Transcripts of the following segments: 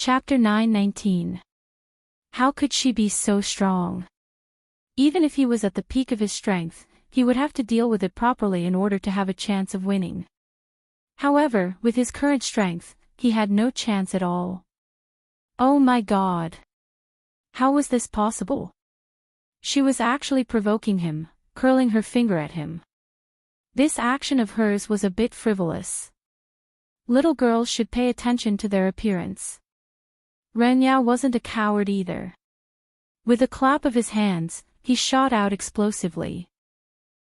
Chapter 9:19. How could she be so strong? Even if he was at the peak of his strength, he would have to deal with it properly in order to have a chance of winning. However, with his current strength, he had no chance at all. Oh my God! How was this possible? She was actually provoking him, curling her finger at him. This action of hers was a bit frivolous. Little girls should pay attention to their appearance. Ren Yao wasn't a coward either. With a clap of his hands, he shot out explosively.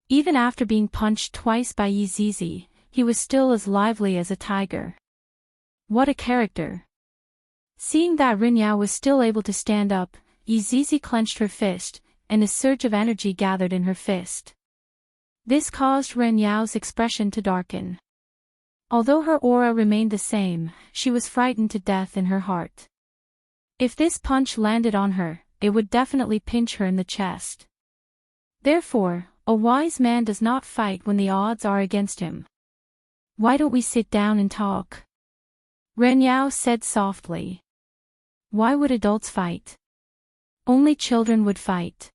Even after being punched twice by Yi Zizi, he was still as lively as a tiger. What a character! Seeing that Ren Yao was still able to stand up, Yi Zizi clenched her fist, and a surge of energy gathered in her fist. This caused Ren Yao's expression to darken. Although her aura remained the same, she was frightened to death in her heart. If this punch landed on her, it would definitely pinch her in the chest. Therefore, a wise man does not fight when the odds are against him. Why don't we sit down and talk? Ren Yao said softly. Why would adults fight? Only children would fight.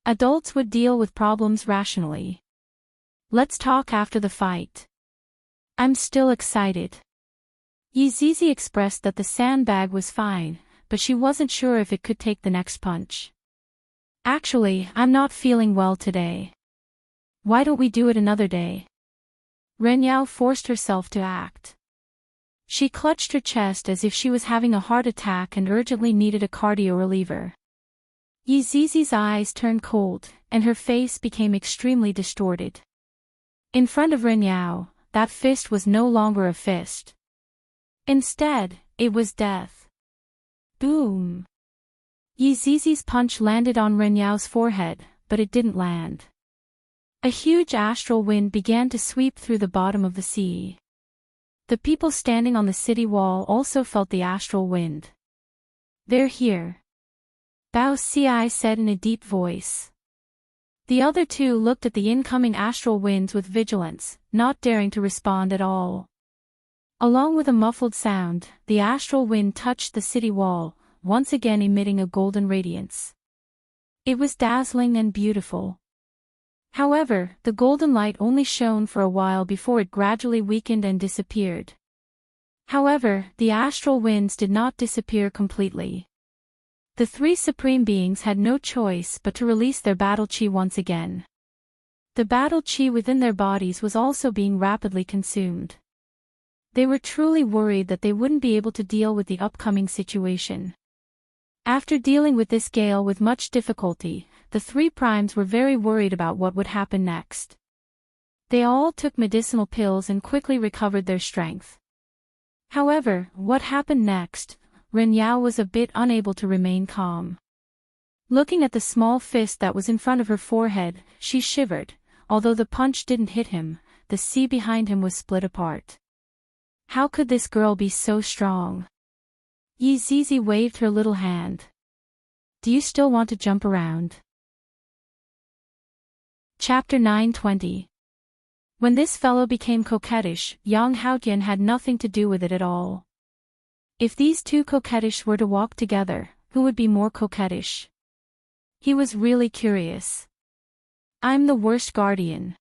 Adults would deal with problems rationally. Let's talk after the fight. I'm still excited. Yi Zizi expressed that the sandbag was fine, but she wasn't sure if it could take the next punch. Actually, I'm not feeling well today. Why don't we do it another day? Ren Yao forced herself to act. She clutched her chest as if she was having a heart attack and urgently needed a cardio reliever. Yi Zizi's eyes turned cold, and her face became extremely distorted. In front of Ren Yao, that fist was no longer a fist. Instead, it was death. Boom! Yi Zizi's punch landed on Ren Yao's forehead, but it didn't land. A huge astral wind began to sweep through the bottom of the sea. The people standing on the city wall also felt the astral wind. They're here. Bao Ci said in a deep voice. The other two looked at the incoming astral winds with vigilance, not daring to respond at all. Along with a muffled sound, the astral wind touched the city wall, once again emitting a golden radiance. It was dazzling and beautiful. However, the golden light only shone for a while before it gradually weakened and disappeared. However, the astral winds did not disappear completely. The three supreme beings had no choice but to release their battle chi once again. The battle chi within their bodies was also being rapidly consumed. They were truly worried that they wouldn't be able to deal with the upcoming situation. After dealing with this gale with much difficulty, the three primes were very worried about what would happen next. They all took medicinal pills and quickly recovered their strength. However, what happened next? Ren Yao was a bit unable to remain calm. Looking at the small fist that was in front of her forehead, she shivered. Although the punch didn't hit him, the sea behind him was split apart. How could this girl be so strong? Yi Zizi waved her little hand. Do you still want to jump around? Chapter 9:20. When this fellow became coquettish, Yang Haotian had nothing to do with it at all. If these two coquettish were to walk together, who would be more coquettish? He was really curious. I'm the worst guardian.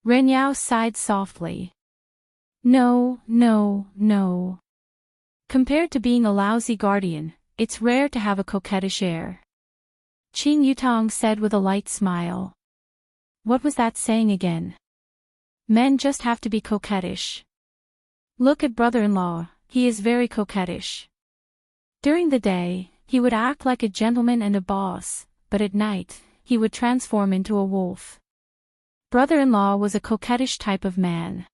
Ren Yao sighed softly. No. Compared to being a lousy guardian, it's rare to have a coquettish air. Qing Yutong said with a light smile. What was that saying again? Men just have to be coquettish. Look at brother-in-law, he is very coquettish. During the day, he would act like a gentleman and a boss, but at night, he would transform into a wolf. Brother-in-law was a coquettish type of man.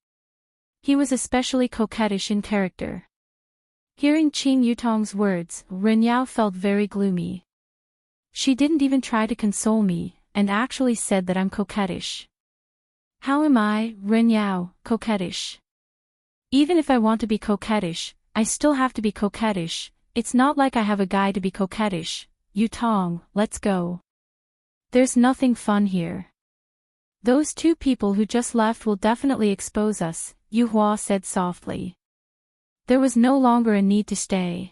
He was especially coquettish in character. Hearing Qing Yutong's words, Ren Yao felt very gloomy. She didn't even try to console me, and actually said that I'm coquettish. How am I, Ren Yao, coquettish? Even if I want to be coquettish, I still have to be coquettish. It's not like I have a guy to be coquettish. Yutong, let's go. There's nothing fun here. Those two people who just left will definitely expose us, Yu Hua said softly. There was no longer a need to stay.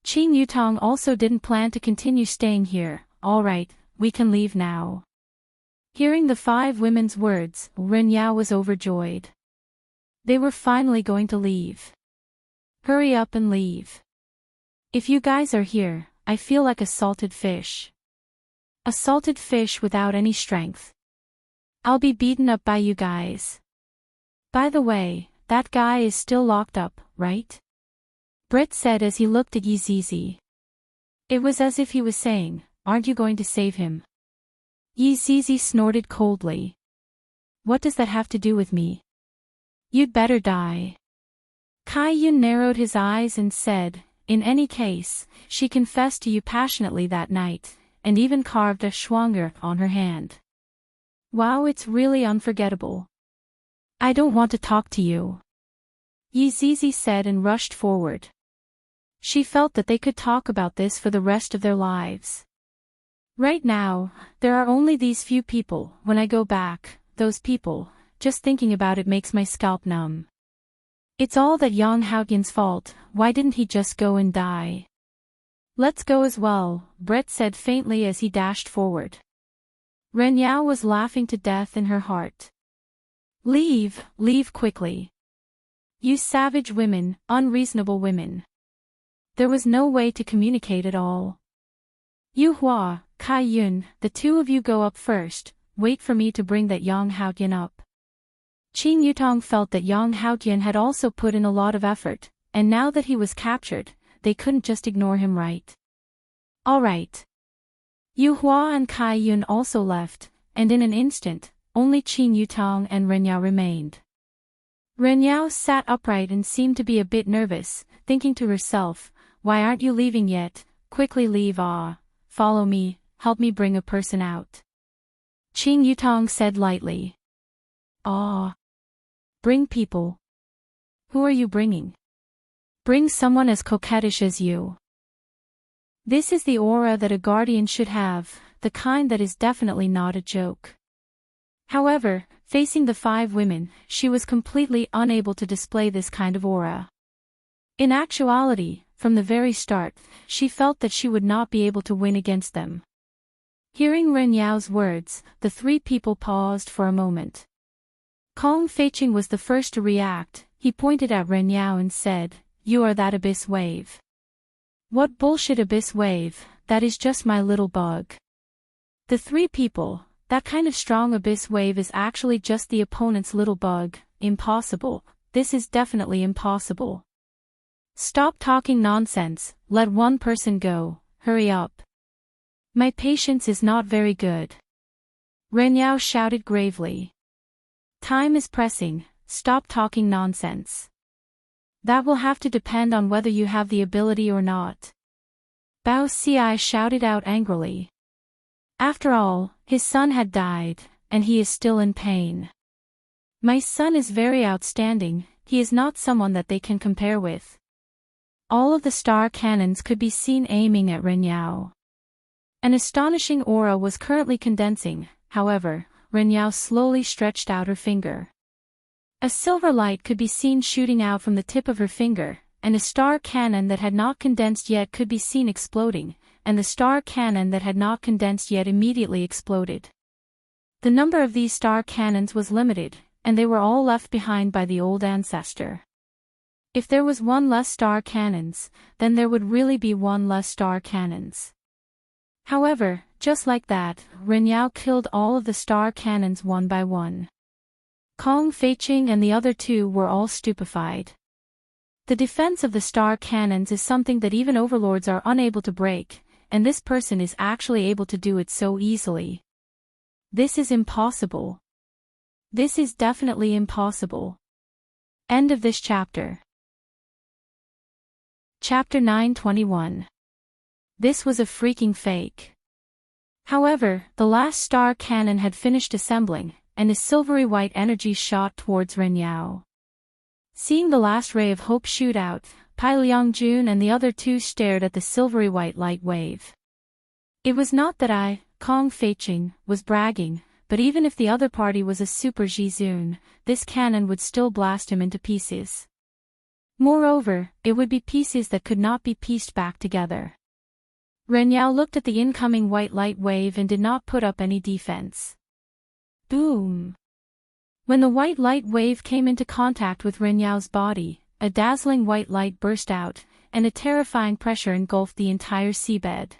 Qing Yutong also didn't plan to continue staying here. All right, we can leave now. Hearing the 5 women's words, Ren Yao was overjoyed. They were finally going to leave. Hurry up and leave. If you guys are here, I feel like a salted fish. A salted fish without any strength. I'll be beaten up by you guys. By the way, that guy is still locked up, right? Brett said as he looked at Yi Zizi. It was as if he was saying, aren't you going to save him? Yi Zizi snorted coldly. What does that have to do with me? You'd better die. Kai Yun narrowed his eyes and said, in any case, she confessed to you passionately that night, and even carved a schwanger on her hand. Wow, it's really unforgettable. I don't want to talk to you. Yi Zizi said and rushed forward. She felt that they could talk about this for the rest of their lives. Right now, there are only these few people. When I go back, those people, just thinking about it makes my scalp numb. It's all that Yang Haotian's fault. Why didn't he just go and die? Let's go as well, Brett said faintly as he dashed forward. Ren Yao was laughing to death in her heart. Leave quickly. You savage women, unreasonable women. There was no way to communicate at all. Yu Hua, Kai Yun, the 2 of you go up first, wait for me to bring that Yang Haotian up. Qing Yutong felt that Yang Haotian had also put in a lot of effort, and now that he was captured, they couldn't just ignore him, right? All right. Yu Hua and Kai Yun also left, and in an instant, only Qing Yutong and Ren Yao remained. Ren Yao sat upright and seemed to be a bit nervous, thinking to herself, why aren't you leaving yet? Quickly leave. Follow me, help me bring a person out. Qing Yutong said lightly. Bring people. Who are you bringing? Bring someone as coquettish as you. This is the aura that a guardian should have, the kind that is definitely not a joke. However, facing the 5 women, she was completely unable to display this kind of aura. In actuality, from the very start, she felt that she would not be able to win against them. Hearing Ren Yao's words, the 3 people paused for a moment. Kong Feiqing was the first to react. He pointed at Ren Yao and said, you are that abyss wave. What bullshit abyss wave, that is just my little bug. The 3 people, that kind of strong abyss wave is actually just the opponent's little bug. Impossible, this is definitely impossible. Stop talking nonsense, let one person go, hurry up. My patience is not very good. Ren Yao shouted gravely. Time is pressing, stop talking nonsense. That will have to depend on whether you have the ability or not. Bao Ci shouted out angrily. After all, his son had died, and he is still in pain. My son is very outstanding, he is not someone that they can compare with. All of the star cannons could be seen aiming at Ren Yao. An astonishing aura was currently condensing, however. Ren Yao slowly stretched out her finger. A silver light could be seen shooting out from the tip of her finger, and a star cannon that had not condensed yet could be seen exploding, and the star cannon that had not condensed yet immediately exploded. The number of these star cannons was limited, and they were all left behind by the old ancestor. If there was 1 less star cannons, then there would really be 1 less star cannons. However, just like that, Ren Yao killed all of the star cannons one by one. Kong Feiqing and the other 2 were all stupefied. The defense of the star cannons is something that even overlords are unable to break, and this person is actually able to do it so easily. This is impossible. This is definitely impossible. End of this chapter. Chapter 921. This was a freaking fake. However, the last star cannon had finished assembling, and a silvery white energy shot towards Ren Yao. Seeing the last ray of hope shoot out, Pai Liangjun and the other 2 stared at the silvery white light wave. It was not that I, Kong Feiqing, was bragging, but even if the other party was a super Jizun, this cannon would still blast him into pieces. Moreover, it would be pieces that could not be pieced back together. Ren Yao looked at the incoming white light wave and did not put up any defense. Boom! When the white light wave came into contact with Ren Yao's body, a dazzling white light burst out, and a terrifying pressure engulfed the entire seabed.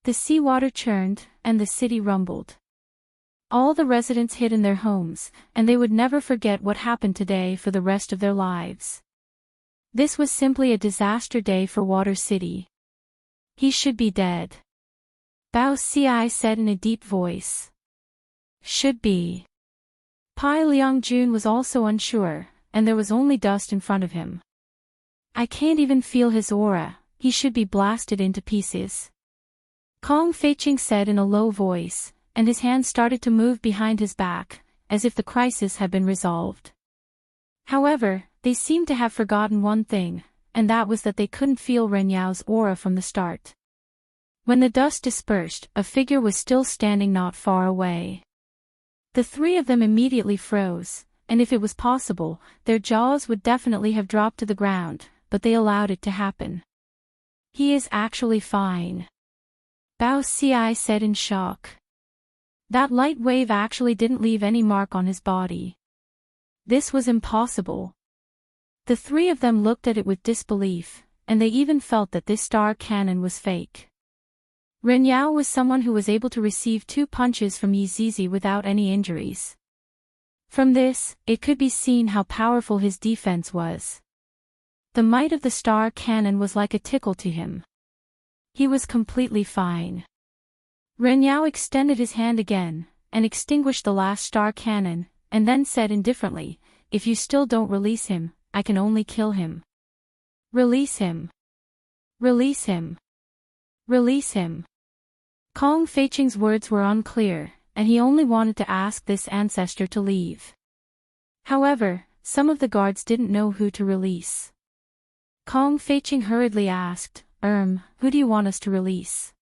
The seawater churned, and the city rumbled. All the residents hid in their homes, and they would never forget what happened today for the rest of their lives. This was simply a disaster day for Water City. He should be dead. Bao Ci said in a deep voice. Should be. Pai Liangjun was also unsure, and there was only dust in front of him. I can't even feel his aura, he should be blasted into pieces. Kong Feiqing said in a low voice, and his hands started to move behind his back, as if the crisis had been resolved. However, they seemed to have forgotten one thing, and that was that they couldn't feel Ren Yao's aura from the start. When the dust dispersed, a figure was still standing not far away. The three of them immediately froze, and if it was possible, their jaws would definitely have dropped to the ground, but they allowed it to happen. He is actually fine. Bao Ci said in shock. That light wave actually didn't leave any mark on his body. This was impossible. The three of them looked at it with disbelief, and they even felt that this star cannon was fake. Ren Yao was someone who was able to receive 2 punches from Yi Zizi without any injuries. From this, it could be seen how powerful his defense was. The might of the star cannon was like a tickle to him. He was completely fine. Ren Yao extended his hand again, and extinguished the last star cannon, and then said indifferently, if you still don't release him, I can only kill him. Release him. Release him. Release him. Kong Feiqing's words were unclear, and he only wanted to ask this ancestor to leave. However, some of the guards didn't know who to release. Kong Feiqing hurriedly asked, who do you want us to release?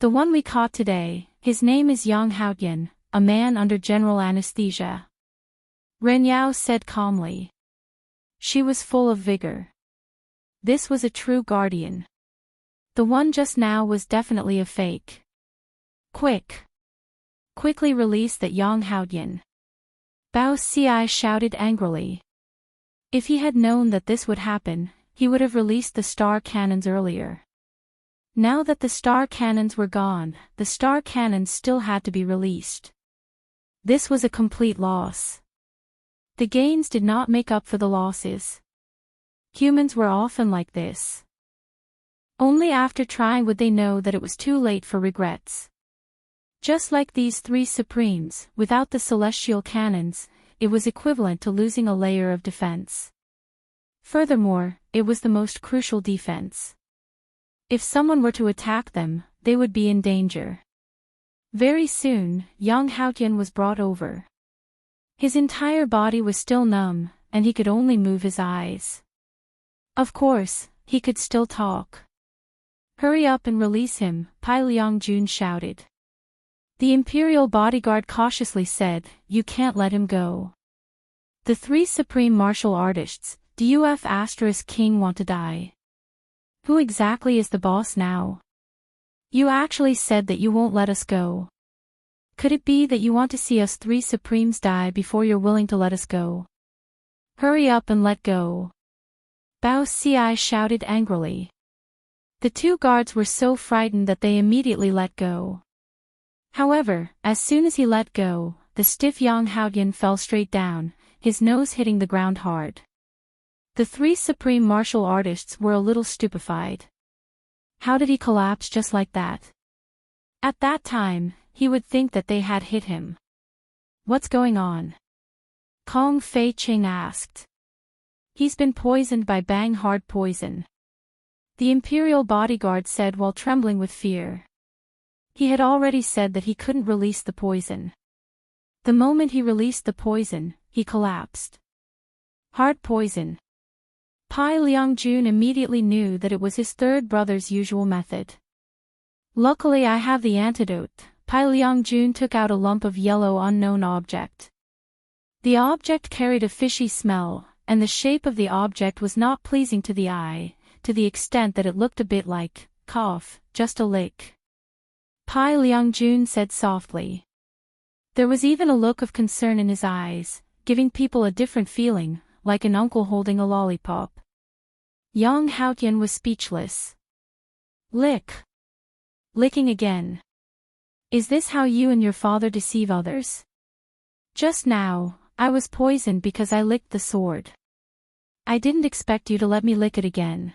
The one we caught today, his name is Yang Haotian, a man under general anesthesia. Ren Yao said calmly. She was full of vigor. This was a true guardian. The one just now was definitely a fake. Quick! Quickly release that Yang Haotian. Bao Ci shouted angrily. If he had known that this would happen, he would have released the star cannons earlier. Now that the star cannons were gone, the star cannons still had to be released. This was a complete loss. The gains did not make up for the losses. Humans were often like this. Only after trying would they know that it was too late for regrets. Just like these 3 supremes, without the celestial cannons, it was equivalent to losing a layer of defense. Furthermore, it was the most crucial defense. If someone were to attack them, they would be in danger. Very soon, Yang Haotian was brought over. His entire body was still numb, and he could only move his eyes. Of course, he could still talk. Hurry up and release him, Pai Liangjun shouted. The imperial bodyguard cautiously said, you can't let him go. The 3 supreme martial artists, DUF** King want to die. Who exactly is the boss now? You actually said that you won't let us go. Could it be that you want to see us 3 supremes die before you're willing to let us go? Hurry up and let go. Bao Ci shouted angrily. The 2 guards were so frightened that they immediately let go. However, as soon as he let go, the stiff Yang Haotian fell straight down, his nose hitting the ground hard. The 3 supreme martial artists were a little stupefied. How did he collapse just like that? At that time, he would think that they had hit him. What's going on? Kong Feiqing asked. He's been poisoned by bang hard poison. The imperial bodyguard said while trembling with fear. He had already said that he couldn't release the poison. The moment he released the poison, he collapsed. Hard poison. Pai Liangjun immediately knew that it was his 3rd brother's usual method. Luckily I have the antidote. Pai Liangjun took out a lump of yellow unknown object. The object carried a fishy smell, and the shape of the object was not pleasing to the eye, to the extent that it looked a bit like, cough, just a lick. Pai Liangjun said softly. There was even a look of concern in his eyes, giving people a different feeling, like an uncle holding a lollipop. Yang Haotian was speechless. Lick. Licking again. Is this how you and your father deceive others? Just now, I was poisoned because I licked the sword. I didn't expect you to let me lick it again.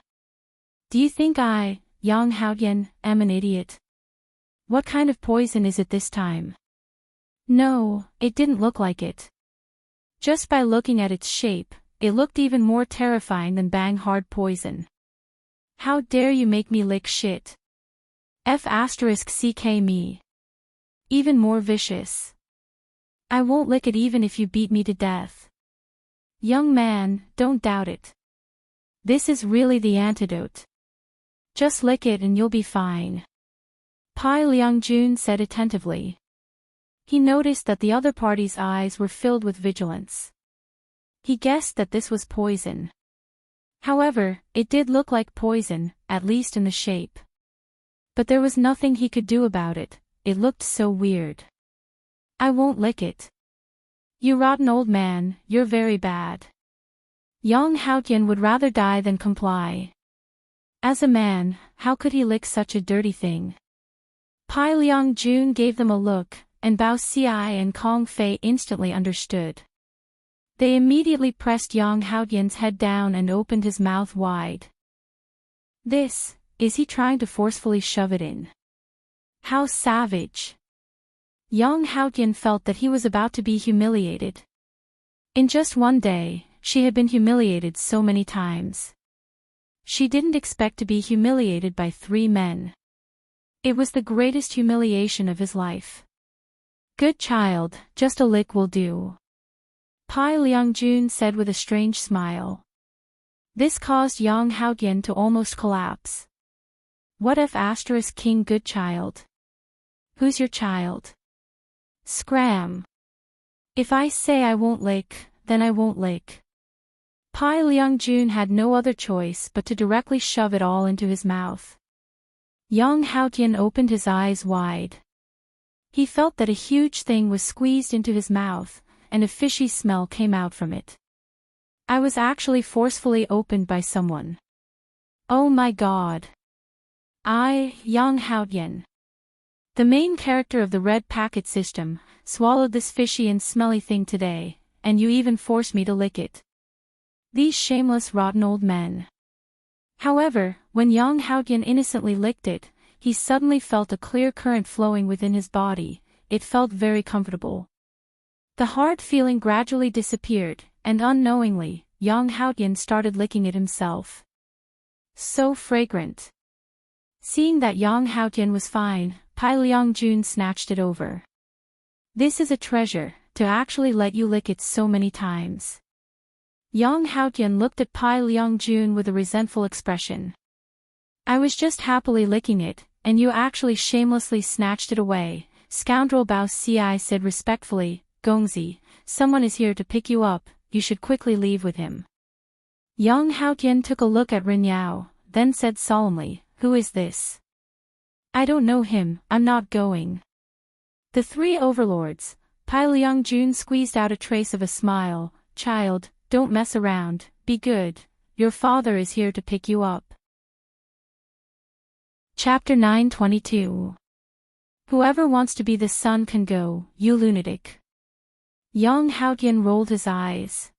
Do you think I, Yang Haotian, am an idiot? What kind of poison is it this time? No, it didn't look like it. Just by looking at its shape, it looked even more terrifying than bang hard poison. How dare you make me lick shit? F***ck me. Even more vicious. I won't lick it even if you beat me to death. Young man, don't doubt it. This is really the antidote. Just lick it and you'll be fine. Pai Liangjun said attentively. He noticed that the other party's eyes were filled with vigilance. He guessed that this was poison. However, it did look like poison, at least in the shape. But there was nothing he could do about it, it looked so weird. I won't lick it. You rotten old man, you're very bad. Yang Haotian would rather die than comply. As a man, how could he lick such a dirty thing? Pai Liangjun gave them a look, and Bao Xi and Kong Fei instantly understood. They immediately pressed Yang Haotian's head down and opened his mouth wide. Is he trying to forcefully shove it in? How savage! Yang Haotian felt that he was about to be humiliated. In just one day, she had been humiliated so many times. She didn't expect to be humiliated by 3 men. It was the greatest humiliation of his life. Good child, just a lick will do. Pai Liangjun said with a strange smile. This caused Yang Haotian to almost collapse. What if * king good child? Who's your child? Scram. If I say I won't lick, then I won't lick. Pai Liangjun had no other choice but to directly shove it all into his mouth. Yang Haotian opened his eyes wide. He felt that a huge thing was squeezed into his mouth, and a fishy smell came out from it. I was actually forcefully opened by someone. Oh my god. Yang Haotian, the main character of the red packet system, swallowed this fishy and smelly thing today, and you even forced me to lick it. These shameless rotten old men. However, when Yang Haotian innocently licked it, he suddenly felt a clear current flowing within his body. It felt very comfortable. The hard feeling gradually disappeared, and unknowingly, Yang Haotian started licking it himself. So fragrant. Seeing that Yang Haotian was fine, Pai Liangjun snatched it over. This is a treasure, to actually let you lick it so many times. Yang Haotian looked at Pai Liangjun with a resentful expression. I was just happily licking it, and you actually shamelessly snatched it away. Scoundrel. Bao Xi said respectfully. Gongzi, someone is here to pick you up, you should quickly leave with him. Yang Haotian took a look at Ren Yao, then said solemnly, who is this? I don't know him, I'm not going. The 3 overlords. Pai Liangjun squeezed out a trace of a smile. Child, don't mess around, be good, your father is here to pick you up. Chapter 922. Whoever wants to be the sun can go, you lunatic. Yang Haotian rolled his eyes.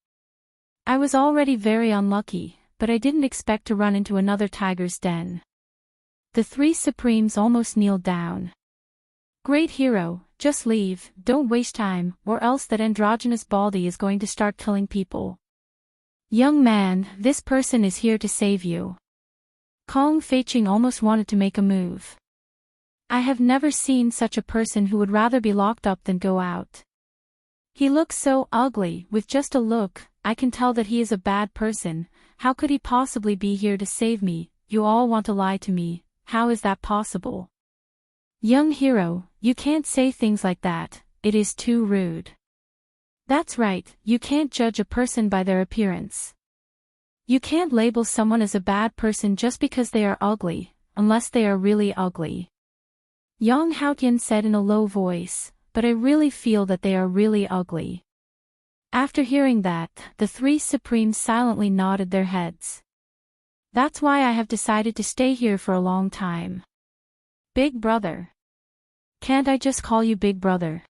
I was already very unlucky, but I didn't expect to run into another tiger's den. The 3 supremes almost kneeled down. Great hero, just leave, don't waste time, or else that androgynous baldy is going to start killing people. Young man, this person is here to save you. Kong Feiqing almost wanted to make a move. I have never seen such a person who would rather be locked up than go out. He looks so ugly. With just a look, I can tell that he is a bad person. How could he possibly be here to save me? You all want to lie to me, how is that possible? Young hero, you can't say things like that, it is too rude. That's right, you can't judge a person by their appearance. You can't label someone as a bad person just because they are ugly, unless they are really ugly. Yang Haotian said in a low voice, but I really feel that they are really ugly. After hearing that, the three supremes silently nodded their heads. That's why I have decided to stay here for a long time. Big brother. Can't I just call you big brother?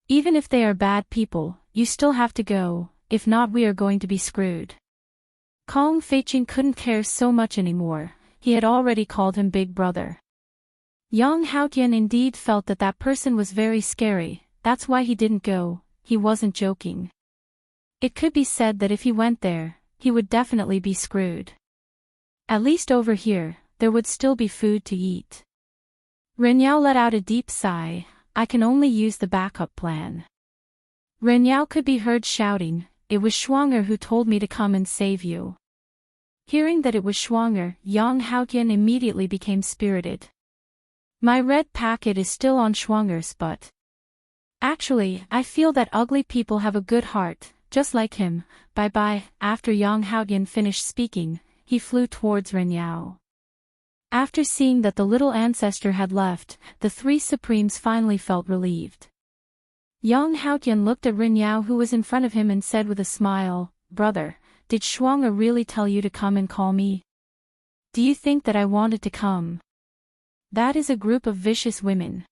Even if they are bad people, you still have to go, if not we are going to be screwed. Kong Feiqing couldn't care so much anymore, he had already called him big brother. Yang Haotian indeed felt that that person was very scary, that's why he didn't go, he wasn't joking. It could be said that if he went there, he would definitely be screwed. At least over here, there would still be food to eat. Renyao let out a deep sigh, I can only use the backup plan. Renyao could be heard shouting, it was Schwanger who told me to come and save you. Hearing that it was Schwanger, Yang Haotian immediately became spirited. My red packet is still on Schwanger's butt. Actually, I feel that ugly people have a good heart, just like him, bye-bye. After Yang Haotian finished speaking, he flew towards Renyao. After seeing that the little ancestor had left, the three supremes finally felt relieved. Yang Haotian looked at Renyao who was in front of him and said with a smile, Brother, did Schwanger really tell you to come and call me? Do you think that I wanted to come? That is a group of vicious women.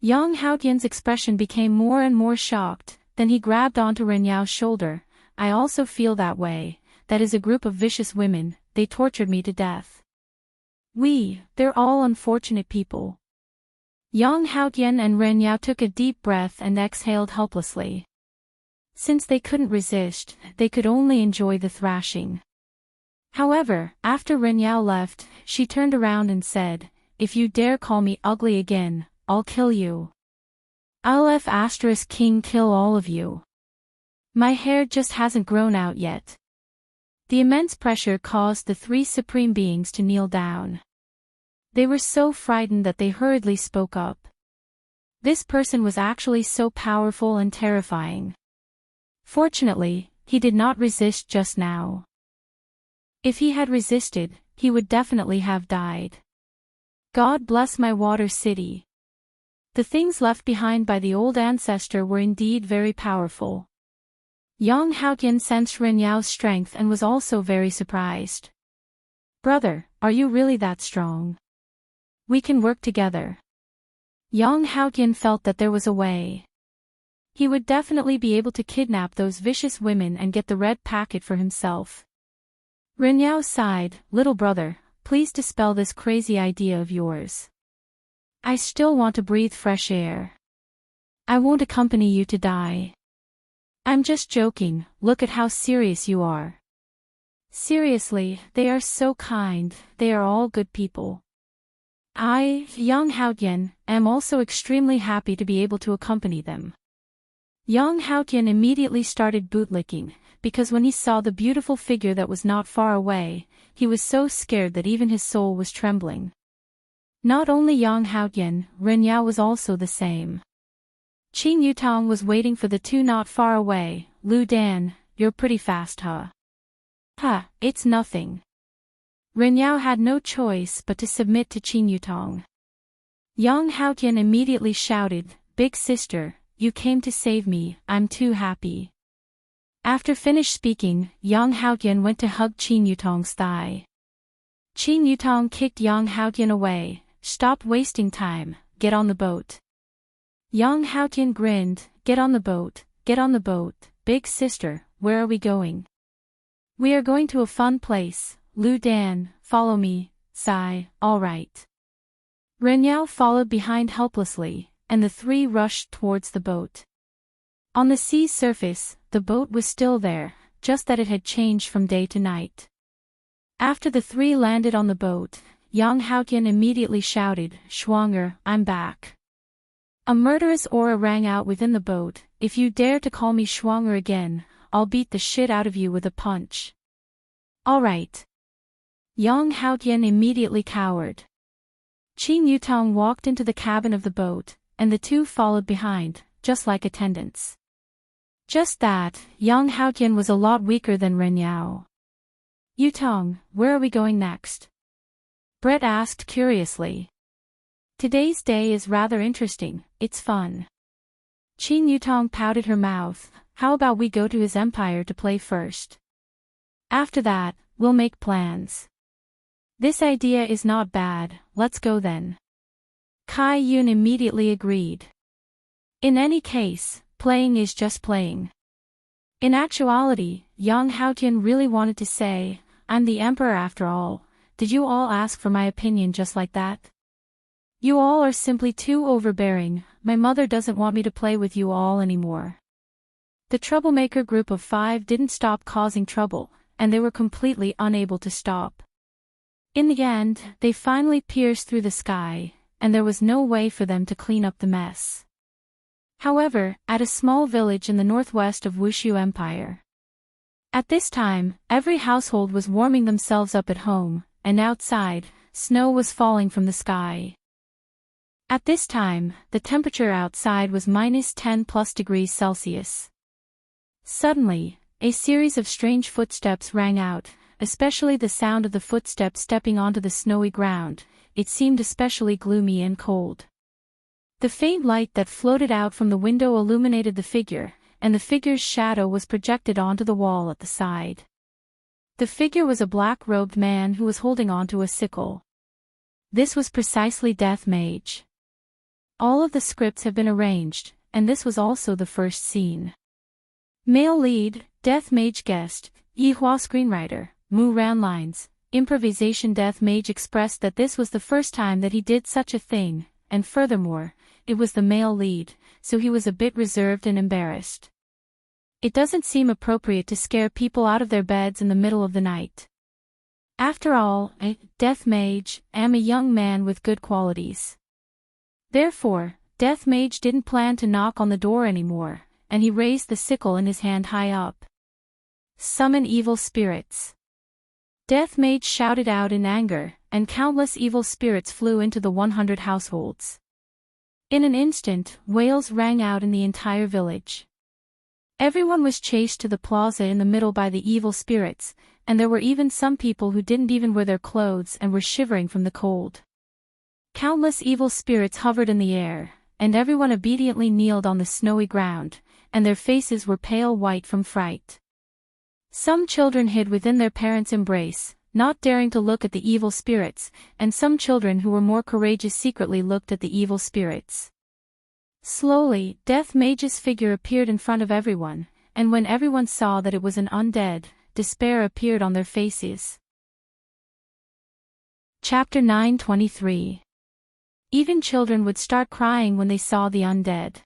Yang Haotian's expression became more and more shocked, then he grabbed onto Renyao's shoulder, I also feel that way, that is a group of vicious women, they tortured me to death. They're all unfortunate people. Yang Haotian and Renyao took a deep breath and exhaled helplessly. Since they couldn't resist, they could only enjoy the thrashing. However, after Renyao left, she turned around and said, if you dare call me ugly again, I'll kill you. I'll King kill all of you. My hair just hasn't grown out yet. The immense pressure caused the three supreme beings to kneel down. They were so frightened that they hurriedly spoke up. This person was actually so powerful and terrifying. Fortunately, he did not resist just now. If he had resisted, he would definitely have died. God bless my water city. The things left behind by the old ancestor were indeed very powerful. Yang Haotian sensed Renyao's strength and was also very surprised. Brother, are you really that strong? We can work together. Yang Haotian felt that there was a way. He would definitely be able to kidnap those vicious women and get the red packet for himself. Renyao sighed, little brother, please dispel this crazy idea of yours. I still want to breathe fresh air. I won't accompany you to die. I'm just joking, look at how serious you are. Seriously, they are so kind, they are all good people. I, Yang Haotian, am also extremely happy to be able to accompany them. Yang Haotian immediately started bootlicking, because when he saw the beautiful figure that was not far away, he was so scared that even his soul was trembling. Not only Yang Haotian, Renyao was also the same. Qin Yutong was waiting for the two not far away. Lu Dan, you're pretty fast huh? It's nothing. Renyao had no choice but to submit to Qin Yutong. Yang Haotian immediately shouted, Big sister, you came to save me, I'm too happy. After finished speaking, Yang Haotian went to hug Qin Yutong's thigh. Qin Yutong kicked Yang Haotian away, stop wasting time, get on the boat. Yang Haotian grinned, get on the boat, big sister, where are we going? We are going to a fun place, Lu Dan, follow me, sigh, alright. Renyao followed behind helplessly, and the three rushed towards the boat. On the sea's surface, the boat was still there, just that it had changed from day to night. After the three landed on the boat, Yang Haotian immediately shouted, Schwanger, I'm back. A murderous aura rang out within the boat, if you dare to call me Schwanger again, I'll beat the shit out of you with a punch. Alright. Yang Haotian immediately cowered. Qin Yutong walked into the cabin of the boat, and the two followed behind, just like attendants. Just that, young Haotian was a lot weaker than Ren Yao. Yutong, where are we going next? Brett asked curiously. Today's day is rather interesting, it's fun. Qin Yutong pouted her mouth. How about we go to his empire to play first? After that, we'll make plans. This idea is not bad, let's go then. Kai Yun immediately agreed. In any case, playing is just playing. In actuality, Yang Haotian really wanted to say, I'm the emperor after all. Did you all ask for my opinion just like that? You all are simply too overbearing. My mother doesn't want me to play with you all anymore. The troublemaker group of 5 didn't stop causing trouble, and they were completely unable to stop. In the end, they finally pierced through the sky, and there was no way for them to clean up the mess. However, at a small village in the northwest of Wushu Empire. At this time, every household was warming themselves up at home, and outside, snow was falling from the sky. At this time, the temperature outside was -10+°C. Suddenly, a series of strange footsteps rang out, especially the sound of the footsteps stepping onto the snowy ground. It seemed especially gloomy and cold. The faint light that floated out from the window illuminated the figure, and the figure's shadow was projected onto the wall at the side. The figure was a black-robed man who was holding onto a sickle. This was precisely Death Mage. All of the scripts have been arranged, and this was also the first scene. Male lead, Death Mage guest, Yi Hua screenwriter, Mu Ran lines, improvisation. Death Mage expressed that this was the first time that he did such a thing, and furthermore, it was the male lead, so he was a bit reserved and embarrassed. It doesn't seem appropriate to scare people out of their beds in the middle of the night. After all, I, Death Mage, am a young man with good qualities. Therefore, Death Mage didn't plan to knock on the door anymore, and he raised the sickle in his hand high up. Summon evil spirits. Death Mage shouted out in anger, and countless evil spirits flew into the 100 households. In an instant, wails rang out in the entire village. Everyone was chased to the plaza in the middle by the evil spirits, and there were even some people who didn't even wear their clothes and were shivering from the cold. Countless evil spirits hovered in the air, and everyone obediently kneeled on the snowy ground, and their faces were pale white from fright. Some children hid within their parents' embrace, not daring to look at the evil spirits, and some children who were more courageous secretly looked at the evil spirits. Slowly, Death Mage's figure appeared in front of everyone, and when everyone saw that it was an undead, despair appeared on their faces. Chapter 9:23. Even children would start crying when they saw the undead.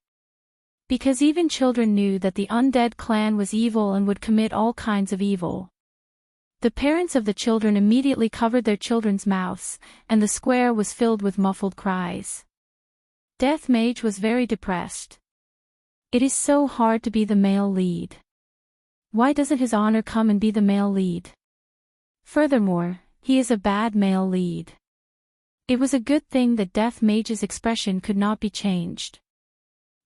Because even children knew that the undead clan was evil and would commit all kinds of evil. The parents of the children immediately covered their children's mouths, and the square was filled with muffled cries. Death Mage was very depressed. It is so hard to be the male lead. Why doesn't his honor come and be the male lead? Furthermore, he is a bad male lead. It was a good thing that Death Mage's expression could not be changed.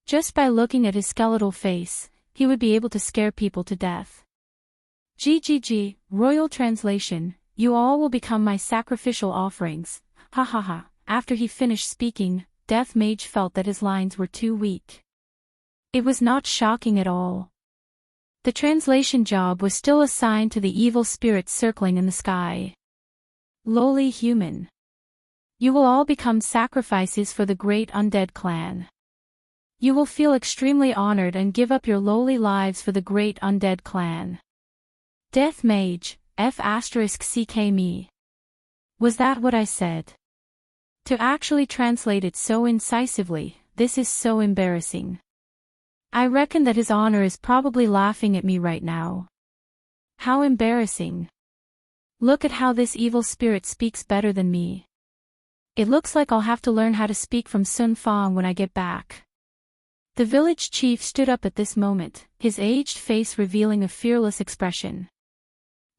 Just by looking at his skeletal face, he would be able to scare people to death. GGG, Royal Translation, you all will become my sacrificial offerings, ha ha ha. After he finished speaking, Death Mage felt that his lines were too weak. It was not shocking at all. The translation job was still assigned to the evil spirits circling in the sky. Lowly human. You will all become sacrifices for the great undead clan. You will feel extremely honored and give up your lowly lives for the great undead clan. Death Mage, F***ck me. Was that what I said? To actually translate it so incisively, this is so embarrassing. I reckon that his honor is probably laughing at me right now. How embarrassing. Look at how this evil spirit speaks better than me. It looks like I'll have to learn how to speak from Sun Fong when I get back. The village chief stood up at this moment, his aged face revealing a fearless expression.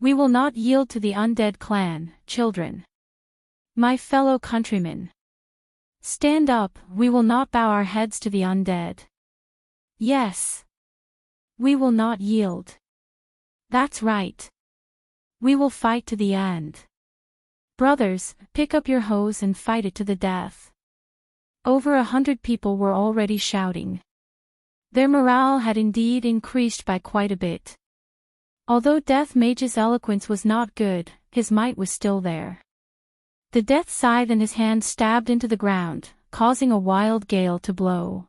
We will not yield to the undead clan, children. My fellow countrymen. Stand up, we will not bow our heads to the undead. Yes. We will not yield. That's right. We will fight to the end. Brothers, pick up your hoes and fight it to the death. Over 100 people were already shouting. Their morale had indeed increased by quite a bit. Although Death Mage's eloquence was not good, his might was still there. The death scythe in his hand stabbed into the ground, causing a wild gale to blow.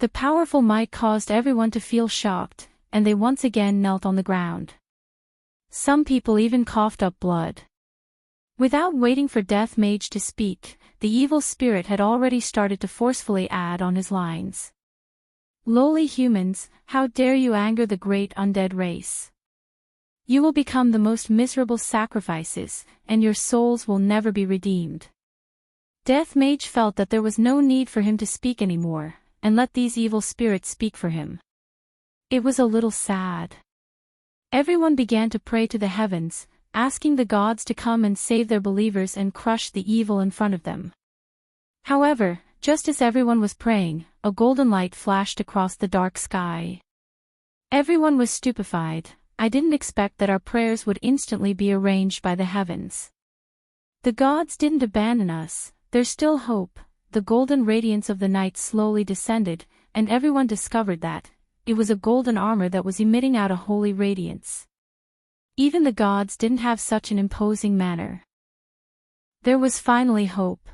The powerful might caused everyone to feel shocked, and they once again knelt on the ground. Some people even coughed up blood. Without waiting for Death Mage to speak, the evil spirit had already started to forcefully add on his lines. Lowly humans, how dare you anger the great undead race? You will become the most miserable sacrifices, and your souls will never be redeemed. Death Mage felt that there was no need for him to speak anymore, and let these evil spirits speak for him. It was a little sad. Everyone began to pray to the heavens, asking the gods to come and save their believers and crush the evil in front of them. However, just as everyone was praying, a golden light flashed across the dark sky. Everyone was stupefied. I didn't expect that our prayers would instantly be arranged by the heavens. The gods didn't abandon us, there's still hope. The golden radiance of the night slowly descended, and everyone discovered that it was a golden armor that was emitting out a holy radiance. Even the gods didn't have such an imposing manner. There was finally hope.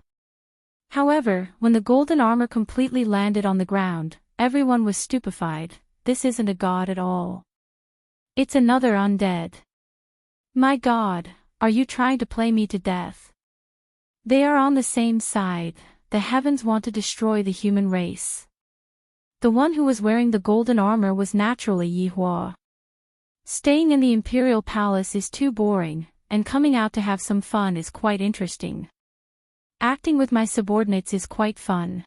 However, when the golden armor completely landed on the ground, everyone was stupefied. This isn't a god at all. It's another undead. My God, are you trying to play me to death? They are on the same side. The heavens want to destroy the human race. The one who was wearing the golden armor was naturally Yihua. Staying in the imperial palace is too boring, and coming out to have some fun is quite interesting. Acting with my subordinates is quite fun.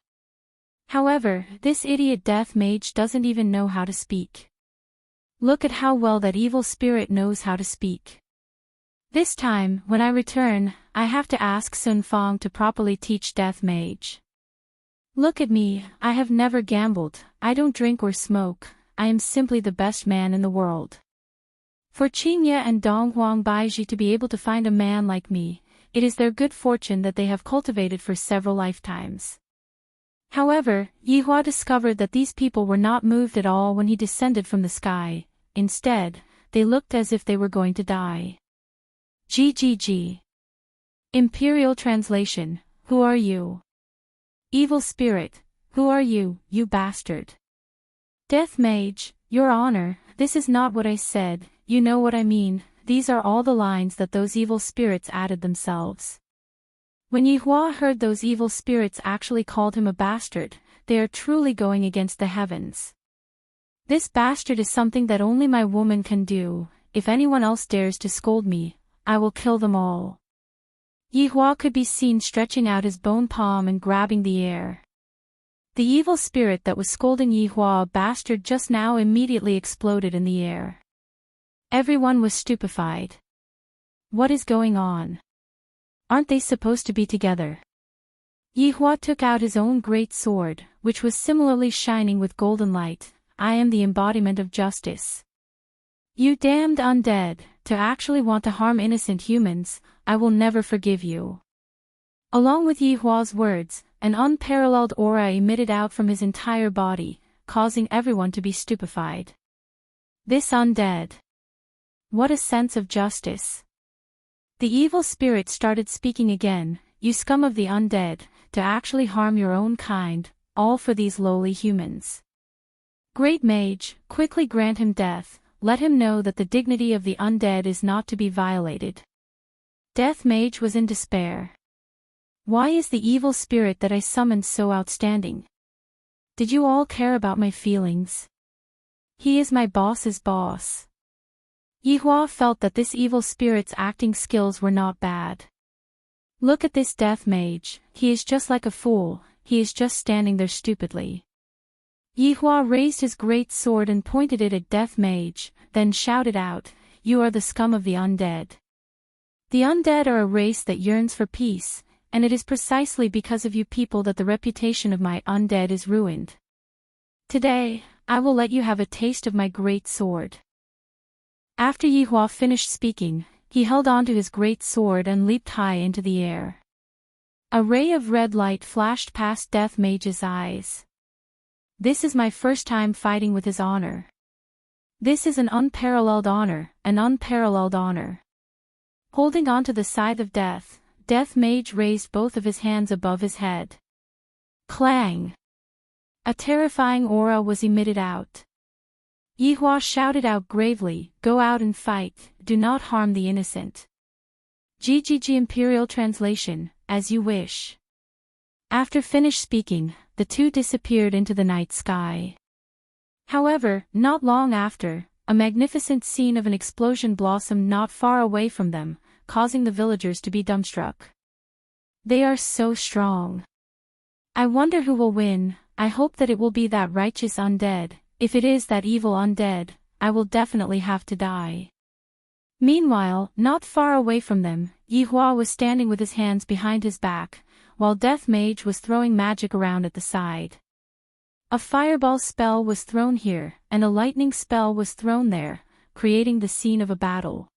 However, this idiot Death Mage doesn't even know how to speak. Look at how well that evil spirit knows how to speak. This time, when I return, I have to ask Sun Fong to properly teach Death Mage. Look at me, I have never gambled, I don't drink or smoke, I am simply the best man in the world. For Qingye and Donghuang Baiji to be able to find a man like me, it is their good fortune that they have cultivated for several lifetimes. However, Yihua discovered that these people were not moved at all when he descended from the sky. Instead, they looked as if they were going to die. GGG. Imperial translation, who are you? Evil spirit, who are you, you bastard? Death Mage, Your Honor, this is not what I said, you know what I mean, these are all the lines that those evil spirits added themselves. When Yihua heard those evil spirits actually called him a bastard, they are truly going against the heavens. This bastard is something that only my woman can do. If anyone else dares to scold me, I will kill them all. Yihua could be seen stretching out his bone palm and grabbing the air. The evil spirit that was scolding Yihua a bastard just now immediately exploded in the air. Everyone was stupefied. What is going on? Aren't they supposed to be together? Yihua took out his own great sword, which was similarly shining with golden light. I am the embodiment of justice. You damned undead, to actually want to harm innocent humans, I will never forgive you. Along with Yihua's words, an unparalleled aura emitted out from his entire body, causing everyone to be stupefied. This undead. What a sense of justice. The evil spirit started speaking again, you scum of the undead, to actually harm your own kind, all for these lowly humans. Great Mage, quickly grant him death, let him know that the dignity of the undead is not to be violated. Death Mage was in despair. Why is the evil spirit that I summoned so outstanding? Did you all care about my feelings? He is my boss's boss. Yihua felt that this evil spirit's acting skills were not bad. Look at this Death Mage, he is just like a fool, he is just standing there stupidly. Yihua raised his great sword and pointed it at Death Mage, then shouted out, you are the scum of the undead. The undead are a race that yearns for peace, and it is precisely because of you people that the reputation of my undead is ruined. Today, I will let you have a taste of my great sword." After Yihua finished speaking, he held on to his great sword and leaped high into the air. A ray of red light flashed past Death Mage's eyes. "This is my first time fighting with his honor. This is an unparalleled honor, an unparalleled honor." Holding on to the scythe of death, Death Mage raised both of his hands above his head. Clang! A terrifying aura was emitted out. Yihua shouted out gravely, "Go out and fight, do not harm the innocent." GGG Imperial Translation, as you wish. After finished speaking, the two disappeared into the night sky. However, not long after, a magnificent scene of an explosion blossomed not far away from them, causing the villagers to be dumbstruck. "They are so strong. I wonder who will win. I hope that it will be that righteous undead. If it is that evil undead, I will definitely have to die." Meanwhile, not far away from them, Yihua was standing with his hands behind his back, while Death Mage was throwing magic around at the side. A fireball spell was thrown here, and a lightning spell was thrown there, creating the scene of a battle.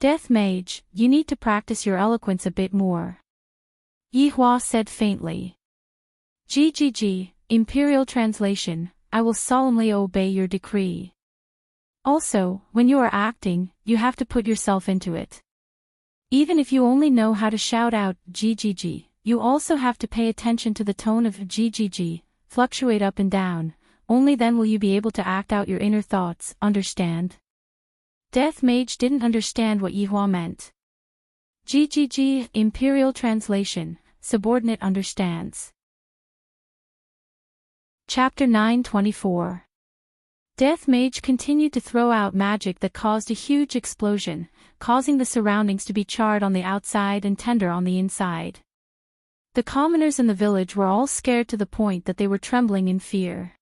"Death Mage, you need to practice your eloquence a bit more," Yihua said faintly. GGG, Imperial Translation, I will solemnly obey your decree. Also, when you are acting, you have to put yourself into it. Even if you only know how to shout out GGG, you also have to pay attention to the tone of GGG, fluctuate up and down, only then will you be able to act out your inner thoughts, understand? Death Mage didn't understand what Yihua meant. GGG, Imperial Translation, subordinate understands. Chapter 924. Death Mage continued to throw out magic that caused a huge explosion, causing the surroundings to be charred on the outside and tender on the inside. The commoners in the village were all scared to the point that they were trembling in fear.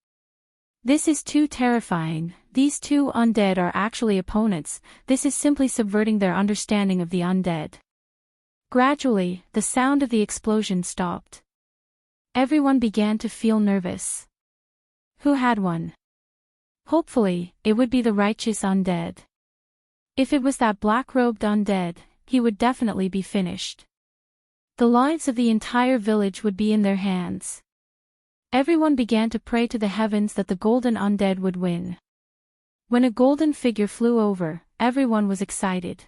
"This is too terrifying. These two undead are actually opponents. This is simply subverting their understanding of the undead." Gradually, the sound of the explosion stopped. Everyone began to feel nervous. Who had won? Hopefully, it would be the righteous undead. If it was that black-robed undead, he would definitely be finished. The lives of the entire village would be in their hands. Everyone began to pray to the heavens that the golden undead would win. When a golden figure flew over, everyone was excited.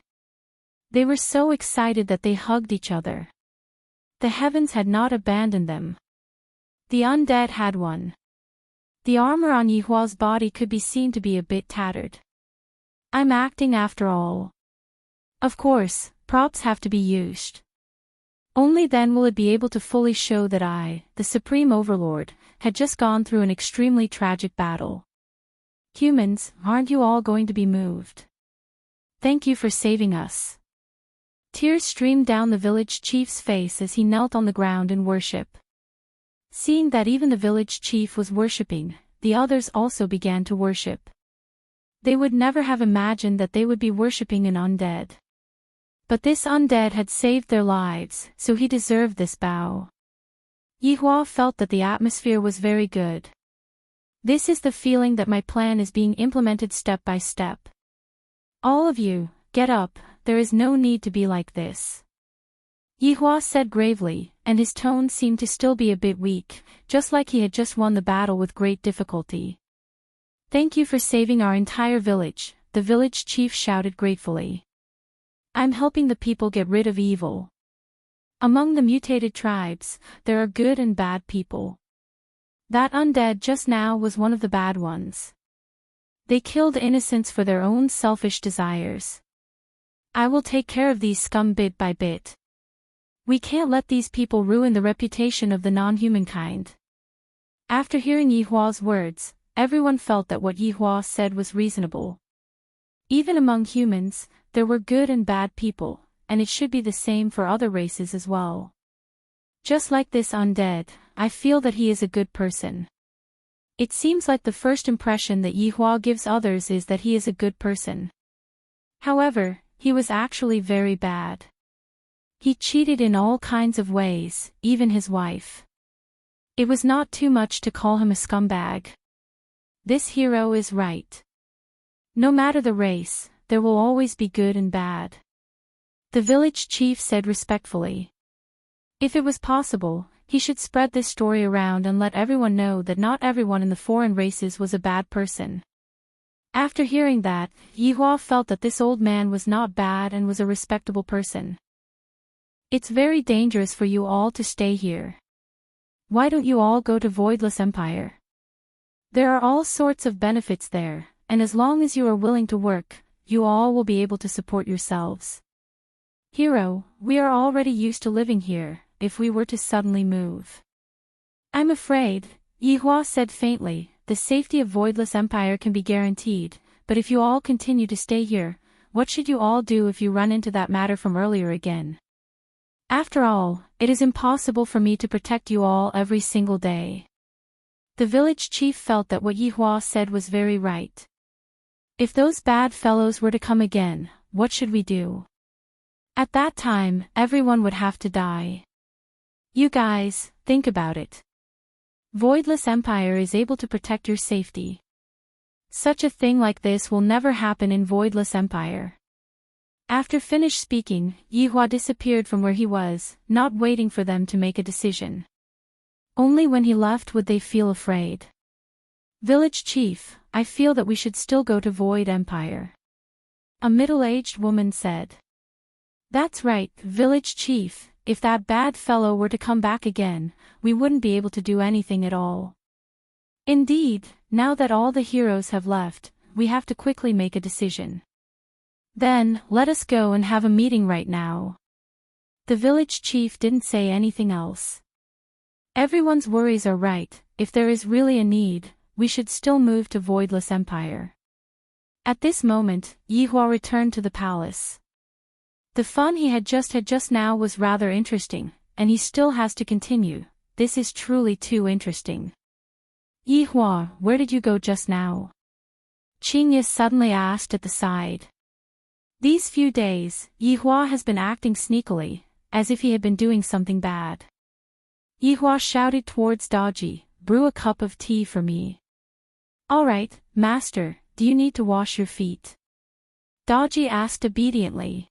They were so excited that they hugged each other. The heavens had not abandoned them. The undead had won. The armor on Yihua's body could be seen to be a bit tattered. "I'm acting after all. Of course, props have to be used. Only then will it be able to fully show that I, the Supreme Overlord, had just gone through an extremely tragic battle. Humans, aren't you all going to be moved? Thank you for saving us." Tears streamed down the village chief's face as he knelt on the ground in worship. Seeing that even the village chief was worshipping, the others also began to worship. They would never have imagined that they would be worshipping an undead. But this undead had saved their lives, so he deserved this bow. Yihua felt that the atmosphere was very good. "This is the feeling that my plan is being implemented step by step. All of you, get up, there is no need to be like this," Yihua said gravely, and his tone seemed to still be a bit weak, just like he had just won the battle with great difficulty. "Thank you for saving our entire village," the village chief shouted gratefully. "I'm helping the people get rid of evil. Among the mutated tribes, there are good and bad people. That undead just now was one of the bad ones. They killed innocents for their own selfish desires. I will take care of these scum bit by bit. We can't let these people ruin the reputation of the non-humankind." After hearing Yihua's words, everyone felt that what Yihua said was reasonable. Even among humans, there were good and bad people, and it should be the same for other races as well. Just like this undead, I feel that he is a good person. It seems like the first impression that Yihua gives others is that he is a good person. However, he was actually very bad. He cheated in all kinds of ways, even his wife. It was not too much to call him a scumbag. this hero is right. No matter the race, there will always be good and bad. The village chief said respectfully. If it was possible, he should spread this story around and let everyone know that not everyone in the foreign races was a bad person. After hearing that, Yihua felt that this old man was not bad and was a respectable person. It's very dangerous for you all to stay here. Why don't you all go to Voidless Empire? There are all sorts of benefits there, and as long as you are willing to work, you all will be able to support yourselves. Hero, we are already used to living here, if we were to suddenly move. I'm afraid, Yihua said faintly, the safety of Voidless Empire can be guaranteed, but if you all continue to stay here, what should you all do if you run into that matter from earlier again? After all, it is impossible for me to protect you all every single day. The village chief felt that what Yihua said was very right. If those bad fellows were to come again, what should we do? At that time, everyone would have to die. You guys, think about it. Voidless Empire is able to protect your safety. Such a thing like this will never happen in Voidless Empire. After finished speaking, Yihua disappeared from where he was, not waiting for them to make a decision. Only when he left would they feel afraid. Village chief, I feel that we should still go to Void Empire. A middle-aged woman said. That's right, village chief, if that bad fellow were to come back again, we wouldn't be able to do anything at all. Indeed, now that all the heroes have left, we have to quickly make a decision. Then, let us go and have a meeting right now. The village chief didn't say anything else. Everyone's worries are right, if there is really a need, we should still move to Voidless Empire. At this moment, Yihua returned to the palace. The fun he had just now was rather interesting, and he still has to continue. This is truly too interesting. Yihua, where did you go just now? Qingye suddenly asked at the side. These few days, Yihua has been acting sneakily, as if he had been doing something bad. Yihua shouted towards Daji, brew a cup of tea for me. All right, master, do you need to wash your feet? Daji asked obediently.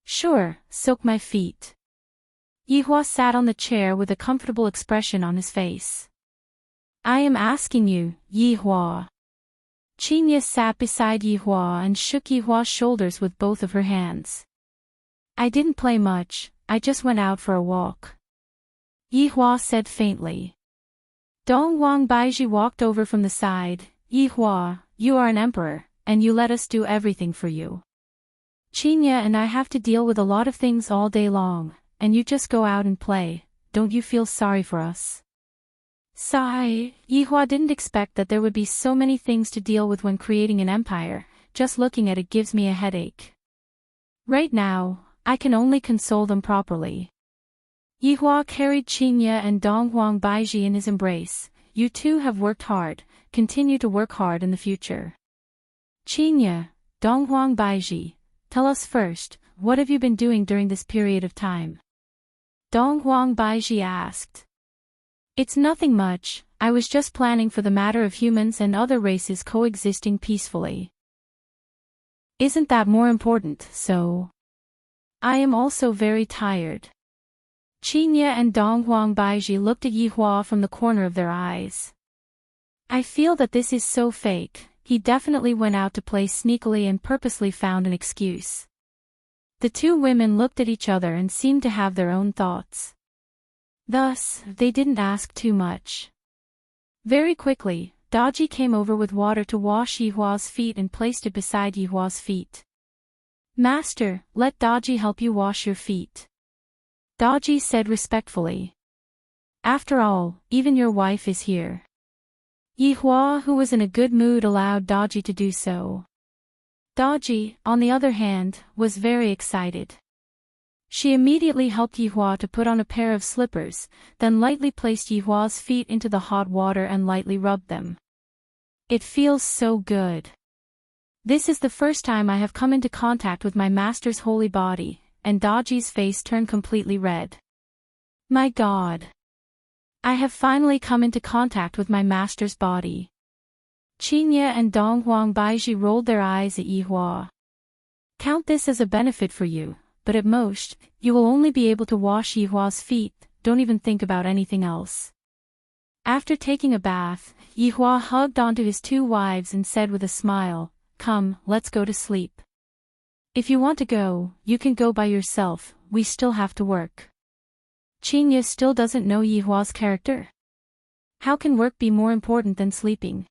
Sure, soak my feet. Yihua sat on the chair with a comfortable expression on his face. I am asking you, Yihua. Qingye sat beside Yihua and shook Yihua's shoulders with both of her hands. I didn't play much, I just went out for a walk. Yihua said faintly. Donghuang Baiji walked over from the side. Yihua, you are an emperor, and you let us do everything for you. Qingye and I have to deal with a lot of things all day long, and you just go out and play, don't you feel sorry for us? Sigh, Yihua didn't expect that there would be so many things to deal with when creating an empire, just looking at it gives me a headache. Right now, I can only console them properly. Yihua carried Qingye and Donghuang Baiji in his embrace. You two have worked hard, continue to work hard in the future. Qingye, Donghuang Baiji, tell us first, what have you been doing during this period of time? Donghuang Baiji asked. It's nothing much, I was just planning for the matter of humans and other races coexisting peacefully. Isn't that more important, so? I am also very tired. Qingye and Donghuang Baiji looked at Yihua from the corner of their eyes. I feel that this is so fake, he definitely went out to play sneakily and purposely found an excuse. The two women looked at each other and seemed to have their own thoughts. Thus, they didn't ask too much. Very quickly, Daji came over with water to wash Yihua's feet and placed it beside Yihua's feet. Master, let Daji help you wash your feet. Daji said respectfully. After all, even your wife is here. Yihua, who was in a good mood, allowed Daji to do so. Daji, on the other hand, was very excited. She immediately helped Yihua to put on a pair of slippers, then lightly placed Yihua's feet into the hot water and lightly rubbed them. It feels so good. This is the first time I have come into contact with my master's holy body, and Daji's face turned completely red. My God! I have finally come into contact with my master's body. Qingye and Dong Huangbaiji rolled their eyes at Yi Hua. Count this as a benefit for you, but at most, you will only be able to wash Yi Hua's feet, don't even think about anything else. After taking a bath, Yi Hua hugged onto his two wives and said with a smile, "Come, let's go to sleep. If you want to go, you can go by yourself, we still have to work." Qingye still doesn't know Yi Hua's character. How can work be more important than sleeping?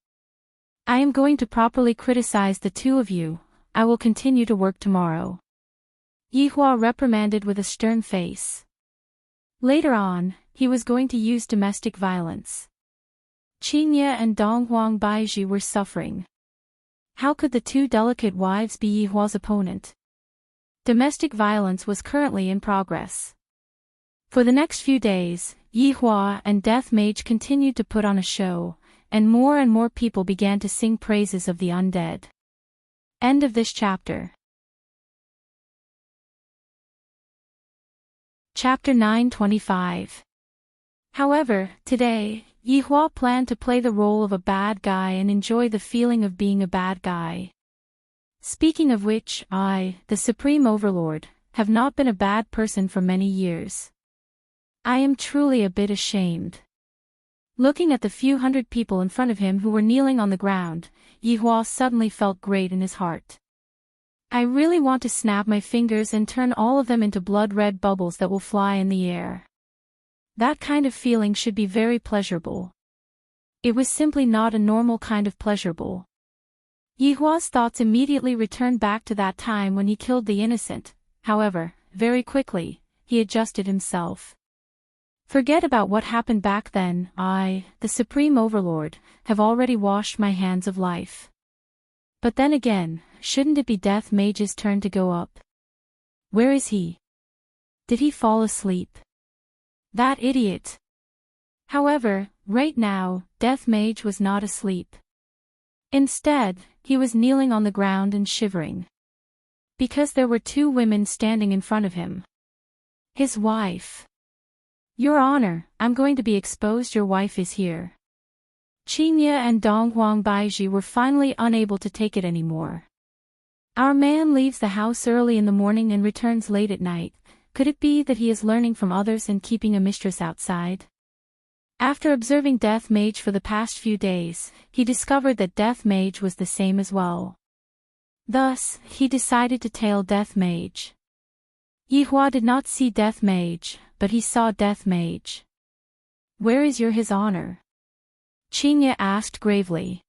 I am going to properly criticize the two of you, I will continue to work tomorrow. Yi Hua reprimanded with a stern face. Later on, he was going to use domestic violence. Qingye and Dong Huangbaiji were suffering. How could the two delicate wives be Yi Hua's opponent? Domestic violence was currently in progress. For the next few days, Yi Hua and Death Mage continued to put on a show, and more people began to sing praises of the undead. End of this chapter. Chapter 925. However, today, Yi Hua planned to play the role of a bad guy and enjoy the feeling of being a bad guy. Speaking of which, I, the Supreme Overlord, have not been a bad person for many years. I am truly a bit ashamed. Looking at the few hundred people in front of him who were kneeling on the ground, Yi Hua suddenly felt great in his heart. I really want to snap my fingers and turn all of them into blood-red bubbles that will fly in the air. That kind of feeling should be very pleasurable. It was simply not a normal kind of pleasurable. Yi Hua's thoughts immediately returned back to that time when he killed the innocent. However, very quickly, he adjusted himself. Forget about what happened back then, I, the Supreme Overlord, have already washed my hands of life. But then again, shouldn't it be Death Mage's turn to go up? Where is he? Did he fall asleep? That idiot! However, right now, Death Mage was not asleep. Instead, he was kneeling on the ground and shivering. Because there were two women standing in front of him. His wife. Your Honor, I'm going to be exposed. Your wife is here. Qingye and Dong Huangbaiji were finally unable to take it anymore. Our man leaves the house early in the morning and returns late at night. Could it be that he is learning from others and keeping a mistress outside? After observing Death Mage for the past few days, he discovered that Death Mage was the same as well. Thus, he decided to tail Death Mage. Yi Hua did not see Death Mage, but he saw Death Mage. Where is His Honor? Qingye asked gravely.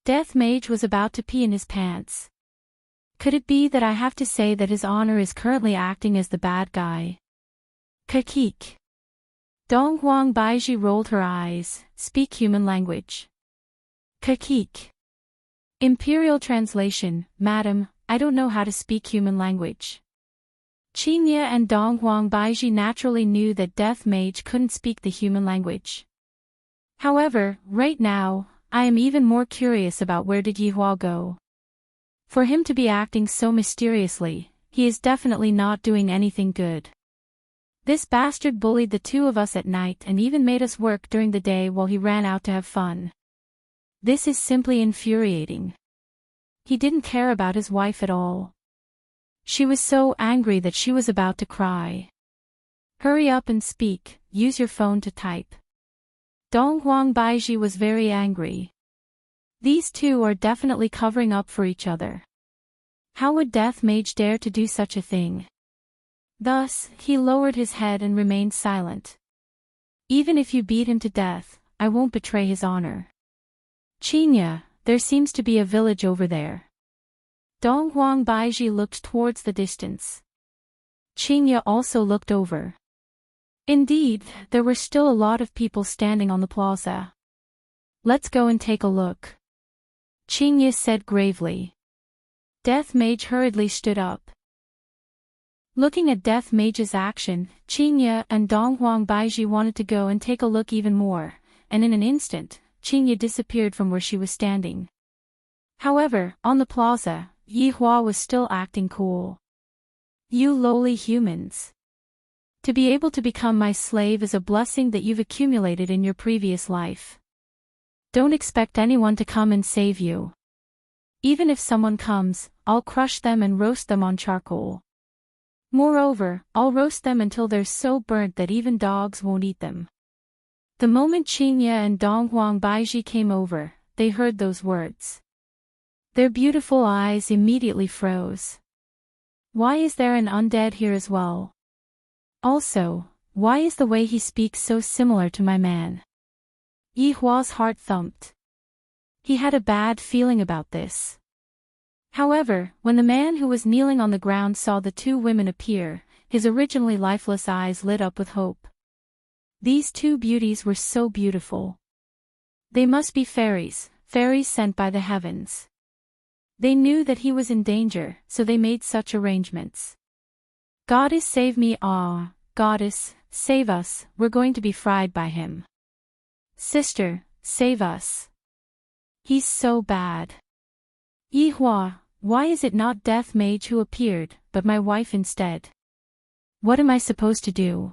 Death Mage was about to pee in his pants. Could it be that I have to say that His Honor is currently acting as the bad guy? Kakik. Dong Huangbaiji rolled her eyes. Speak human language. Kakik. Imperial translation, Madam, I don't know how to speak human language. Qingye and Dong Huangbaiji naturally knew that Death Mage couldn't speak the human language. However, right now, I am even more curious about where did Yi Hua go. For him to be acting so mysteriously, he is definitely not doing anything good. This bastard bullied the two of us at night and even made us work during the day while he ran out to have fun. This is simply infuriating. He didn't care about his wife at all. She was so angry that she was about to cry. Hurry up and speak, use your phone to type. Dong Huangbaiji was very angry. These two are definitely covering up for each other. How would Death Mage dare to do such a thing? Thus, he lowered his head and remained silent. Even if you beat him to death, I won't betray His Honor. Qingye, there seems to be a village over there. Dong Huangbaiji looked towards the distance. Qingye also looked over. Indeed, there were still a lot of people standing on the plaza. Let's go and take a look. Qingye said gravely. Death Mage hurriedly stood up. Looking at Death Mage's action, Qingye and Dong Huangbaiji wanted to go and take a look even more, and in an instant, Qingye disappeared from where she was standing. However, on the plaza, Yi Hua was still acting cool. You lowly humans. To be able to become my slave is a blessing that you've accumulated in your previous life. Don't expect anyone to come and save you. Even if someone comes, I'll crush them and roast them on charcoal. Moreover, I'll roast them until they're so burnt that even dogs won't eat them. The moment Qingye and Donghuang Baiji came over, they heard those words. Their beautiful eyes immediately froze. Why is there an undead here as well? Also, why is the way he speaks so similar to my man? Yi Hua's heart thumped. He had a bad feeling about this. However, when the man who was kneeling on the ground saw the two women appear, his originally lifeless eyes lit up with hope. These two beauties were so beautiful. They must be fairies, fairies sent by the heavens. They knew that he was in danger, so they made such arrangements. Goddess, save me! Ah, goddess, save us, we're going to be fried by him. Sister, save us. He's so bad. Yi Hua, why is it not Death Mage who appeared, but my wife instead? What am I supposed to do?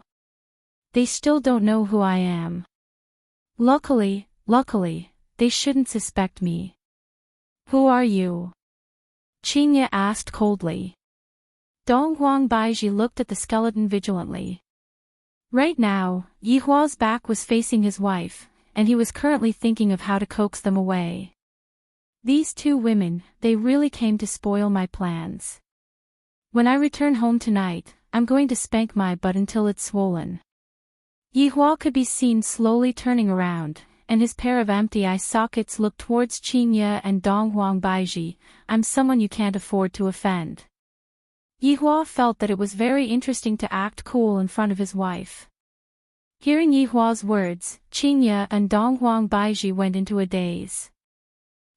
They still don't know who I am. Luckily, they shouldn't suspect me. Who are you? Qingye asked coldly. Donghuang Baiji looked at the skeleton vigilantly. Right now, Yi Hua's back was facing his wife, and he was currently thinking of how to coax them away. These two women, they really came to spoil my plans. When I return home tonight, I'm going to spank my butt until it's swollen. Yi Hua could be seen slowly turning around, and his pair of empty eye sockets looked towards Qingye and Donghuang Baiji. I'm someone you can't afford to offend. Yi Hua felt that it was very interesting to act cool in front of his wife. Hearing Yi Hua's words, Qingye and Donghuang Baiji went into a daze.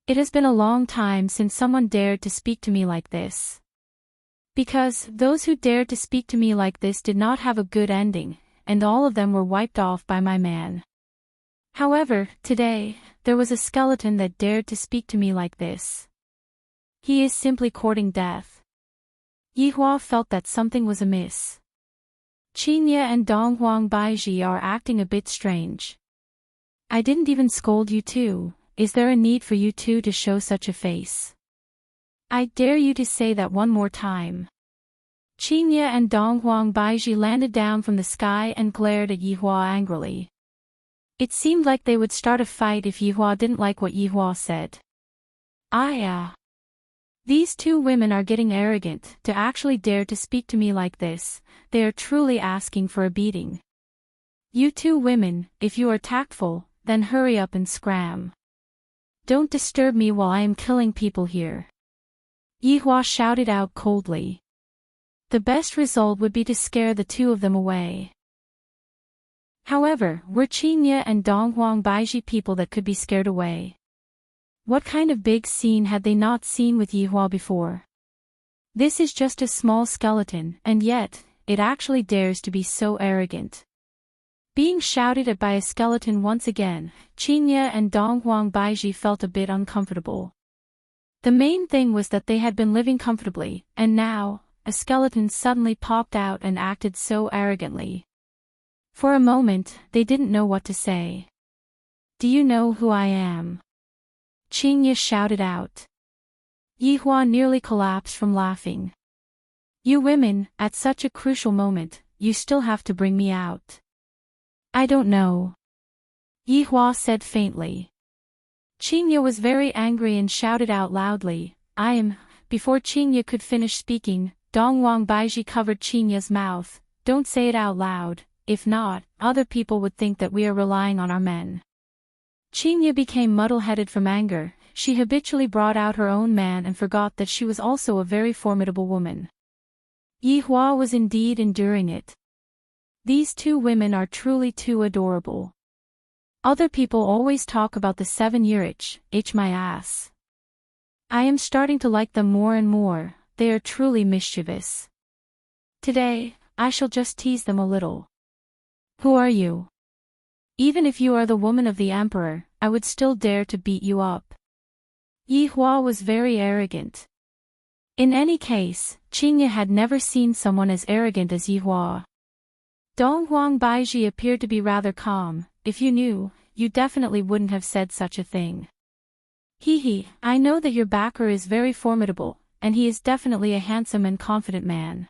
It has been a long time since someone dared to speak to me like this. Because those who dared to speak to me like this did not have a good ending, and all of them were wiped off by my man. However, today, there was a skeleton that dared to speak to me like this. He is simply courting death. Yi Hua felt that something was amiss. Qingye and Donghuang Baiji are acting a bit strange. I didn't even scold you two. Is there a need for you two to show such a face? I dare you to say that one more time. Qingye and Donghuang Baiji landed down from the sky and glared at Yi Hua angrily. It seemed like they would start a fight if Yi Hua didn't like what Yi Hua said. These two women are getting arrogant to actually dare to speak to me like this. They are truly asking for a beating. You two women, if you are tactful, then hurry up and scram. Don't disturb me while I am killing people here. Yi Hua shouted out coldly. The best result would be to scare the two of them away. However, were Qingye and Donghuang Baiji people that could be scared away? What kind of big scene had they not seen with Yi Hua before? This is just a small skeleton, and yet, it actually dares to be so arrogant. Being shouted at by a skeleton once again, Qingye and Donghuang Baiji felt a bit uncomfortable. The main thing was that they had been living comfortably, and now, a skeleton suddenly popped out and acted so arrogantly. For a moment, they didn't know what to say. Do you know who I am? Qingye shouted out. Yi Hua nearly collapsed from laughing. You women, at such a crucial moment, you still have to bring me out. I don't know. Yi Hua said faintly. Qingye was very angry and shouted out loudly, I am. Before Qingye could finish speaking, Donghuang Baiji covered Qingye's mouth. Don't say it out loud, if not, other people would think that we are relying on our men. Qingye became muddle-headed from anger. She habitually brought out her own man and forgot that she was also a very formidable woman. Yi Hua was indeed enduring it. These two women are truly too adorable. Other people always talk about the 7-year itch my ass. I am starting to like them more and more. They are truly mischievous. Today, I shall just tease them a little. Who are you? Even if you are the woman of the emperor, I would still dare to beat you up. Yi Hua was very arrogant. In any case, Qingye had never seen someone as arrogant as Yi Hua. Donghuang Baiji appeared to be rather calm. If you knew, you definitely wouldn't have said such a thing. Hee, I know that your backer is very formidable, and he is definitely a handsome and confident man.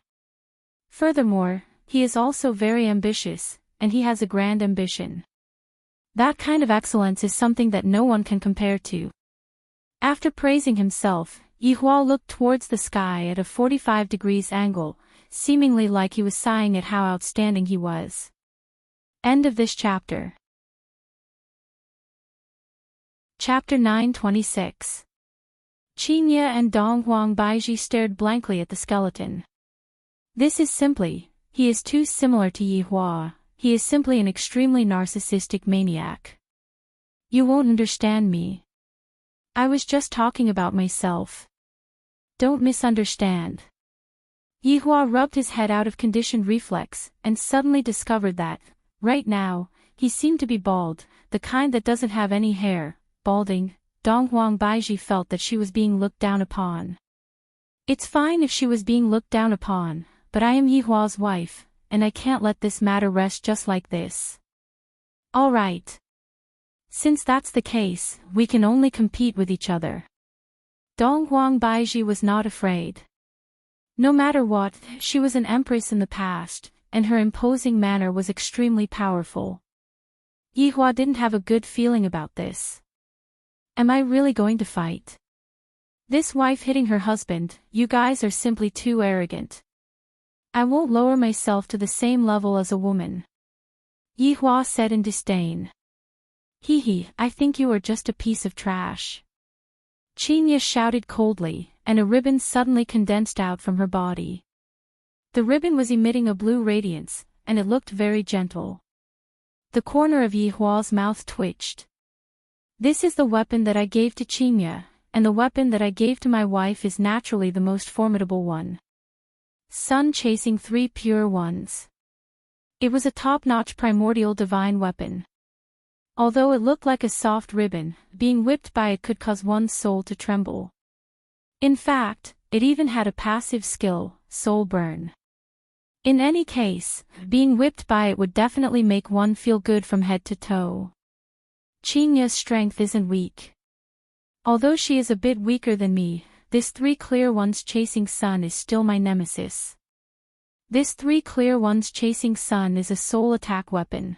Furthermore, he is also very ambitious, and he has a grand ambition. That kind of excellence is something that no one can compare to. After praising himself, Yihua looked towards the sky at a 45 degrees angle, seemingly like he was sighing at how outstanding he was. End of this chapter. Chapter 926. Qingye and Dong Huang Baiji stared blankly at the skeleton. This is simply, he is too similar to Yihua, he is simply an extremely narcissistic maniac. You won't understand me. I was just talking about myself. Don't misunderstand. Yihua rubbed his head out of conditioned reflex, and suddenly discovered that, right now, he seemed to be bald, the kind that doesn't have any hair. Balding, Dong Huang Baiji felt that she was being looked down upon. It's fine if she was being looked down upon, but I am Yihua's wife, and I can't let this matter rest just like this. All right. Since that's the case, we can only compete with each other. Dong Huang Baiji was not afraid. No matter what, she was an empress in the past, and her imposing manner was extremely powerful. Yihua didn't have a good feeling about this. Am I really going to fight? This wife hitting her husband, you guys are simply too arrogant. I won't lower myself to the same level as a woman. Yihua said in disdain. I think you are just a piece of trash. Qingye shouted coldly, and a ribbon suddenly condensed out from her body. The ribbon was emitting a blue radiance, and it looked very gentle. The corner of Yihua's mouth twitched. This is the weapon that I gave to Qingye, and the weapon that I gave to my wife is naturally the most formidable one. Sun chasing 3 pure ones. It was a top-notch primordial divine weapon. Although it looked like a soft ribbon, being whipped by it could cause one's soul to tremble. In fact, it even had a passive skill, soul burn. In any case, being whipped by it would definitely make one feel good from head to toe. Qingye's strength isn't weak. Although she is a bit weaker than me, this 3 clear ones chasing sun is still my nemesis. This 3 clear ones chasing sun is a soul attack weapon.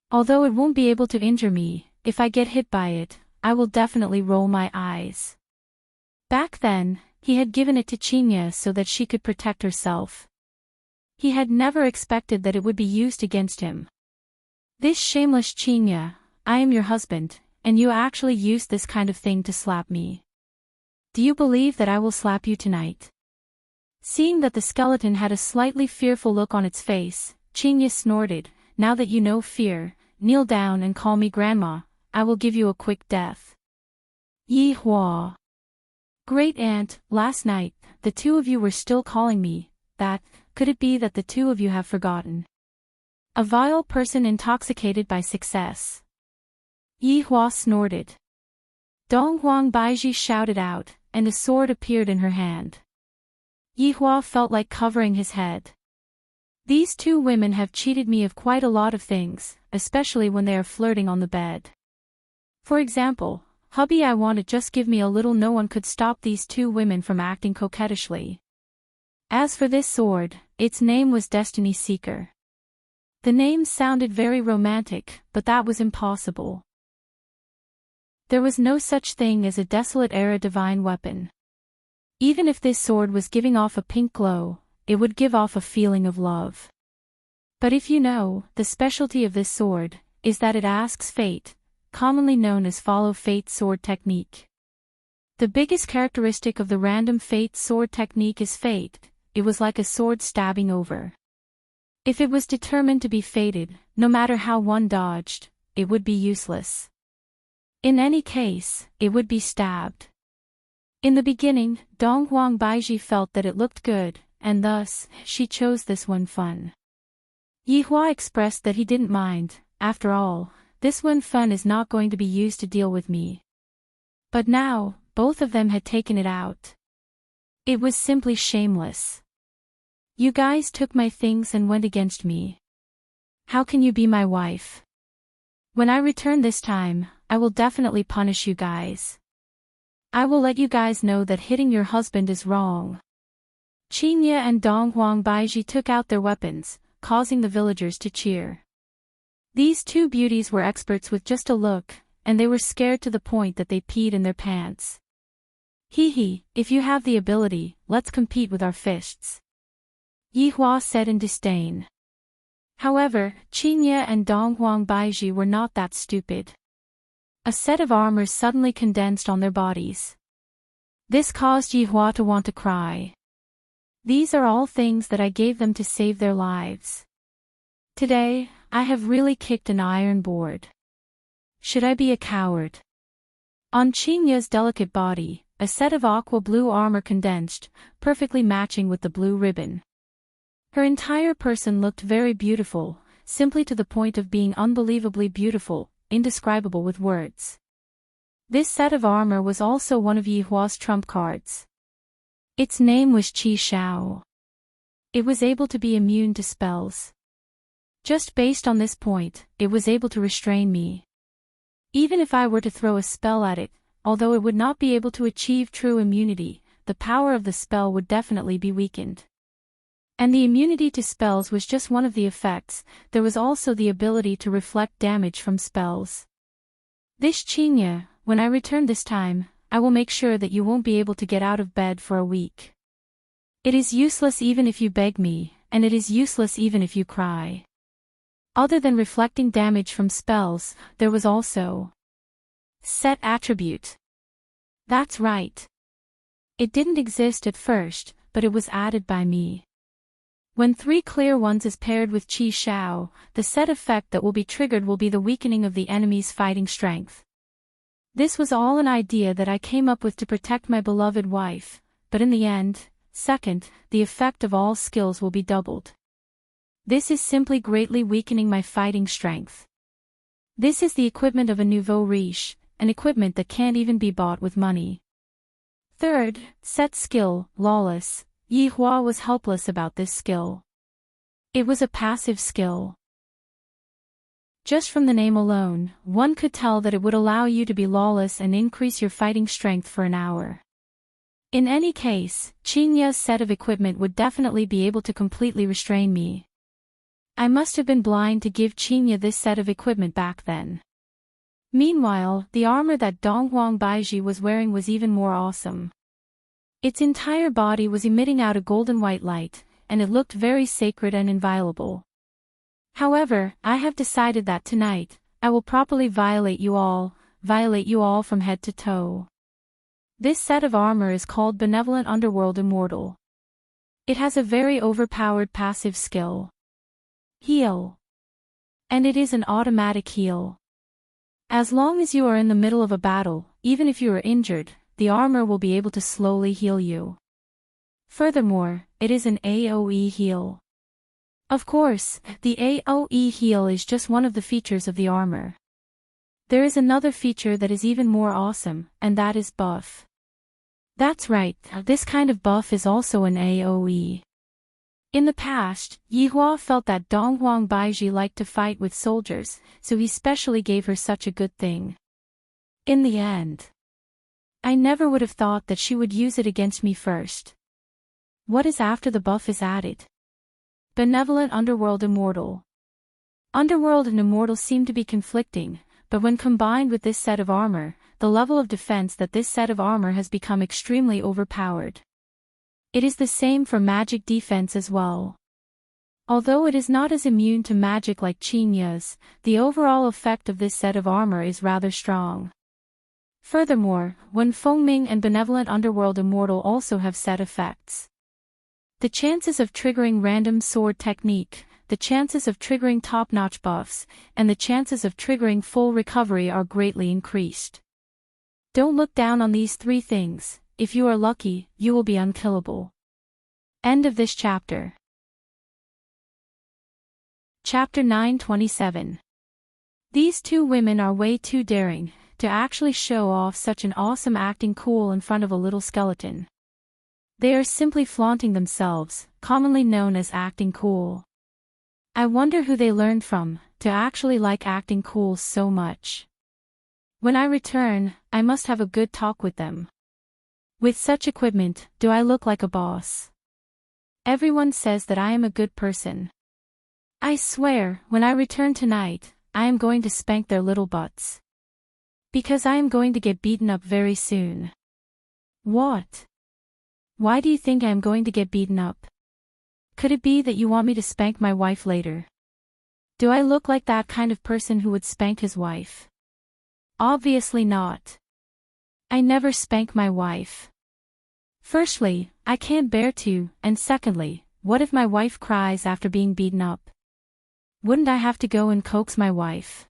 Although it won't be able to injure me, if I get hit by it, I will definitely roll my eyes. Back then, he had given it to Qingye so that she could protect herself. He had never expected that it would be used against him. This shameless Qingye, I am your husband, and you actually used this kind of thing to slap me. Do you believe that I will slap you tonight? Seeing that the skeleton had a slightly fearful look on its face, Qingye snorted, now that you know fear, kneel down and call me grandma, I will give you a quick death. Yihua. Great aunt, last night, the 2 of you were still calling me, that, could it be that the 2 of you have forgotten? A vile person intoxicated by success. Yihua snorted. Dong Huang Baiji shouted out, and a sword appeared in her hand. Yihua felt like covering his head. These 2 women have cheated me of quite a lot of things, especially when they are flirting on the bed. For example, hubby, I want to just give me a little. No one could stop these 2 women from acting coquettishly. As for this sword, its name was Destiny Seeker. The name sounded very romantic, but that was impossible. There was no such thing as a desolate era divine weapon. Even if this sword was giving off a pink glow, it would give off a feeling of love. But if you know, the specialty of this sword is that it asks fate, commonly known as follow fate sword technique. The biggest characteristic of the random fate sword technique is fate. It was like a sword stabbing over. If it was determined to be fated, no matter how one dodged, it would be useless. In any case, it would be stabbed. In the beginning, Dong Huang Baiji felt that it looked good, and thus, she chose this one fun. Yihua expressed that he didn't mind, after all, this one fun is not going to be used to deal with me. But now, both of them had taken it out. It was simply shameless. You guys took my things and went against me. How can you be my wife? When I return this time, I will definitely punish you guys. I will let you guys know that hitting your husband is wrong. Qingye and Dong Huangbaiji took out their weapons, causing the villagers to cheer. These two beauties were experts with just a look, and they were scared to the point that they peed in their pants. Hee, if you have the ability, let's compete with our fists. Yi Hua said in disdain. However, Qingye and Dong Huangbaiji were not that stupid. A set of armors suddenly condensed on their bodies. This caused Yi Hua to want to cry. These are all things that I gave them to save their lives. Today, I have really kicked an iron board. Should I be a coward? On Qingye's delicate body, a set of aqua blue armor condensed, perfectly matching with the blue ribbon. Her entire person looked very beautiful, simply to the point of being unbelievably beautiful, indescribable with words. This set of armor was also one of Yi Hua's trump cards. Its name was Qi Shao. It was able to be immune to spells. Just based on this point, it was able to restrain me. Even if I were to throw a spell at it, although it would not be able to achieve true immunity, the power of the spell would definitely be weakened. And the immunity to spells was just one of the effects, there was also the ability to reflect damage from spells. This Qingye, when I return this time, I will make sure that you won't be able to get out of bed for a week. It is useless even if you beg me, and it is useless even if you cry. Other than reflecting damage from spells, there was also set attribute. That's right. It didn't exist at first, but it was added by me. When 3 clear ones is paired with Qi Shao, the set effect that will be triggered will be the weakening of the enemy's fighting strength. This was all an idea that I came up with to protect my beloved wife, but in the end, second, the effect of all skills will be doubled. This is simply greatly weakening my fighting strength. This is the equipment of a nouveau riche, an equipment that can't even be bought with money. Third, set skill, lawless. Yi Hua was helpless about this skill. It was a passive skill. Just from the name alone, one could tell that it would allow you to be lawless and increase your fighting strength for an hour. In any case, Qingye's set of equipment would definitely be able to completely restrain me. I must have been blind to give Qingye this set of equipment back then. Meanwhile, the armor that Dong Huangbaiji was wearing was even more awesome. Its entire body was emitting out a golden white light, and it looked very sacred and inviolable. However, I have decided that tonight, I will properly violate you all from head to toe. This set of armor is called Benevolent Underworld Immortal. It has a very overpowered passive skill. Heal. And it is an automatic heal. As long as you are in the middle of a battle, even if you are injured, the armor will be able to slowly heal you. Furthermore, it is an AoE heal. Of course, the AoE heal is just one of the features of the armor. There is another feature that is even more awesome, and that is buff. That's right, this kind of buff is also an AoE. In the past, Yi Hua felt that Dong Huangbaiji liked to fight with soldiers, so he specially gave her such a good thing. In the end, I never would have thought that she would use it against me first. What is after the buff is added? Benevolent Underworld Immortal. Underworld and Immortal seem to be conflicting, but when combined with this set of armor, the level of defense that this set of armor has become extremely overpowered. It is the same for magic defense as well. Although it is not as immune to magic like Qingye's, the overall effect of this set of armor is rather strong. Furthermore, when Fengming and Benevolent Underworld Immortal also have set effects, the chances of triggering random sword technique, the chances of triggering top-notch buffs, and the chances of triggering full recovery are greatly increased. Don't look down on these 3 things. If you are lucky, you will be unkillable. End of this chapter. Chapter 927. These 2 women are way too daring to actually show off such an awesome acting cool in front of a little skeleton. They are simply flaunting themselves, commonly known as acting cool. I wonder who they learned from. to actually like acting cool so much. When I return, I must have a good talk with them. With such equipment, do I look like a boss? Everyone says that I am a good person. I swear, when I return tonight, I am going to spank their little butts. Because I am going to get beaten up very soon. What? Why do you think I am going to get beaten up? Could it be that you want me to spank my wife later? Do I look like that kind of person who would spank his wife? Obviously not. I never spank my wife. Firstly, I can't bear to, and secondly, what if my wife cries after being beaten up? Wouldn't I have to go and coax my wife?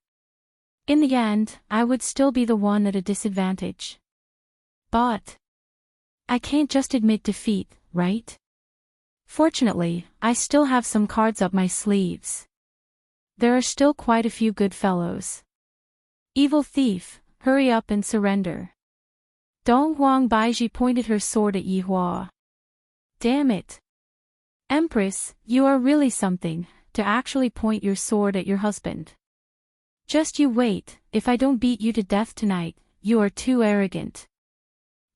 In the end, I would still be the one at a disadvantage. But I can't just admit defeat, right? Fortunately, I still have some cards up my sleeves. There are still quite a few good fellows. Evil thief, hurry up and surrender. Dong Huang Baiji pointed her sword at Yi Hua. Damn it. Empress, you are really something, to actually point your sword at your husband. Just you wait, if I don't beat you to death tonight, you are too arrogant.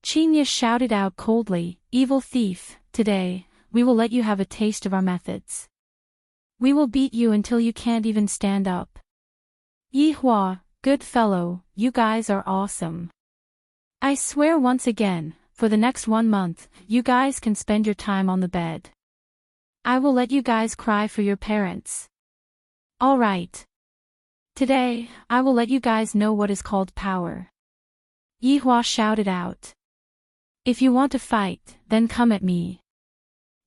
Qinya shouted out coldly, evil thief, today, we will let you have a taste of our methods. We will beat you until you can't even stand up. Yi Hua, good fellow, you guys are awesome. I swear once again, for the next 1 month, you guys can spend your time on the bed. I will let you guys cry for your parents. All right. Today, I will let you guys know what is called power. Yi Hua shouted out. If you want to fight, then come at me.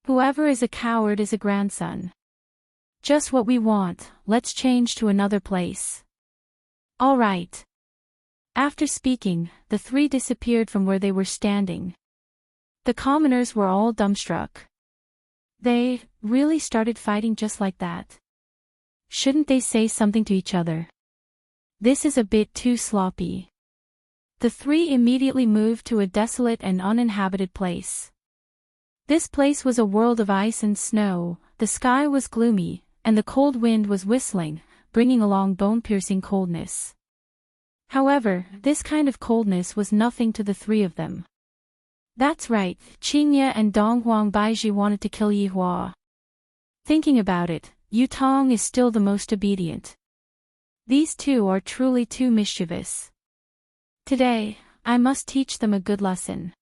Whoever is a coward is a grandson. Just what we want, let's change to another place. All right. After speaking, the three disappeared from where they were standing. The commoners were all dumbstruck. They really started fighting just like that. Shouldn't they say something to each other? This is a bit too sloppy. The three immediately moved to a desolate and uninhabited place. This place was a world of ice and snow, the sky was gloomy, and the cold wind was whistling, bringing along bone-piercing coldness. However, this kind of coldness was nothing to the three of them. That's right, Qingye and Dong Huang Baiji wanted to kill Yi Hua. Thinking about it, Yu Tong is still the most obedient. These two are truly too mischievous. Today, I must teach them a good lesson.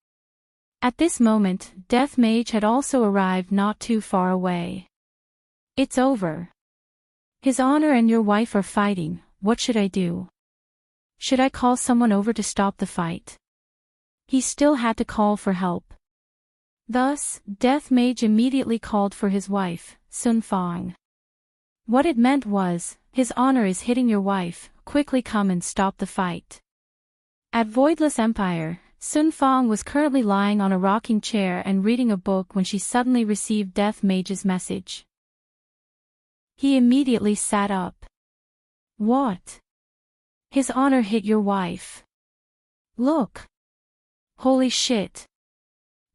At this moment, Death Mage had also arrived not too far away. It's over. His Honor and your wife are fighting, what should I do? Should I call someone over to stop the fight? He still had to call for help. Thus, Death Mage immediately called for his wife, Sun Fang. What it meant was, His Honor is hitting your wife, quickly come and stop the fight. At Voidless Empire, Sun Fang was currently lying on a rocking chair and reading a book when she suddenly received Death Mage's message. He immediately sat up. What? His Honor hit your wife. Look. Holy shit.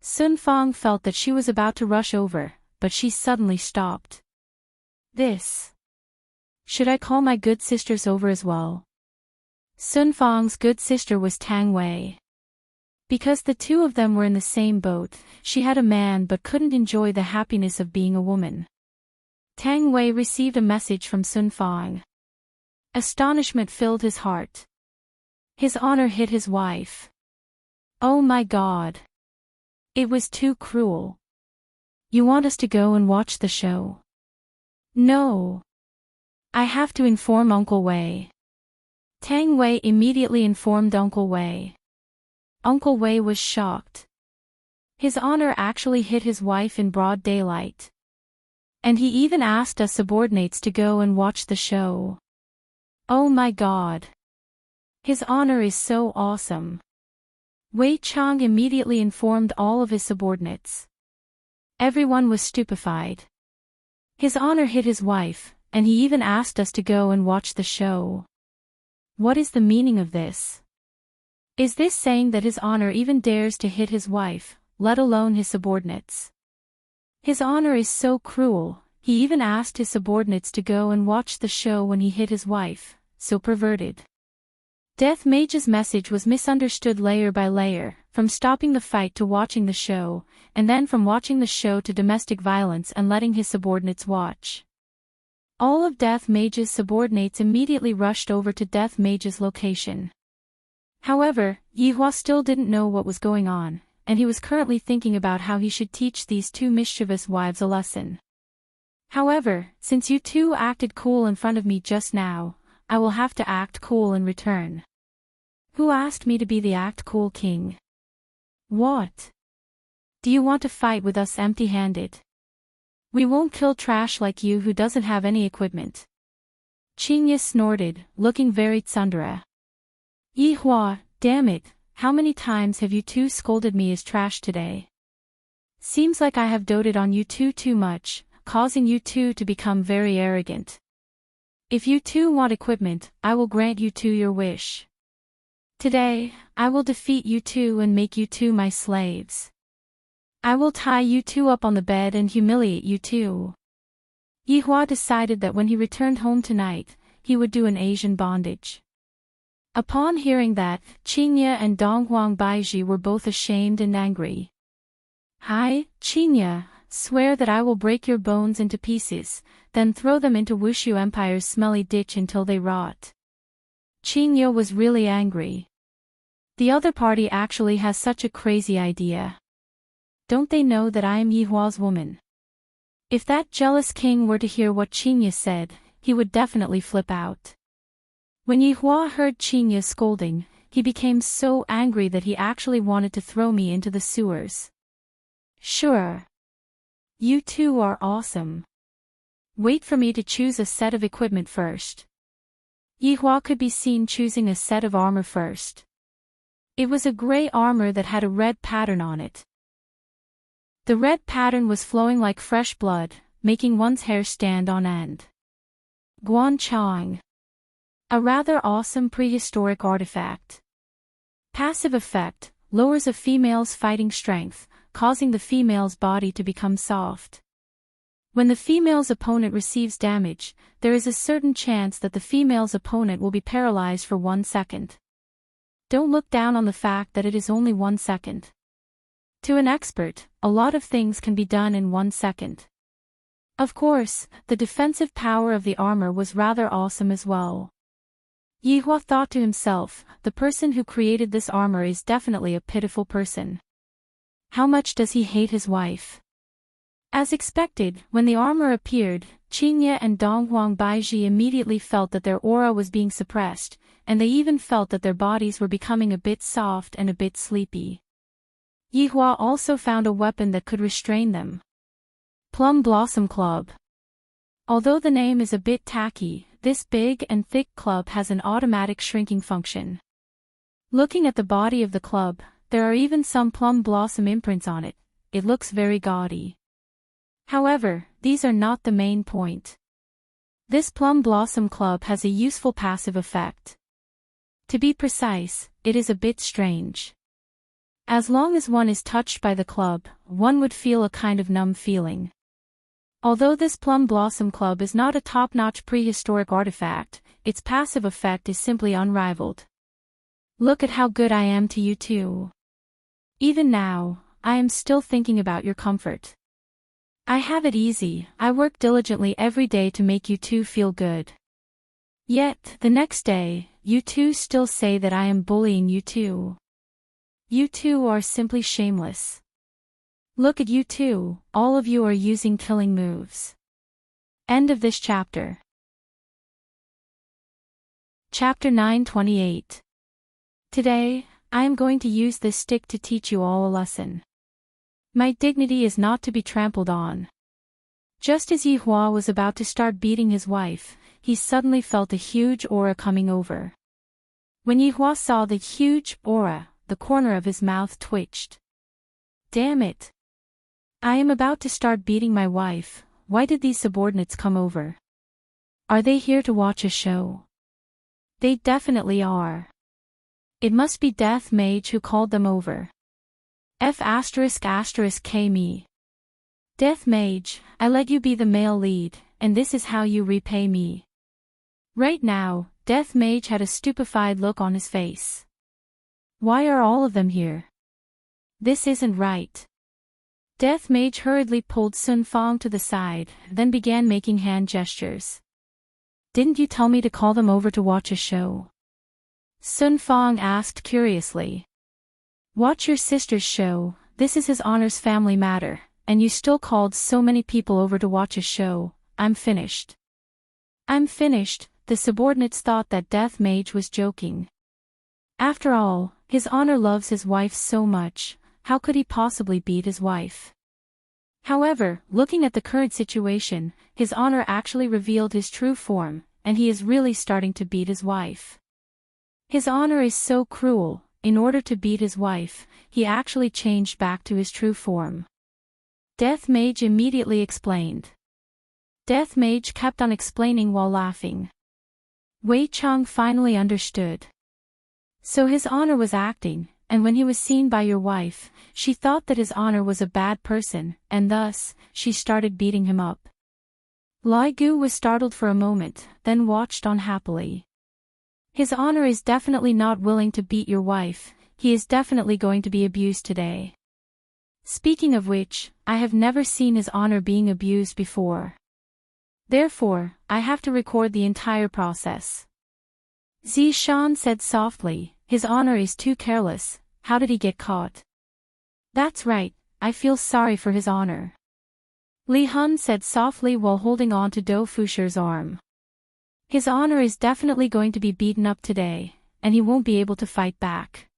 Sun Fang felt that she was about to rush over, but she suddenly stopped. This. Should I call my good sisters over as well? Sun Fang's good sister was Tang Wei. Because the two of them were in the same boat, she had a man but couldn't enjoy the happiness of being a woman. Tang Wei received a message from Sun Fang. Astonishment filled his heart. His Honor hit his wife. Oh my God. It was too cruel. You want us to go and watch the show? No. I have to inform Uncle Wei. Tang Wei immediately informed Uncle Wei. Uncle Wei was shocked. His Honor actually hit his wife in broad daylight. And he even asked us subordinates to go and watch the show. Oh my God. His Honor is so awesome. Wei Chang immediately informed all of his subordinates. Everyone was stupefied. His Honor hit his wife, and he even asked us to go and watch the show. What is the meaning of this? Is this saying that His Honor even dares to hit his wife, let alone his subordinates? His Honor is so cruel, He even asked his subordinates to go and watch the show when he hit his wife, so perverted. Death Mage's message was misunderstood layer by layer, from stopping the fight to watching the show, and then from watching the show to domestic violence and letting his subordinates watch. All of Death Mage's subordinates immediately rushed over to Death Mage's location. However, Yihua still didn't know what was going on, and he was currently thinking about how he should teach these two mischievous wives a lesson. However, since you two acted cool in front of me just now, I will have to act cool in return. Who asked me to be the act cool king? What? Do you want to fight with us empty-handed? We won't kill trash like you who doesn't have any equipment. Qinya snorted, looking very tsundere. Yihua, damn it, how many times have you two scolded me as trash today? Seems like I have doted on you two too much, causing you two to become very arrogant. If you two want equipment, I will grant you two your wish. Today, I will defeat you two and make you two my slaves. I will tie you two up on the bed and humiliate you two. Yihua decided that when he returned home tonight, he would do an Asian bondage. Upon hearing that, Qinya and Donghuang Baiji were both ashamed and angry. Hi, Qinya, swear that I will break your bones into pieces, then throw them into Wushu Empire's smelly ditch until they rot. Qinya was really angry. The other party actually has such a crazy idea. Don't they know that I am Yihua's woman? If that jealous king were to hear what Qinya said, he would definitely flip out. When Yihua heard Qinya scolding, he became so angry that he actually wanted to throw me into the sewers. Sure. You two are awesome. Wait for me to choose a set of equipment first. Yihua could be seen choosing a set of armor first. It was a gray armor that had a red pattern on it. The red pattern was flowing like fresh blood, making one's hair stand on end. Guanchang. A rather awesome prehistoric artifact. Passive effect, lowers a female's fighting strength, causing the female's body to become soft. When the female's opponent receives damage, there is a certain chance that the female's opponent will be paralyzed for 1 second. Don't look down on the fact that it is only 1 second. To an expert, a lot of things can be done in 1 second. Of course, the defensive power of the armor was rather awesome as well. Yihua thought to himself, the person who created this armor is definitely a pitiful person. How much does he hate his wife? As expected, when the armor appeared, Qinya and Donghuang Baiji immediately felt that their aura was being suppressed, and they even felt that their bodies were becoming a bit soft and a bit sleepy. Yihua also found a weapon that could restrain them. Plum Blossom Club. Although the name is a bit tacky, this big and thick club has an automatic shrinking function. Looking at the body of the club, there are even some plum blossom imprints on it. It looks very gaudy. However, these are not the main point. This plum blossom club has a useful passive effect. To be precise, it is a bit strange. As long as one is touched by the club, one would feel a kind of numb feeling. Although this plum blossom club is not a top-notch prehistoric artifact, its passive effect is simply unrivaled. Look at how good I am to you two. Even now, I am still thinking about your comfort. I have it easy, I work diligently every day to make you two feel good. Yet, the next day, you two still say that I am bullying you two. You two are simply shameless. Look at you two, all of you are using killing moves. End of this chapter. Chapter 928. Today, I am going to use this stick to teach you all a lesson. My dignity is not to be trampled on. Just as Yihua was about to start beating his wife, he suddenly felt a huge aura coming over. When Yihua saw the huge aura, the corner of his mouth twitched. Damn it! I am about to start beating my wife, why did these subordinates come over? Are they here to watch a show? They definitely are. It must be Death Mage who called them over. F***K me. Death Mage, I let you be the male lead, and this is how you repay me. Right now, Death Mage had a stupefied look on his face. Why are all of them here? This isn't right. Death Mage hurriedly pulled Sun Fong to the side, then began making hand gestures. Didn't you tell me to call them over to watch a show? Sun Fong asked curiously. Watch your sister's show, this is His Honor's family matter, and you still called so many people over to watch a show. I'm finished. I'm finished, the subordinates thought that Death Mage was joking. After all, His Honor loves his wife so much, how could he possibly beat his wife? However, looking at the current situation, His Honor actually revealed his true form, and he is really starting to beat his wife. His Honor is so cruel, in order to beat his wife, he actually changed back to his true form. Death Mage immediately explained. Death Mage kept on explaining while laughing. Wei Chang finally understood. So His Honor was acting, and when he was seen by your wife, she thought that His Honor was a bad person, and thus, she started beating him up. Lai Gu was startled for a moment, then watched on happily. His Honor is definitely not willing to beat your wife, he is definitely going to be abused today. Speaking of which, I have never seen His Honor being abused before. Therefore, I have to record the entire process. Zishan said softly, His Honor is too careless, how did he get caught? That's right, I feel sorry for His Honor. Li Hun said softly while holding on to Do Fusher's arm. His Honor is definitely going to be beaten up today, and he won't be able to fight back.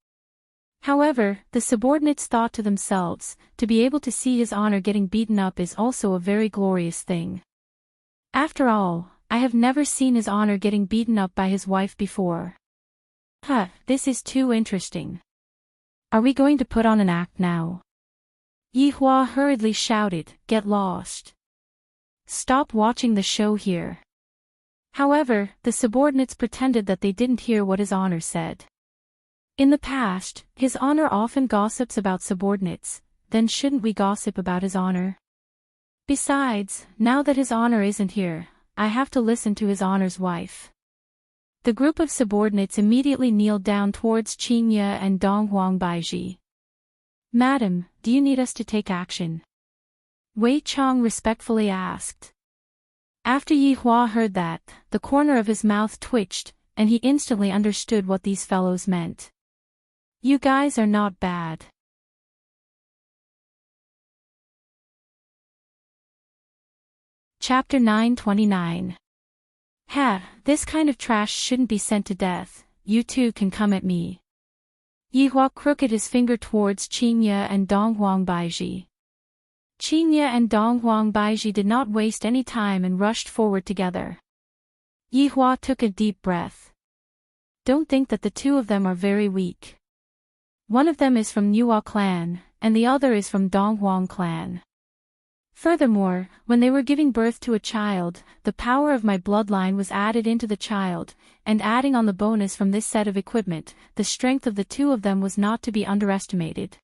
However, the subordinates thought to themselves, to be able to see His Honor getting beaten up is also a very glorious thing. After all, I have never seen His Honor getting beaten up by his wife before. This is too interesting. Are we going to put on an act now? Yi Hua hurriedly shouted, get lost. Stop watching the show here. However, the subordinates pretended that they didn't hear what His Honor said. In the past, His Honor often gossips about subordinates, then shouldn't we gossip about His Honor? Besides, now that His Honor isn't here, I have to listen to His Honor's wife. The group of subordinates immediately kneeled down towards Qingye and Donghuang Baiji. Madam, do you need us to take action? Wei Chang respectfully asked. After Yi Hua heard that, the corner of his mouth twitched, and he instantly understood what these fellows meant. You guys are not bad. Chapter 929. This kind of trash shouldn't be sent to death, you two can come at me. Yi Hua crooked his finger towards Qingye and Donghuang Baiji. Qingye and Donghuang Baiji did not waste any time and rushed forward together. Yi Hua took a deep breath. Don't think that the two of them are very weak. One of them is from Nuo clan, and the other is from Donghuang clan. Furthermore, when they were giving birth to a child, the power of my bloodline was added into the child, and adding on the bonus from this set of equipment, the strength of the two of them was not to be underestimated.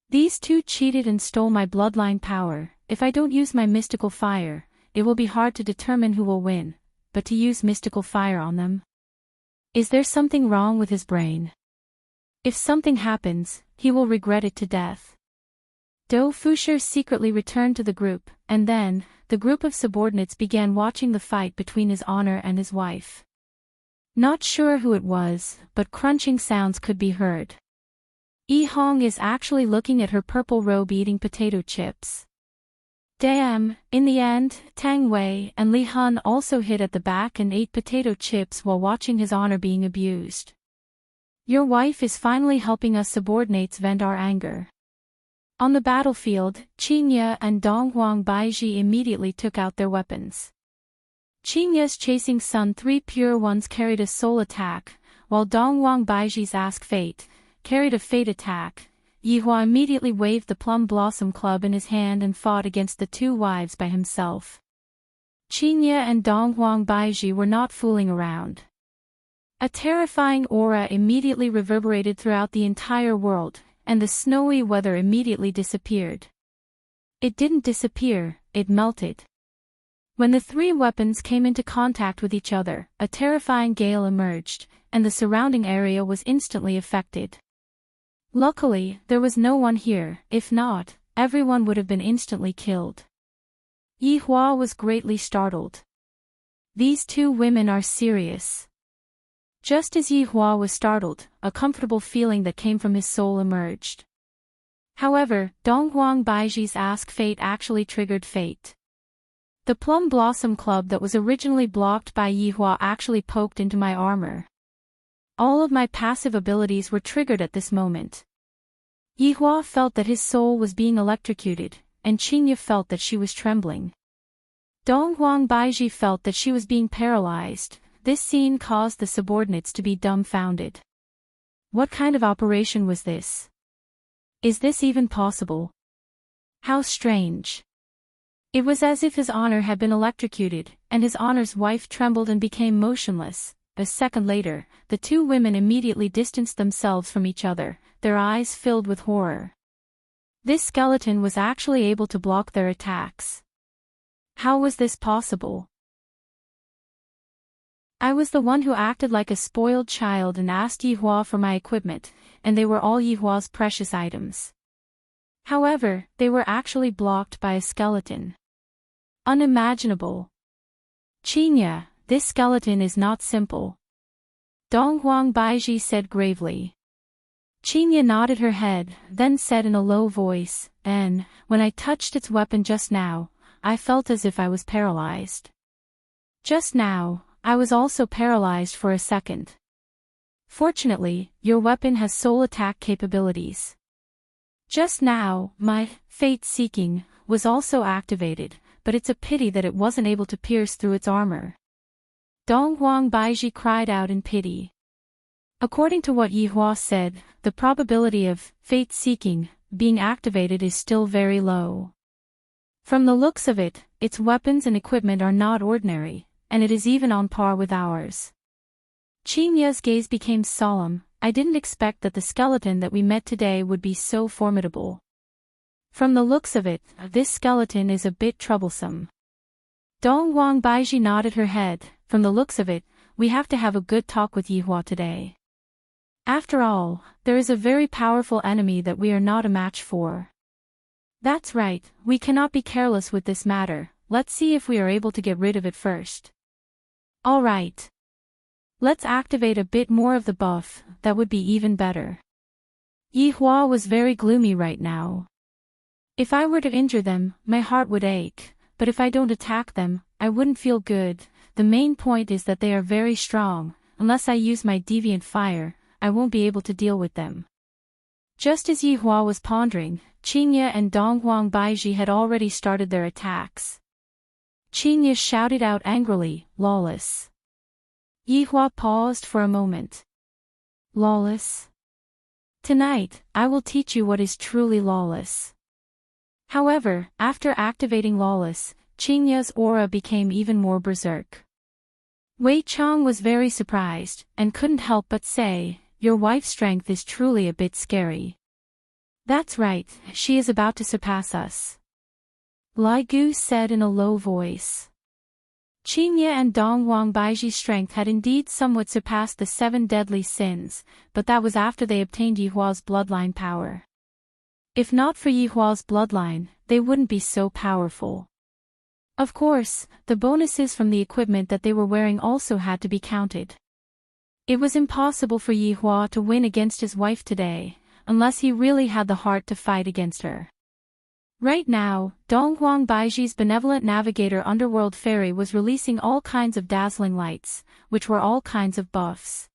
These two cheated and stole my bloodline power. If I don't use my mystical fire, it will be hard to determine who will win, but to use mystical fire on them. Is there something wrong with his brain? If something happens, he will regret it to death. Do Fusher secretly returned to the group, and then, the group of subordinates began watching the fight between His Honor and his wife. Not sure who it was, but crunching sounds could be heard. Yi Hong is actually looking at her purple robe eating potato chips. Damn, in the end, Tang Wei and Li Hun also hid at the back and ate potato chips while watching His Honor being abused. Your wife is finally helping us subordinates vent our anger. On the battlefield, Qingye and Donghuang Baiji immediately took out their weapons. Qingye's chasing Sun 3 Pure Ones carried a soul attack, while Donghuang Baiji's Ask Fate carried a fate attack. Yi Hua immediately waved the Plum Blossom Club in his hand and fought against the two wives by himself. Qingye and Donghuang Baiji were not fooling around. A terrifying aura immediately reverberated throughout the entire world, and the snowy weather immediately disappeared. It didn't disappear, it melted. When the three weapons came into contact with each other, a terrifying gale emerged, and the surrounding area was instantly affected. Luckily, there was no one here. If not, everyone would have been instantly killed. Yi Hua was greatly startled. These two women are serious. Just as Yi Hua was startled, a comfortable feeling that came from his soul emerged. However, Donghuang Baiji's Ask Fate actually triggered fate. The Plum Blossom Club that was originally blocked by Yi Hua actually poked into my armor. All of my passive abilities were triggered at this moment. Yi Hua felt that his soul was being electrocuted, and Qingye felt that she was trembling. Donghuang Baiji felt that she was being paralyzed. This scene caused the subordinates to be dumbfounded. What kind of operation was this? Is this even possible? How strange. It was as if his honor had been electrocuted, and his honor's wife trembled and became motionless. A second later, the two women immediately distanced themselves from each other, their eyes filled with horror. This skeleton was actually able to block their attacks. How was this possible? I was the one who acted like a spoiled child and asked Yi Hua for my equipment, and they were all Yi Hua's precious items. However, they were actually blocked by a skeleton. Unimaginable. Qingye, this skeleton is not simple. Donghuang Baiji said gravely. Qingye nodded her head, then said in a low voice, "And, when I touched its weapon just now, I felt as if I was paralyzed. Just now, I was also paralyzed for a second. Fortunately, your weapon has soul attack capabilities. Just now, my fate-seeking was also activated, but it's a pity that it wasn't able to pierce through its armor." Donghuang Baiji cried out in pity. According to what Yi Hua said, the probability of fate-seeking being activated is still very low. From the looks of it, its weapons and equipment are not ordinary, and it is even on par with ours. Qingye's gaze became solemn. I didn't expect that the skeleton that we met today would be so formidable. From the looks of it, this skeleton is a bit troublesome. Donghuang Baiji nodded her head. From the looks of it, we have to have a good talk with Yi Hua today. After all, there is a very powerful enemy that we are not a match for. That's right, we cannot be careless with this matter. Let's see if we are able to get rid of it first. All right. Let's activate a bit more of the buff, that would be even better. Yi Hua was very gloomy right now. If I were to injure them, my heart would ache, but if I don't attack them, I wouldn't feel good. The main point is that they are very strong. Unless I use my deviant fire, I won't be able to deal with them. Just as Yi Hua was pondering, Qingye and Donghuang Baiji had already started their attacks. Qingye shouted out angrily, "Lawless." Yi Hua paused for a moment. Lawless? Tonight, I will teach you what is truly lawless. However, after activating lawless, Qingye's aura became even more berserk. Wei Chang was very surprised, and couldn't help but say, "Your wife's strength is truly a bit scary." "That's right, she is about to surpass us," Lai Gu said in a low voice. Qingye and Donghuang Baiji's strength had indeed somewhat surpassed the 7 deadly sins, but that was after they obtained Yi Hua's bloodline power. If not for Yi Hua's bloodline, they wouldn't be so powerful. Of course, the bonuses from the equipment that they were wearing also had to be counted. It was impossible for Yi Hua to win against his wife today, unless he really had the heart to fight against her. Right now, Donghuang Baiji's benevolent navigator underworld fairy was releasing all kinds of dazzling lights, which were all kinds of buffs.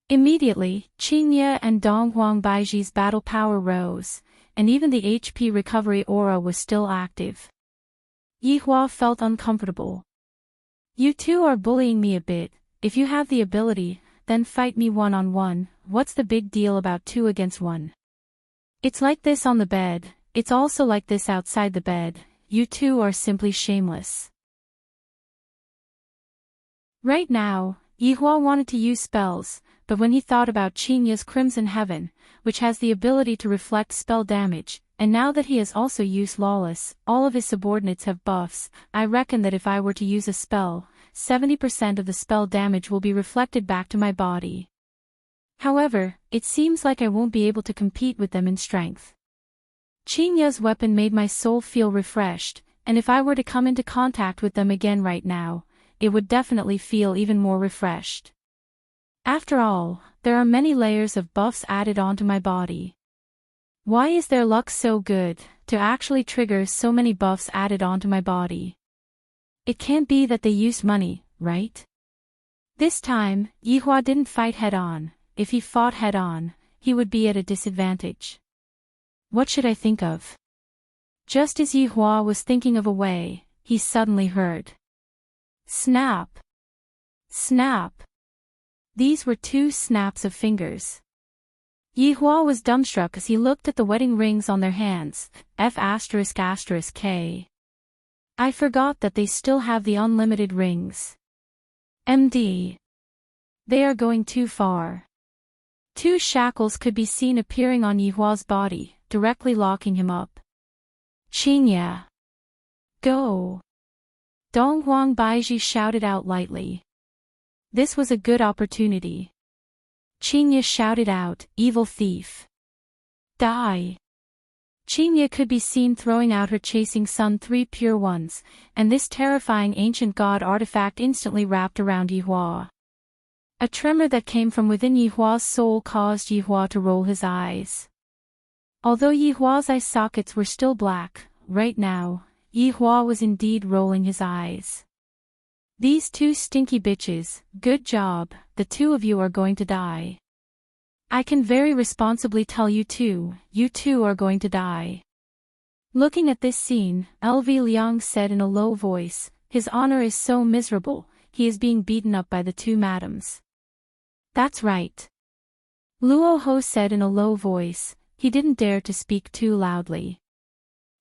Immediately, Qingye and Donghuang Baiji's battle power rose, and even the HP recovery aura was still active. Yi Hua felt uncomfortable. "You two are bullying me a bit. If you have the ability, then fight me one-on-one. What's the big deal about 2 against 1? It's like this on the bed, it's also like this outside the bed. You two are simply shameless." Right now, Yi Hua wanted to use spells, but when he thought about Qingye's Crimson Heaven, which has the ability to reflect spell damage, and now that he has also used lawless, all of his subordinates have buffs. I reckon that if I were to use a spell, 70% of the spell damage will be reflected back to my body. However, it seems like I won't be able to compete with them in strength. Qingya's weapon made my soul feel refreshed, and if I were to come into contact with them again right now, it would definitely feel even more refreshed. After all, there are many layers of buffs added onto my body. Why is their luck so good, to actually trigger so many buffs added onto my body? It can't be that they used money, right? This time, Yihua didn't fight head-on. If he fought head-on, he would be at a disadvantage. What should I think of? Just as Yihua was thinking of a way, he suddenly heard. Snap! Snap! These were 2 snaps of fingers. Yihua was dumbstruck as he looked at the wedding rings on their hands, F***K. I forgot that they still have the unlimited rings. MD. They are going too far. 2 shackles could be seen appearing on Yihua's body, directly locking him up. Qingya. Go! Donghuang Baizhi shouted out lightly. This was a good opportunity. Qingya shouted out, evil thief. Die! Qingya could be seen throwing out her chasing sun 3 pure ones, and this terrifying ancient god artifact instantly wrapped around Yihua. A tremor that came from within Yihua's soul caused Yihua to roll his eyes. Although Yihua's eye sockets were still black, right now, Yihua was indeed rolling his eyes. These 2 stinky bitches, good job, the 2 of you are going to die. I can very responsibly tell you 2 are going to die. Looking at this scene, LV Liang said in a low voice, his honor is so miserable, he is being beaten up by the 2 madams. That's right. Luo Ho said in a low voice, he didn't dare to speak too loudly.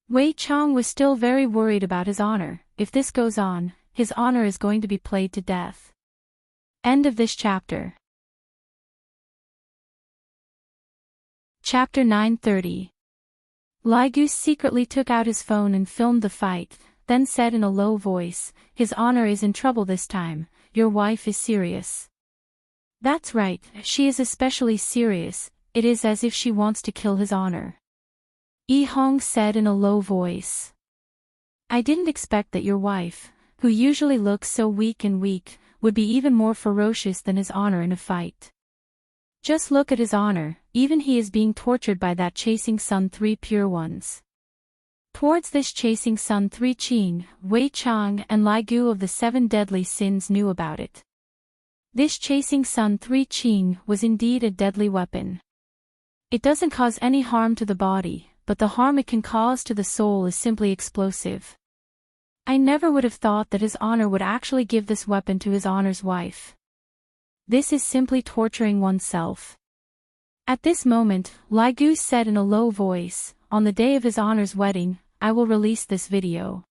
Wei Chong was still very worried about his honor. If this goes on, his honor is going to be played to death. End of this chapter. Chapter 930. Lai Gu secretly took out his phone and filmed the fight, then said in a low voice, his honor is in trouble this time, your wife is serious. That's right, she is especially serious, it is as if she wants to kill his honor. Yi Hong said in a low voice. I didn't expect that your wife, who usually looks so weak, would be even more ferocious than his honor in a fight. Just look at his honor, even he is being tortured by that chasing sun 3 pure ones. Towards this chasing sun 3 Qing, Wei Chang and Lai Gu of the 7 deadly sins knew about it. This chasing sun 3 Qing was indeed a deadly weapon. It doesn't cause any harm to the body, but the harm it can cause to the soul is simply explosive. I never would have thought that his honor would actually give this weapon to his honor's wife. This is simply torturing oneself. At this moment, Lai Gu said in a low voice, on the day of his honor's wedding, I will release this video.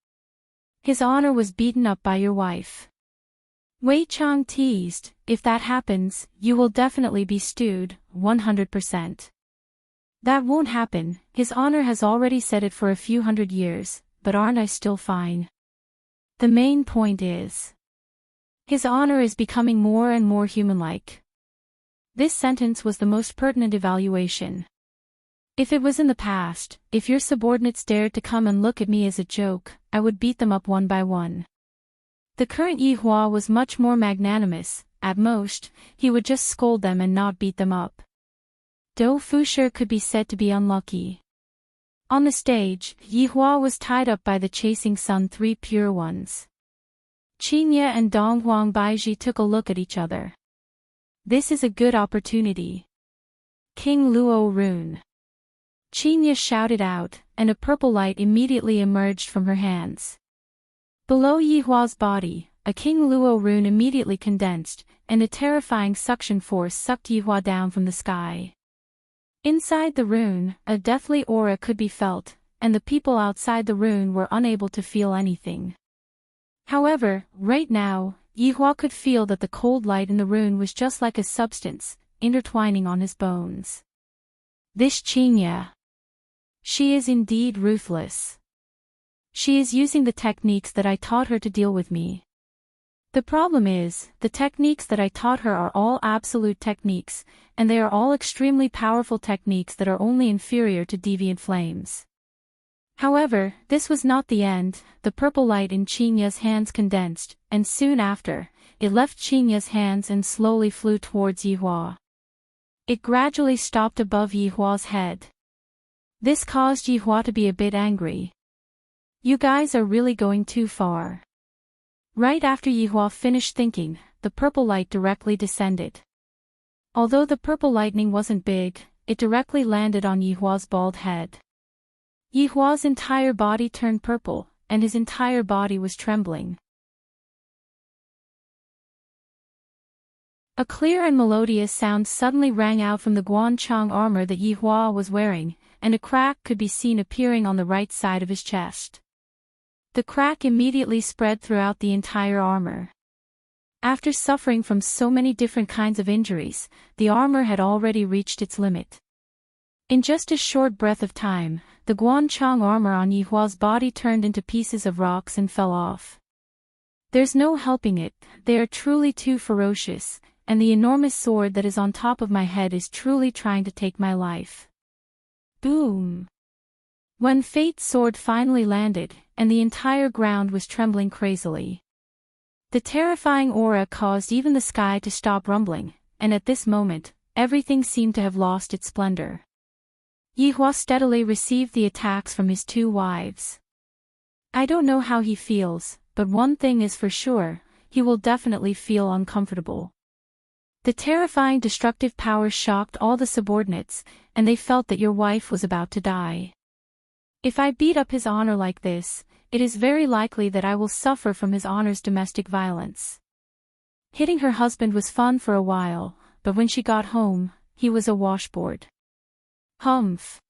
His honor was beaten up by your wife. Wei Chang teased, if that happens, you will definitely be stewed, 100%. That won't happen, his honor has already said it for a few hundred years, but aren't I still fine? The main point is, his honor is becoming more and more human-like. This sentence was the most pertinent evaluation. If it was in the past, if your subordinates dared to come and look at me as a joke, I would beat them up one by one. The current Yihua was much more magnanimous, at most, he would just scold them and not beat them up. Dou Fushi could be said to be unlucky. On the stage, Yihua was tied up by the chasing sun 3 pure ones. Qingya and Donghuang Baizhi took a look at each other. This is a good opportunity. King Luo Rune. Qingya shouted out, and a purple light immediately emerged from her hands. Below Yihua's body, a King Luo rune immediately condensed, and a terrifying suction force sucked Yihua down from the sky. Inside the rune, a deathly aura could be felt, and the people outside the rune were unable to feel anything. However, right now, Yihua could feel that the cold light in the rune was just like a substance, intertwining on his bones. This Qingya. She is indeed ruthless. She is using the techniques that I taught her to deal with me. The problem is, the techniques that I taught her are all absolute techniques, and they are all extremely powerful techniques that are only inferior to deviant flames. However, this was not the end. The purple light in Qingya's hands condensed, and soon after, it left Qingya's hands and slowly flew towards Yihua. It gradually stopped above Yihua's head. This caused Yihua to be a bit angry. You guys are really going too far. Right after Yihua finished thinking, the purple light directly descended. Although the purple lightning wasn't big, it directly landed on Yihua's bald head. Yihua's entire body turned purple, and his entire body was trembling. A clear and melodious sound suddenly rang out from the guanchang armor that Yihua was wearing, and a crack could be seen appearing on the right side of his chest. The crack immediately spread throughout the entire armor. After suffering from so many different kinds of injuries, the armor had already reached its limit. In just a short breath of time, the guanchang armor on Yihua's body turned into pieces of rocks and fell off. There's no helping it, they are truly too ferocious, and the enormous sword that is on top of my head is truly trying to take my life. Boom! When Fate's sword finally landed, and the entire ground was trembling crazily. The terrifying aura caused even the sky to stop rumbling, and at this moment, everything seemed to have lost its splendor. Yihua steadily received the attacks from his two wives. I don't know how he feels, but one thing is for sure, he will definitely feel uncomfortable. The terrifying destructive power shocked all the subordinates, and they felt that your wife was about to die. If I beat up his honor like this, it is very likely that I will suffer from his honor's domestic violence. Hitting her husband was fun for a while, but when she got home, he was a washboard. Humph.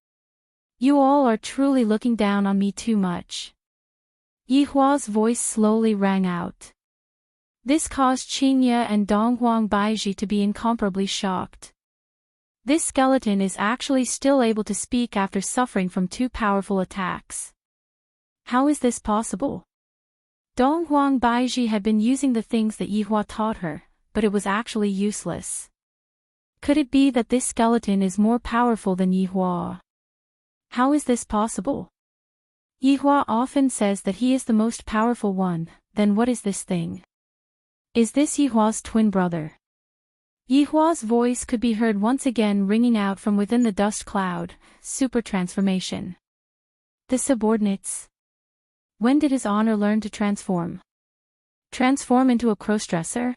You all are truly looking down on me too much. Yihua's voice slowly rang out. This caused Qingya and Donghuang Baiji to be incomparably shocked. This skeleton is actually still able to speak after suffering from two powerful attacks. How is this possible? Donghuang Baiji had been using the things that Yihua taught her, but it was actually useless. Could it be that this skeleton is more powerful than Yihua? How is this possible? Yihua often says that he is the most powerful one, then what is this thing? Is this Yihua's twin brother? Yihua's voice could be heard once again ringing out from within the dust cloud, super transformation. The subordinates. When did his honor learn to transform? Transform into a crossdresser?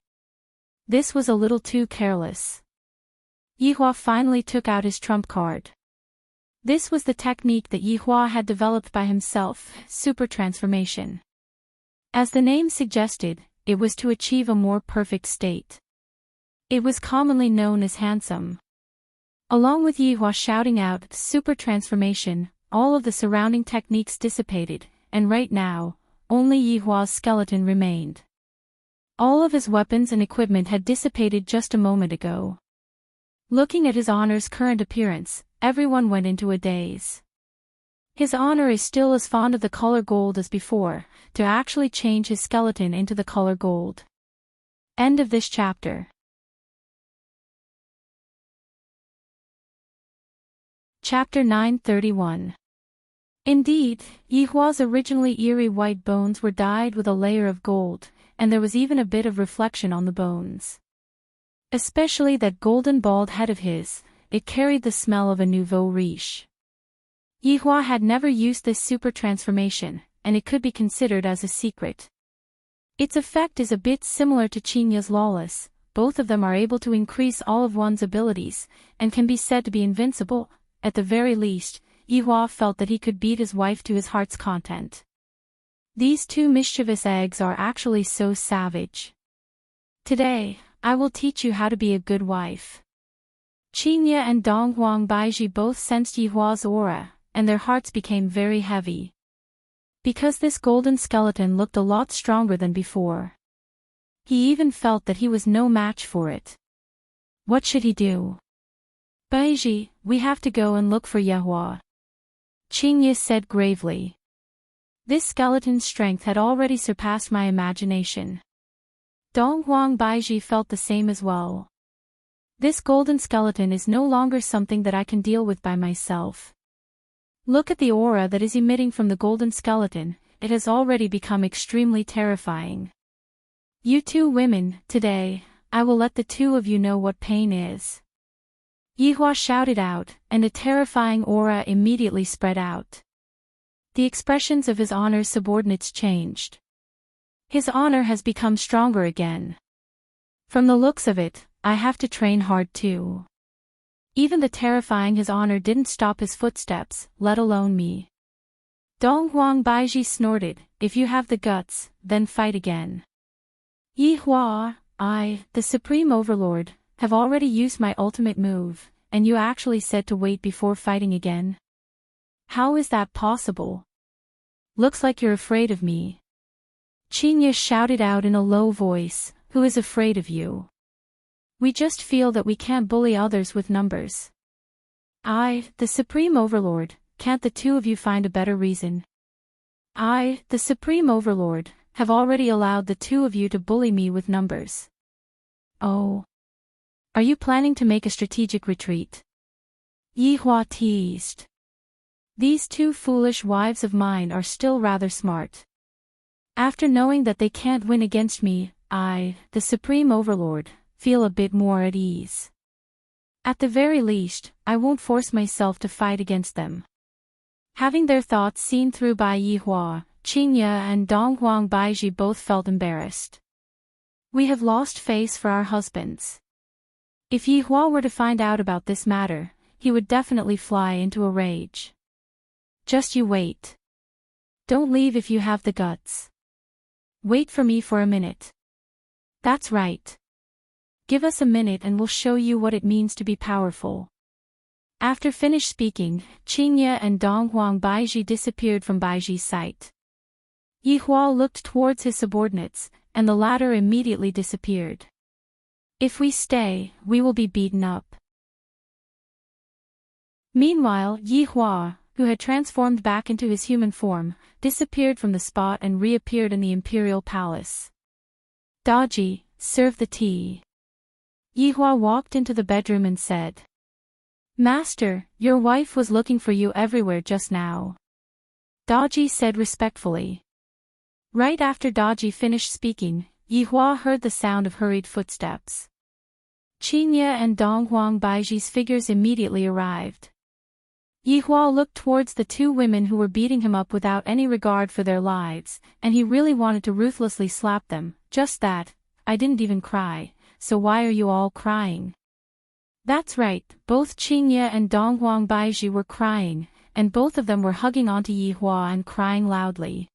This was a little too careless. Yihua finally took out his trump card. This was the technique that Yihua had developed by himself, super transformation. As the name suggested, it was to achieve a more perfect state. It was commonly known as handsome. Along with Yihua shouting out super transformation, all of the surrounding techniques dissipated, and right now, only Yihua's skeleton remained. All of his weapons and equipment had dissipated just a moment ago. Looking at his honor's current appearance, everyone went into a daze. His honor is still as fond of the color gold as before, to actually change his skeleton into the color gold. End of this chapter. Chapter 931. Indeed, Yihua's originally eerie white bones were dyed with a layer of gold, and there was even a bit of reflection on the bones. Especially that golden bald head of his, it carried the smell of a nouveau riche. Yihua had never used this super transformation, and it could be considered as a secret. Its effect is a bit similar to Qingya's lawless, both of them are able to increase all of one's abilities, and can be said to be invincible. At the very least, Yihua felt that he could beat his wife to his heart's content. These two mischievous eggs are actually so savage. Today, I will teach you how to be a good wife. Qingya and Donghuang Baiji both sensed Yihua's aura, and their hearts became very heavy. Because this golden skeleton looked a lot stronger than before. He even felt that he was no match for it. What should he do? Baiji, we have to go and look for Yihua. Qingye said gravely. This skeleton's strength had already surpassed my imagination. Donghuang Baiji felt the same as well. This golden skeleton is no longer something that I can deal with by myself. Look at the aura that is emitting from the golden skeleton, it has already become extremely terrifying. You two women, today, I will let the two of you know what pain is. Yihua shouted out, and a terrifying aura immediately spread out. The expressions of his honor's subordinates changed. His honor has become stronger again. From the looks of it, I have to train hard too. Even the terrifying his honor didn't stop his footsteps, let alone me. Donghuang Baiji snorted, if you have the guts, then fight again. Yihua, I, the Supreme Overlord, have already used my ultimate move, and you actually said to wait before fighting again? How is that possible? Looks like you're afraid of me. Qingye shouted out in a low voice, who is afraid of you? We just feel that we can't bully others with numbers. I, the Supreme Overlord, can't the two of you find a better reason? I, the Supreme Overlord, have already allowed the two of you to bully me with numbers. Oh. Are you planning to make a strategic retreat? Yihua teased. These two foolish wives of mine are still rather smart. After knowing that they can't win against me, I, the Supreme Overlord, feel a bit more at ease. At the very least, I won't force myself to fight against them. Having their thoughts seen through by Yihua, Qingye and Donghuang Baiji both felt embarrassed. We have lost face for our husbands. If Yihua were to find out about this matter, he would definitely fly into a rage. Just you wait. Don't leave if you have the guts. Wait for me for a minute. That's right. Give us a minute and we'll show you what it means to be powerful. After finished speaking, Qingye and Donghuang Baiji disappeared from Baiji's sight. Yihua looked towards his subordinates, and the latter immediately disappeared. If we stay, we will be beaten up. Meanwhile, Yihua, who had transformed back into his human form, disappeared from the spot and reappeared in the imperial palace. Daji, serve the tea. Yihua walked into the bedroom and said, Master, your wife was looking for you everywhere just now. Daji said respectfully. Right after Daji finished speaking, Yihua heard the sound of hurried footsteps. Qingye and Donghuang Baiji's figures immediately arrived. Yihua looked towards the two women who were beating him up without any regard for their lives, and he really wanted to ruthlessly slap them. Just that, I didn't even cry, so why are you all crying? That's right, both Qingye and Donghuang Baiji were crying, and both of them were hugging onto Yihua and crying loudly.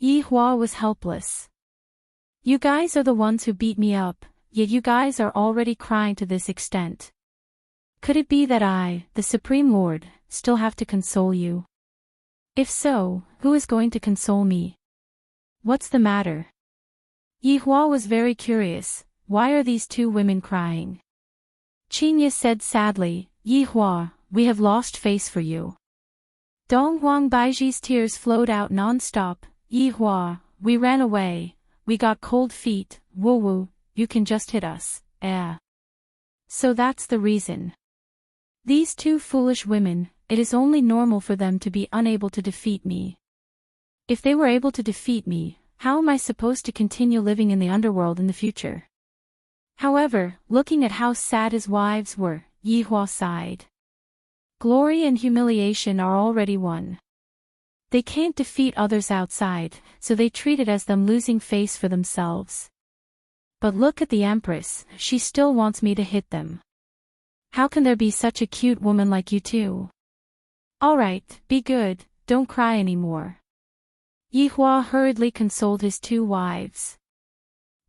Yihua was helpless. You guys are the ones who beat me up, yet you guys are already crying to this extent. Could it be that I, the Supreme Lord, still have to console you? If so, who is going to console me? What's the matter? Yihua was very curious, why are these two women crying? Qingye said sadly, Yihua, we have lost face for you. Donghuang Baiji's tears flowed out non-stop, Yihua, we ran away, we got cold feet, woo-woo, you can just hit us, eh. So that's the reason. These two foolish women, it is only normal for them to be unable to defeat me. If they were able to defeat me, how am I supposed to continue living in the underworld in the future? However, looking at how sad his wives were, Yihua sighed. Glory and humiliation are already won. They can't defeat others outside, so they treat it as them losing face for themselves. But look at the Empress, she still wants me to hit them. How can there be such a cute woman like you two? Alright, be good, don't cry anymore. Yihua hurriedly consoled his two wives.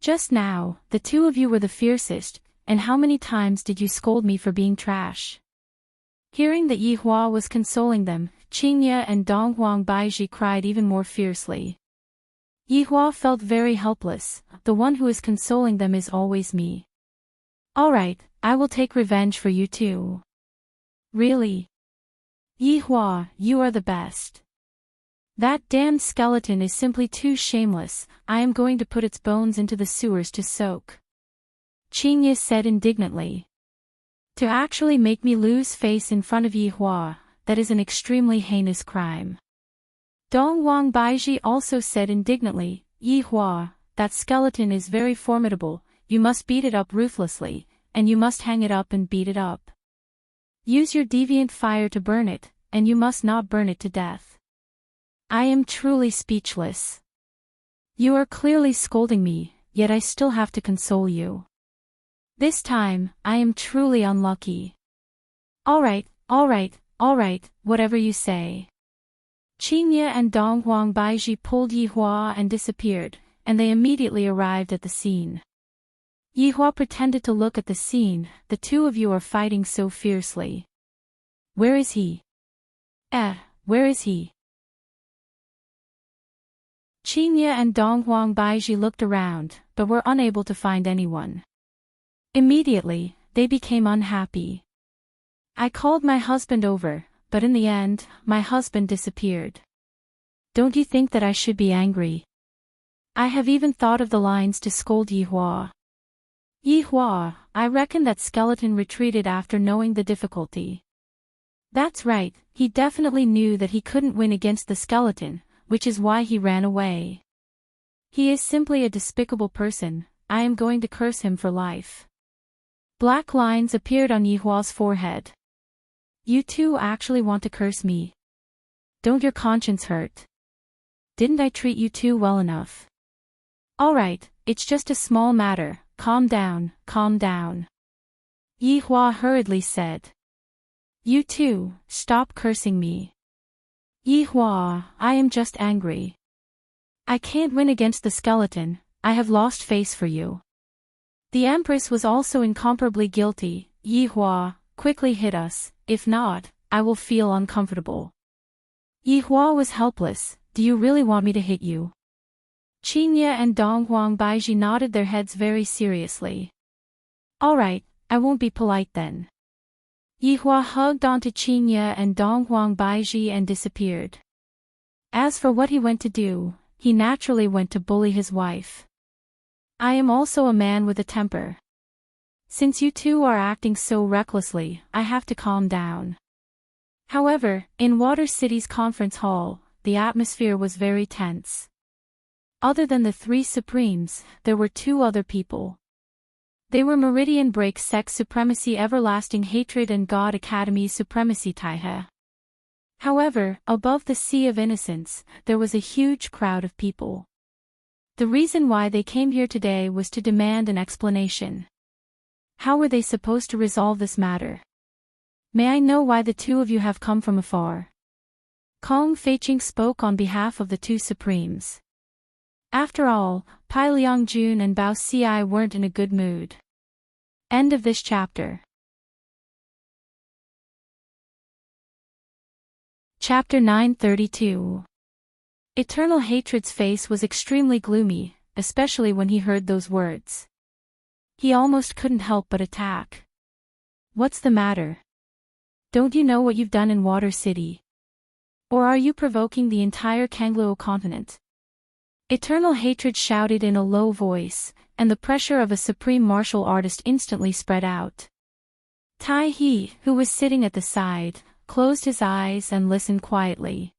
Just now, the two of you were the fiercest, and how many times did you scold me for being trash? Hearing that Yihua was consoling them, Qingye and Donghuang Baiji cried even more fiercely. Yihua felt very helpless, the one who is consoling them is always me. Alright, I will take revenge for you too. Really? Yi Hua, you are the best. That damned skeleton is simply too shameless. I am going to put its bones into the sewers to soak. Qingye said indignantly. To actually make me lose face in front of Yi Hua, that is an extremely heinous crime. Dong Wang Baiji also said indignantly, Yi Hua, that skeleton is very formidable, you must beat it up ruthlessly, and you must hang it up and beat it up. Use your deviant fire to burn it, and you must not burn it to death. I am truly speechless. You are clearly scolding me, yet I still have to console you. This time, I am truly unlucky. Alright, whatever you say. Qingye and Dong Huang Baiji pulled Yi Hua and disappeared, and they immediately arrived at the scene. Yi Hua pretended to look at the scene. The two of you are fighting so fiercely. Where is he? Where is he? Qingye and Dong Huang Baiji looked around, but were unable to find anyone. Immediately, they became unhappy. I called my husband over, but in the end, my husband disappeared. Don't you think that I should be angry? I have even thought of the lines to scold Yi Hua. Yi Hua, I reckon that skeleton retreated after knowing the difficulty. That's right, he definitely knew that he couldn't win against the skeleton, which is why he ran away. He is simply a despicable person. I am going to curse him for life. Black lines appeared on Yi Hua's forehead. You two actually want to curse me? Don't your conscience hurt? Didn't I treat you two well enough? Alright, it's just a small matter, calm down. Yi Hua hurriedly said. You two, stop cursing me. Yi Hua, I am just angry. I can't win against the skeleton, I have lost face for you. The Empress was also incomparably guilty. Yi Hua, quickly hit us, if not, I will feel uncomfortable. Yi Hua was helpless. Do you really want me to hit you? Qingye and Dong Huang Baiji nodded their heads very seriously. Alright, I won't be polite then. Yi Hua hugged onto Qingye and Dong Huang Baiji and disappeared. As for what he went to do, he naturally went to bully his wife. I am also a man with a temper. Since you two are acting so recklessly, I have to calm down. However, in Water City's conference hall, the atmosphere was very tense. Other than the three Supremes, there were two other people. They were Meridian Break Sect Supremacy Everlasting Hatred and God Academy Supremacy Taihe. However, above the Sea of Innocence, there was a huge crowd of people. The reason why they came here today was to demand an explanation. How were they supposed to resolve this matter? May I know why the two of you have come from afar? Kong Feiqing spoke on behalf of the two Supremes. After all, Pai Liangjun and Bao Ci weren't in a good mood. End of this chapter. Chapter 932. Eternal Hatred's face was extremely gloomy, especially when he heard those words. He almost couldn't help but attack. What's the matter? Don't you know what you've done in Water City? Or are you provoking the entire Kangluo continent? Eternal Hatred shouted in a low voice, and the pressure of a supreme martial artist instantly spread out. Tai He, who was sitting at the side, closed his eyes and listened quietly.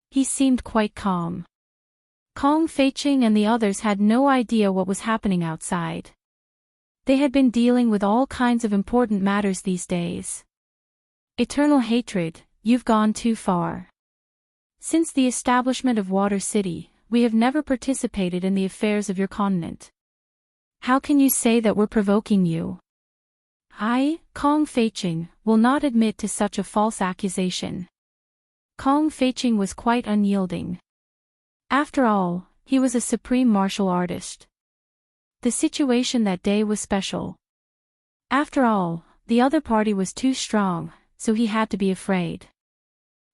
He seemed quite calm. Kong Feiqing and the others had no idea what was happening outside. They had been dealing with all kinds of important matters these days. Eternal Hatred, you've gone too far. Since the establishment of Water City, we have never participated in the affairs of your continent. How can you say that we're provoking you? I, Kong Feiqing, will not admit to such a false accusation. Kong Feiqing was quite unyielding. After all, he was a supreme martial artist. The situation that day was special. After all, the other party was too strong, so he had to be afraid.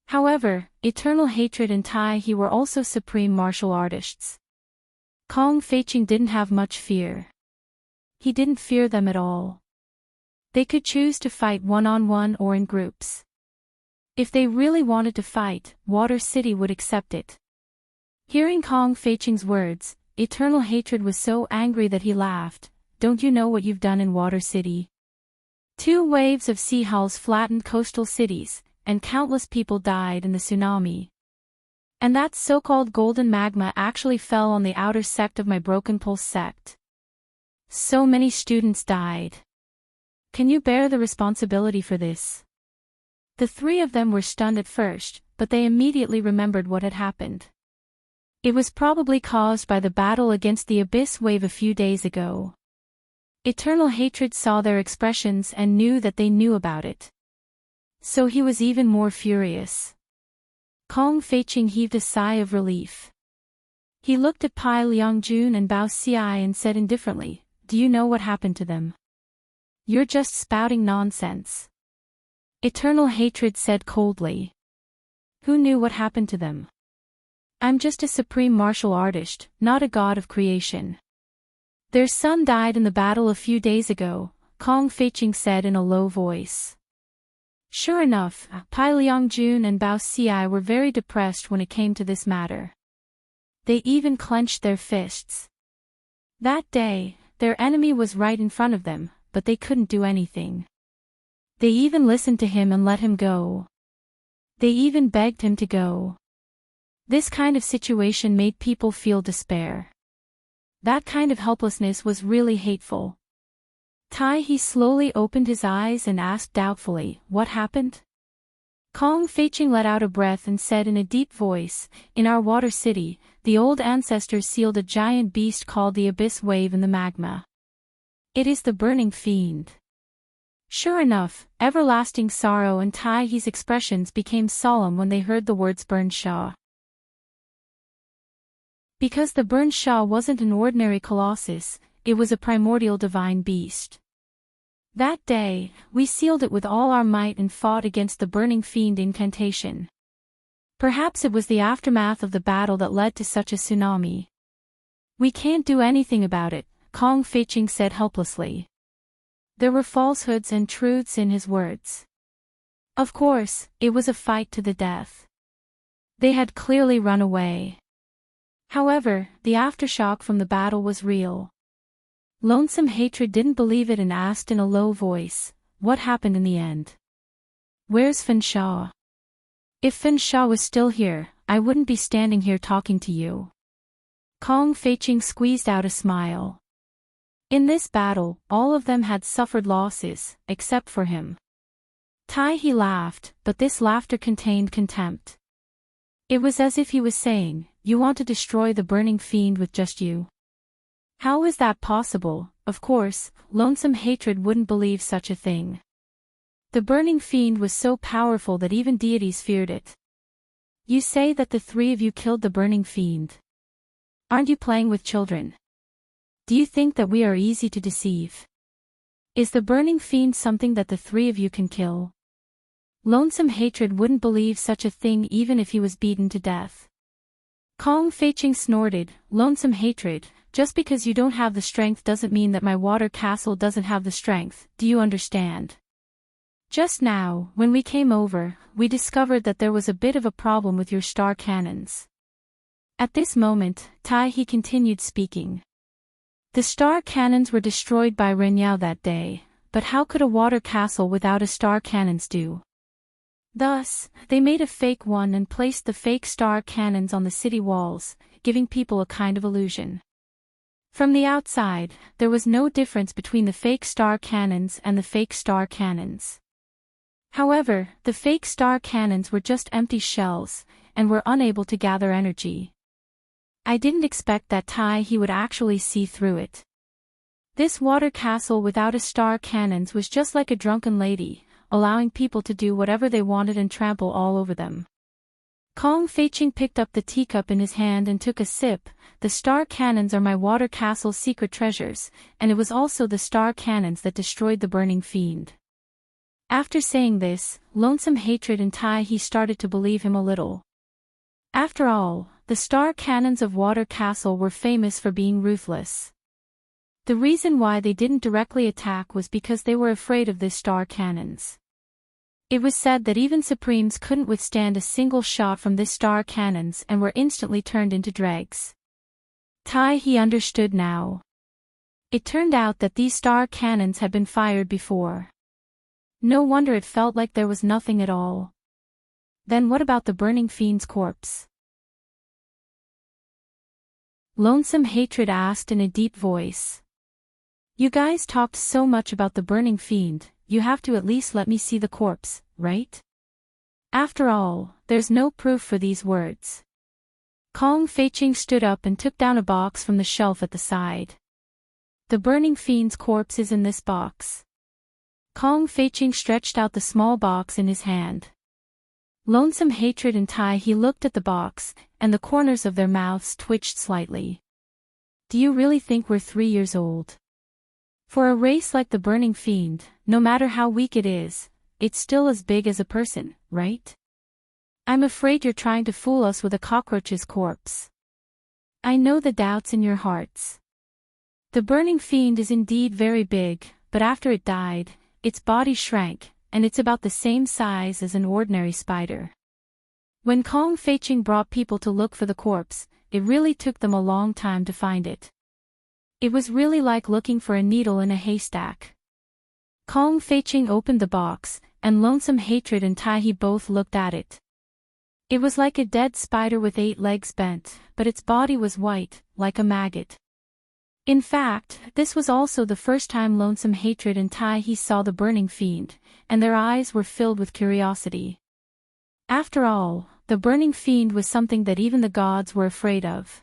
However, Eternal Hatred and Tai He were also supreme martial artists. Kong Feiqing didn't have much fear. He didn't fear them at all. They could choose to fight one-on-one or in groups. If they really wanted to fight, Water City would accept it. Hearing Kong Feiqing's words, eternal hatred was so angry that he laughed. Don't you know what you've done in Water City? 2 waves of sea hulls flattened coastal cities, and countless people died in the tsunami. And that so-called golden magma actually fell on the outer sect of my Broken Pulse sect. So many students died. Can you bear the responsibility for this? The 3 of them were stunned at first, but they immediately remembered what had happened. It was probably caused by the battle against the Abyss Wave a few days ago. Eternal hatred saw their expressions and knew that they knew about it. So he was even more furious. Kong Feiqing heaved a sigh of relief. He looked at Pai Liangjun and Bao Xi and said indifferently, "Do you know what happened to them? You're just spouting nonsense." Eternal hatred said coldly. "Who knew what happened to them? I'm just a supreme martial artist, not a god of creation." "Their son died in the battle a few days ago," Kong Feiqing said in a low voice. Sure enough, Pai Liangjun and Bao Xi were very depressed when it came to this matter. They even clenched their fists. That day, their enemy was right in front of them, but they couldn't do anything. They even listened to him and let him go. They even begged him to go. This kind of situation made people feel despair. That kind of helplessness was really hateful. He slowly opened his eyes and asked doubtfully, "What happened?" Kong Feiqing let out a breath and said in a deep voice, "In our Water City, the old ancestors sealed a giant beast called the Abyss Wave in the magma. It is the burning fiend." Sure enough, everlasting sorrow and Tai's expressions became solemn when they heard the words Burn Sha. Because the Burn Sha wasn't an ordinary colossus, it was a primordial divine beast. That day, we sealed it with all our might and fought against the burning fiend incantation. Perhaps it was the aftermath of the battle that led to such a tsunami. "We can't do anything about it," Kong Feiqing said helplessly. There were falsehoods and truths in his words. Of course, it was a fight to the death. They had clearly run away. However, the aftershock from the battle was real. Lonesome Hatred didn't believe it and asked in a low voice, "What happened in the end? Where's Fen Sha? If Fen Sha was still here, I wouldn't be standing here talking to you." Kong Feiqing squeezed out a smile. In this battle, all of them had suffered losses, except for him. He laughed, but this laughter contained contempt. It was as if he was saying, "You want to destroy the burning fiend with just you? How is that possible?" Of course, Lonesome Hatred wouldn't believe such a thing. The burning fiend was so powerful that even deities feared it. "You say that the 3 of you killed the burning fiend. Aren't you playing with children? Do you think that we are easy to deceive? Is the burning fiend something that the 3 of you can kill?" Lonesome Hatred wouldn't believe such a thing even if he was beaten to death. Kong Feiqing snorted, "Lonesome Hatred, just because you don't have the strength doesn't mean that my water castle doesn't have the strength, do you understand? Just now, when we came over, we discovered that there was a bit of a problem with your star cannons." At this moment, he continued speaking. "The star cannons were destroyed by Renyao that day, but how could a water castle without a star cannons do? Thus, they made a fake one and placed the fake star cannons on the city walls, giving people a kind of illusion. From the outside, there was no difference between the fake star cannons and the fake star cannons. However, the fake star cannons were just empty shells, and were unable to gather energy. I didn't expect that he would actually see through it. This water castle without a star cannons was just like a drunken lady, allowing people to do whatever they wanted and trample all over them." Kong Feiqing picked up the teacup in his hand and took a sip. "The star cannons are my water castle's secret treasures, and it was also the star cannons that destroyed the burning fiend." After saying this, Lonesome Hatred and he started to believe him a little. After all, the star cannons of Water Castle were famous for being ruthless. The reason why they didn't directly attack was because they were afraid of the star cannons. It was said that even Supremes couldn't withstand a single shot from this star cannons and were instantly turned into dregs. He understood now. It turned out that these star cannons had been fired before. No wonder it felt like there was nothing at all. Then what about the burning fiend's corpse? Lonesome Hatred asked in a deep voice. You guys talked so much about the burning fiend, you have to at least let me see the corpse, right? After all, there's no proof for these words. Kong Feiqing stood up and took down a box from the shelf at the side. The burning fiend's corpse is in this box. Kong Feiqing stretched out the small box in his hand. Lonesome Hatred and he looked at the box, and the corners of their mouths twitched slightly. Do you really think we're 3 years old? For a race like the burning fiend, no matter how weak it is, it's still as big as a person, right? I'm afraid you're trying to fool us with a cockroach's corpse. I know the doubts in your hearts. The burning fiend is indeed very big, but after it died, its body shrank, and it's about the same size as an ordinary spider. When Kong Feiqing brought people to look for the corpse, it really took them a long time to find it. It was really like looking for a needle in a haystack. Kong Feiqing opened the box, and Lonesome Hatred and he both looked at it. It was like a dead spider with 8 legs bent, but its body was white, like a maggot. In fact, this was also the first time Lonesome Hatred and he saw the burning fiend, and their eyes were filled with curiosity. After all, the burning fiend was something that even the gods were afraid of.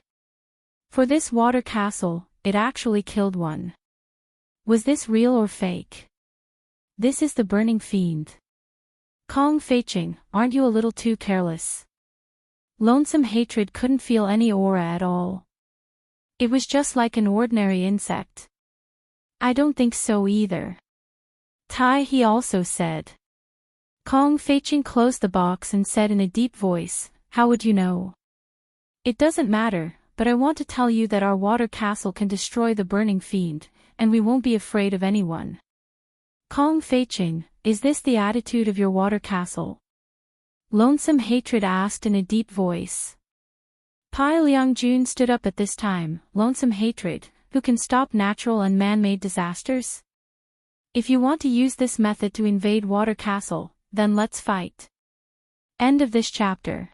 For this water castle, it actually killed one. Was this real or fake? This is the burning fiend. Kong Feiqing, aren't you a little too careless? Lonesome Hatred couldn't feel any aura at all. It was just like an ordinary insect. I don't think so either. He also said. Kong Feiqing closed the box and said in a deep voice, how would you know? It doesn't matter, but I want to tell you that our water castle can destroy the burning fiend, and we won't be afraid of anyone. Kong Feiqing, is this the attitude of your water castle? Lonesome Hatred asked in a deep voice. Pai Liangjun stood up at this time. Lonesome Hatred, who can stop natural and man-made disasters? If you want to use this method to invade Water Castle, then let's fight. End of this chapter.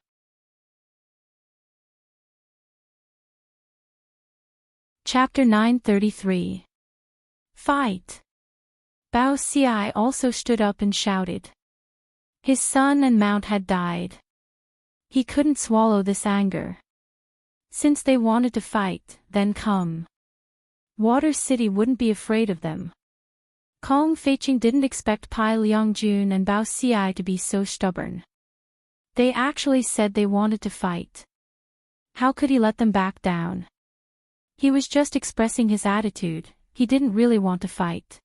Chapter 933. Fight. Bao Xi also stood up and shouted. His son and mount had died. He couldn't swallow this anger. Since they wanted to fight, then come. Water City wouldn't be afraid of them. Kong Feiqing didn't expect Pai Liangjun and Bao Xi to be so stubborn. They actually said they wanted to fight. How could he let them back down? He was just expressing his attitude, he didn't really want to fight.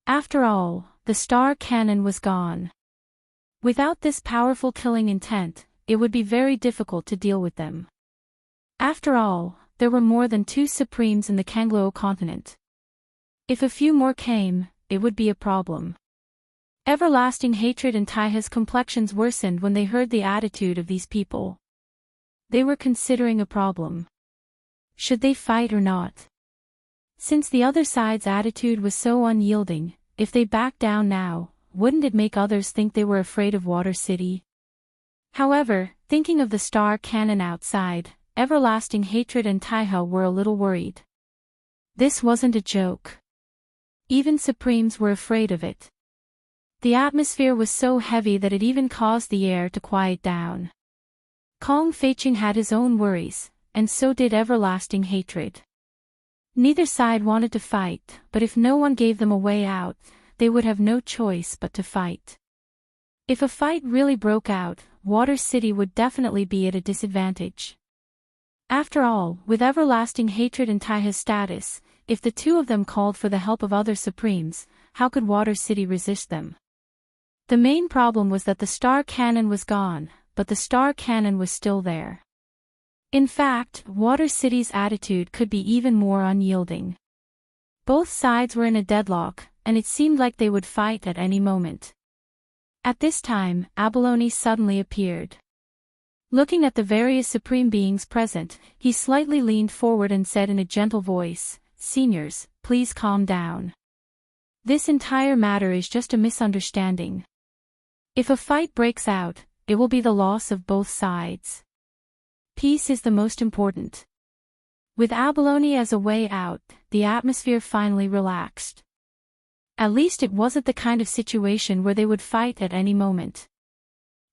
After all, the star cannon was gone. Without this powerful killing intent, it would be very difficult to deal with them. After all, there were more than 2 Supremes in the Kanglo continent. If a few more came, it would be a problem. Everlasting Hatred and Taiha's complexions worsened when they heard the attitude of these people. They were considering a problem. Should they fight or not? Since the other side's attitude was so unyielding, if they backed down now, wouldn't it make others think they were afraid of Water City? However, thinking of the star cannon outside, Everlasting Hatred and Taiha were a little worried. This wasn't a joke. Even Supremes were afraid of it. The atmosphere was so heavy that it even caused the air to quiet down. Kong Feiqing had his own worries, and so did Everlasting Hatred. Neither side wanted to fight, but if no one gave them a way out, they would have no choice but to fight. If a fight really broke out, Water City would definitely be at a disadvantage. After all, with Everlasting Hatred and Taiha's status, if the 2 of them called for the help of other Supremes, how could Water City resist them? The main problem was that the star cannon was gone, but the star cannon was still there. In fact, Water City's attitude could be even more unyielding. Both sides were in a deadlock, and it seemed like they would fight at any moment. At this time, Abalone suddenly appeared. Looking at the various supreme beings present, he slightly leaned forward and said in a gentle voice, "Seniors, please calm down. This entire matter is just a misunderstanding. If a fight breaks out, it will be the loss of both sides. Peace is the most important." With Abalone as a way out, the atmosphere finally relaxed. At least it wasn't the kind of situation where they would fight at any moment.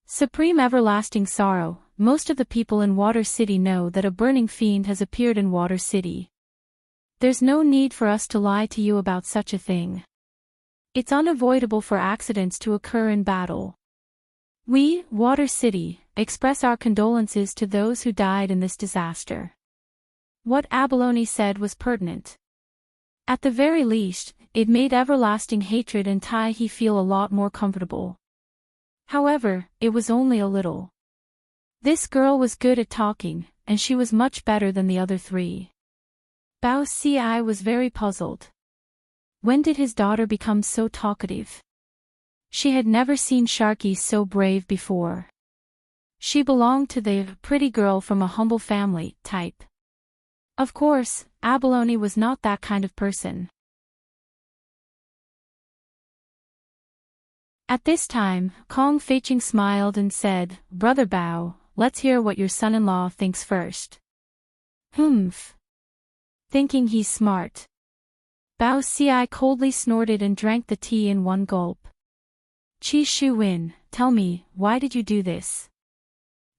Supreme everlasting sorrow, most of the people in Water City know that a burning fiend has appeared in Water City. There's no need for us to lie to you about such a thing. It's unavoidable for accidents to occur in battle. We, Water City, express our condolences to those who died in this disaster. What Abalone said was pertinent. At the very least, it made everlasting hatred and Taihe feel a lot more comfortable. However, it was only a little. This girl was good at talking, and she was much better than the other three. Bao Ci was very puzzled. When did his daughter become so talkative? She had never seen Sharky so brave before. She belonged to the pretty girl from a humble family type. Of course, Abalone was not that kind of person. At this time, Kong Feiqing smiled and said, "Brother Bao, let's hear what your son-in-law thinks first." "Humph. Thinking he's smart." Bao Ci coldly snorted and drank the tea in one gulp. "Qi Shu Wen, tell me, why did you do this?"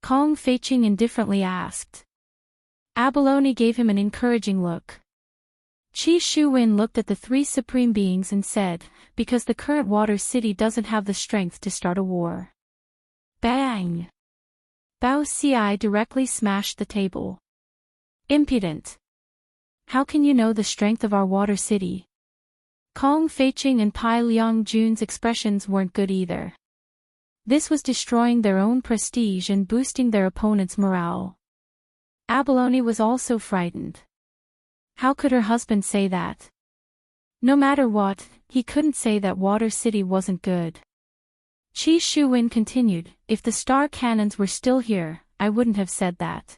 Kong Feiqing indifferently asked. Abalone gave him an encouraging look. Qi Shu Wen looked at the three supreme beings and said, "Because the current Water City doesn't have the strength to start a war." Bang! Bao Ci directly smashed the table. "Impudent! How can you know the strength of our Water City?" Kong Feiqing and Pai Liangjun's expressions weren't good either. This was destroying their own prestige and boosting their opponent's morale. Abalone was also frightened. How could her husband say that? No matter what, he couldn't say that Water City wasn't good. Qi Shu Wen continued, "If the star cannons were still here, I wouldn't have said that.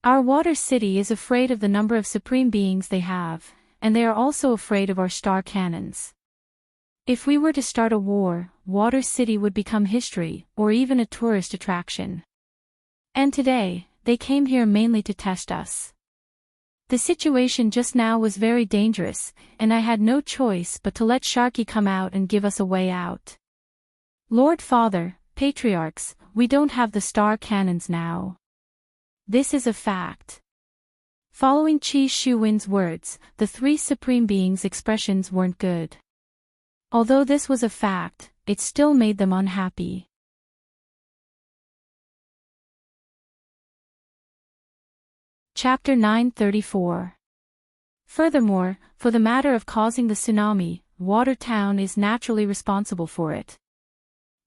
Our Water City is afraid of the number of supreme beings they have, and they are also afraid of our star cannons. If we were to start a war, Water City would become history, or even a tourist attraction. And today, they came here mainly to test us. The situation just now was very dangerous, and I had no choice but to let Sharky come out and give us a way out. Lord Father, Patriarchs, we don't have the star cannons now. This is a fact." Following Qi Shu Wen's words, the three supreme beings' expressions weren't good. Although this was a fact, it still made them unhappy. Chapter 934. Furthermore, for the matter of causing the tsunami, Watertown is naturally responsible for it.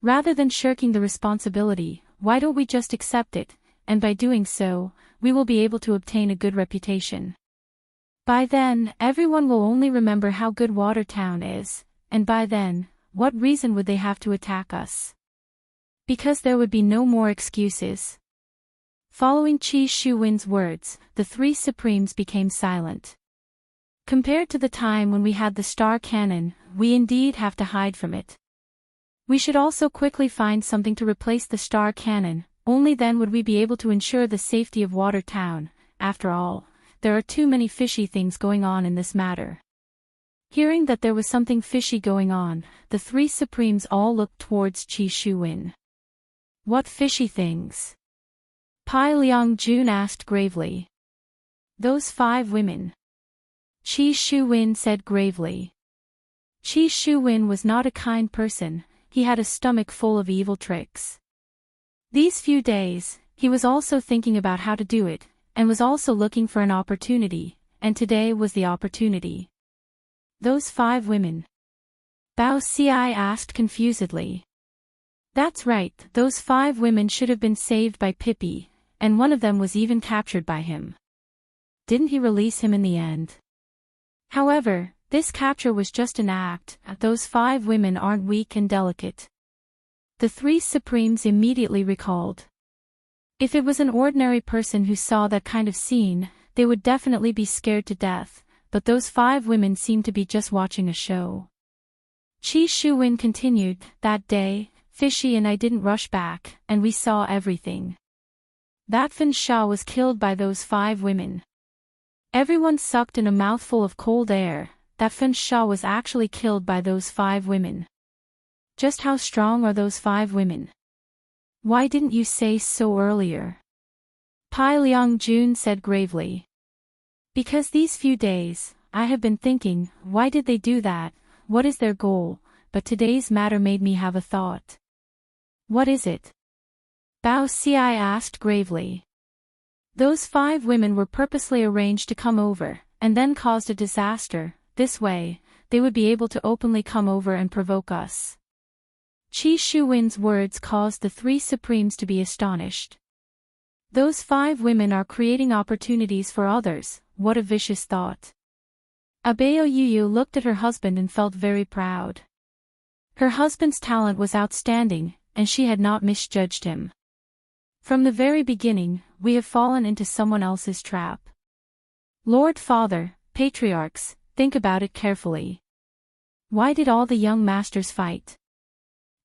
Rather than shirking the responsibility, why don't we just accept it, and by doing so, we will be able to obtain a good reputation. By then, everyone will only remember how good Watertown is, and by then, what reason would they have to attack us? Because there would be no more excuses. Following Qi Shu Wen's words, the three supremes became silent. Compared to the time when we had the star cannon, we indeed have to hide from it. We should also quickly find something to replace the star cannon, only then would we be able to ensure the safety of Watertown. After all, there are too many fishy things going on in this matter. Hearing that there was something fishy going on, the three supremes all looked towards Qi Shu Wen. "What fishy things?" Pai Liangjun asked gravely. "Those 5 women." Qi Shu Wen said gravely. Qi Shu Wen was not a kind person, he had a stomach full of evil tricks. These few days, he was also thinking about how to do it, and was also looking for an opportunity, and today was the opportunity. "Those 5 women?" Bao Ci asked confusedly. "That's right, those 5 women should have been saved by Pippi, and one of them was even captured by him. Didn't he release him in the end? However, this capture was just an act, those 5 women aren't weak and delicate. The three supremes immediately recalled. If it was an ordinary person who saw that kind of scene, they would definitely be scared to death, but those 5 women seemed to be just watching a show. Qi Shuwen continued, that day, Fishy and I didn't rush back, and we saw everything. That Fan Sha was killed by those 5 women. Everyone sucked in a mouthful of cold air. That Fan Sha was actually killed by those 5 women. Just how strong are those 5 women? Why didn't you say so earlier? Pai Liangjun said gravely. Because these few days, I have been thinking, why did they do that, what is their goal, but today's matter made me have a thought. What is it? Bao Xi asked gravely. Those 5 women were purposely arranged to come over, and then caused a disaster. This way, they would be able to openly come over and provoke us. Qi Shuwen's words caused the 3 supremes to be astonished. Those 5 women are creating opportunities for others, what a vicious thought. Abayo Yuyu looked at her husband and felt very proud. Her husband's talent was outstanding, and she had not misjudged him. From the very beginning, we have fallen into someone else's trap. Lord Father, patriarchs, think about it carefully. Why did all the young masters fight?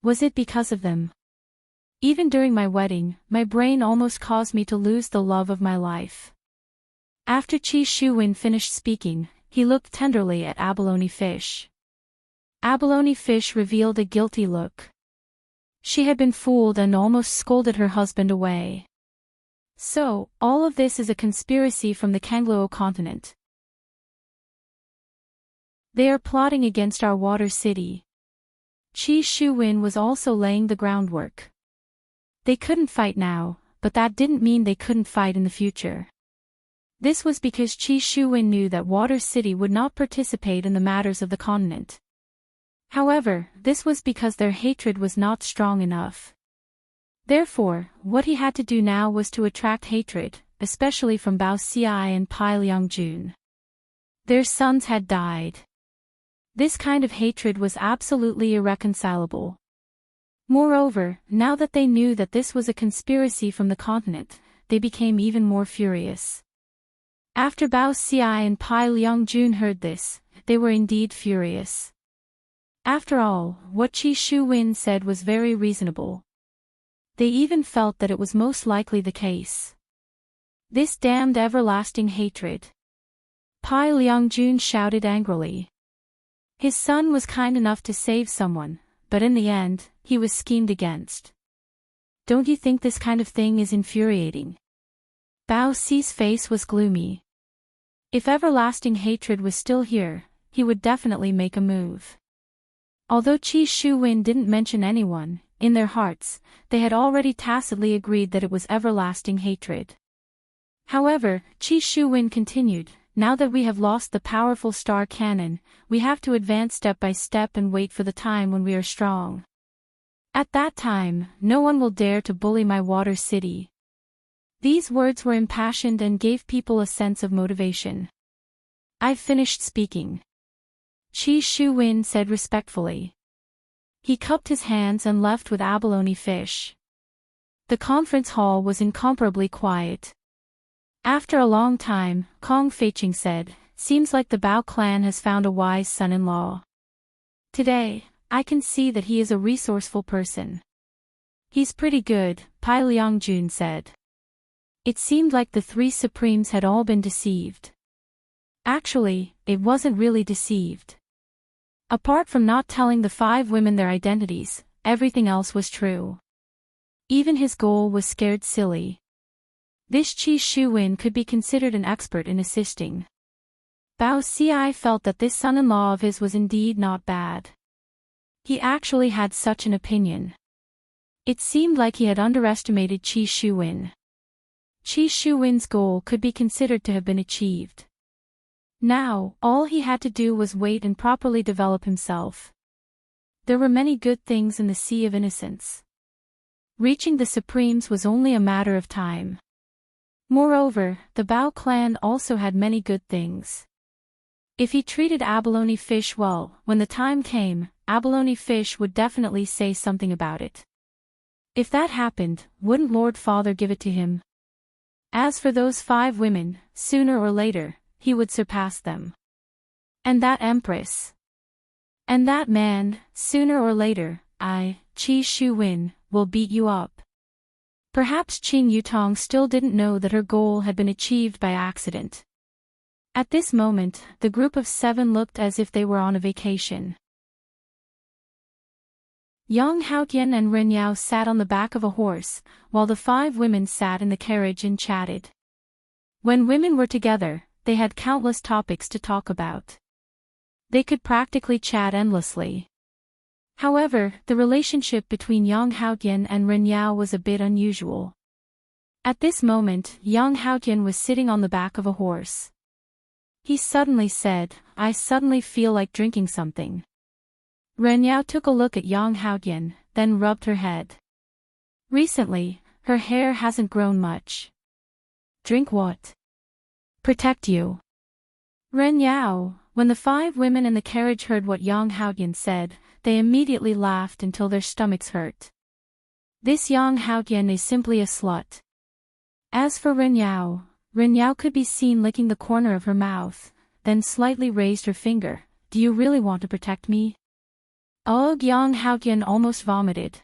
Was it because of them? Even during my wedding, my brain almost caused me to lose the love of my life. After Qi Shuwen finished speaking, he looked tenderly at Abalone Fish. Abalone Fish revealed a guilty look. She had been fooled and almost scolded her husband away. So, all of this is a conspiracy from the Kangluo continent. They are plotting against our water city. Qi Shuwen was also laying the groundwork. They couldn't fight now, but that didn't mean they couldn't fight in the future. This was because Qi Shuwen knew that Water City would not participate in the matters of the continent. However, this was because their hatred was not strong enough. Therefore, what he had to do now was to attract hatred, especially from Bao Xi and Pai Liangjun. Their sons had died. This kind of hatred was absolutely irreconcilable. Moreover, now that they knew that this was a conspiracy from the continent, they became even more furious. After Bao Xi and Pai Liangjun heard this, they were indeed furious. After all, what Qi Shuwen said was very reasonable. They even felt that it was most likely the case. This damned everlasting hatred. Pai Liangjun shouted angrily. His son was kind enough to save someone, but in the end, he was schemed against. Don't you think this kind of thing is infuriating? Bao Xi's face was gloomy. If everlasting hatred was still here, he would definitely make a move. Although Qi Shuwen didn't mention anyone, in their hearts, they had already tacitly agreed that it was everlasting hatred. However, Qi Shuwen continued, now that we have lost the powerful star cannon, we have to advance step by step and wait for the time when we are strong. At that time, no one will dare to bully my water city. These words were impassioned and gave people a sense of motivation. I've finished speaking. Qi Shuwen said respectfully. He cupped his hands and left with Abalone Fish. The conference hall was incomparably quiet. After a long time, Kong Feiqing said, seems like the Bao clan has found a wise son-in-law. Today, I can see that he is a resourceful person. He's pretty good, Pai Liangjun said. It seemed like the 3 supremes had all been deceived. Actually, it wasn't really deceived. Apart from not telling the 5 women their identities, everything else was true. Even his goal was scared silly. This Qi Shuwen could be considered an expert in assisting. Bao Xi felt that this son-in-law of his was indeed not bad. He actually had such an opinion. It seemed like he had underestimated Qi Shuwen. Qi Shuwen's goal could be considered to have been achieved. Now, all he had to do was wait and properly develop himself. There were many good things in the Sea of Innocence. Reaching the Supremes was only a matter of time. Moreover, the Bao clan also had many good things. If he treated Abalone Fish well, when the time came, Abalone Fish would definitely say something about it. If that happened, wouldn't Lord Father give it to him? As for those 5 women, sooner or later, he would surpass them. And that empress. And that man, sooner or later, Qi Shu Wen, will beat you up. Perhaps Qing Yutong still didn't know that her goal had been achieved by accident. At this moment, the group of 7 looked as if they were on a vacation. Yang Haotian and Ren Yao sat on the back of a horse, while the 5 women sat in the carriage and chatted. When women were together, they had countless topics to talk about. They could practically chat endlessly. However, the relationship between Yang Haotian and Ren Yao was a bit unusual. At this moment, Yang Haotian was sitting on the back of a horse. He suddenly said, "I suddenly feel like drinking something." Ren Yao took a look at Yang Haotian, then rubbed her head. Recently, her hair hasn't grown much. Drink what? Protect you. Ren Yao. When the 5 women in the carriage heard what Yang Haotian said, they immediately laughed until their stomachs hurt. This Yang Haotian is simply a slut. As for Ren Yao could be seen licking the corner of her mouth, then slightly raised her finger. "Do you really want to protect me?" Ugh, Yang Haotian almost vomited.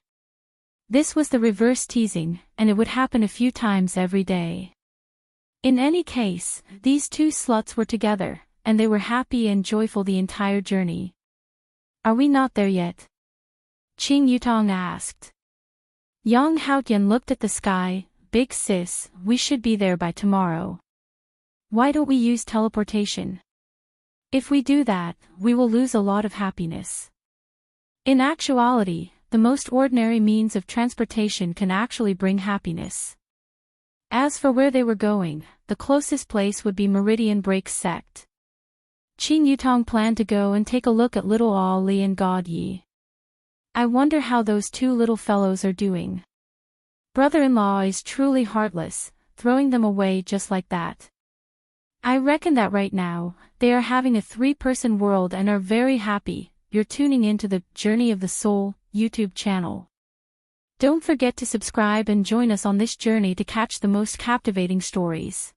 This was the reverse teasing, and it would happen a few times every day. In any case, these 2 sluts were together, and they were happy and joyful the entire journey. "Are we not there yet?" Qing Yutong asked. Yang Haotian looked at the sky. "Big sis, we should be there by tomorrow. Why don't we use teleportation? If we do that, we will lose a lot of happiness." In actuality, the most ordinary means of transportation can actually bring happiness. As for where they were going, the closest place would be Meridian Break Sect. Qing Yutong planned to go and take a look at little Ah Li and God Yi. I wonder how those 2 little fellows are doing. Brother-in-law is truly heartless, throwing them away just like that. I reckon that right now, they are having a 3-person world and are very happy. You're tuning into the Journey of the Soul YouTube channel. Don't forget to subscribe and join us on this journey to catch the most captivating stories.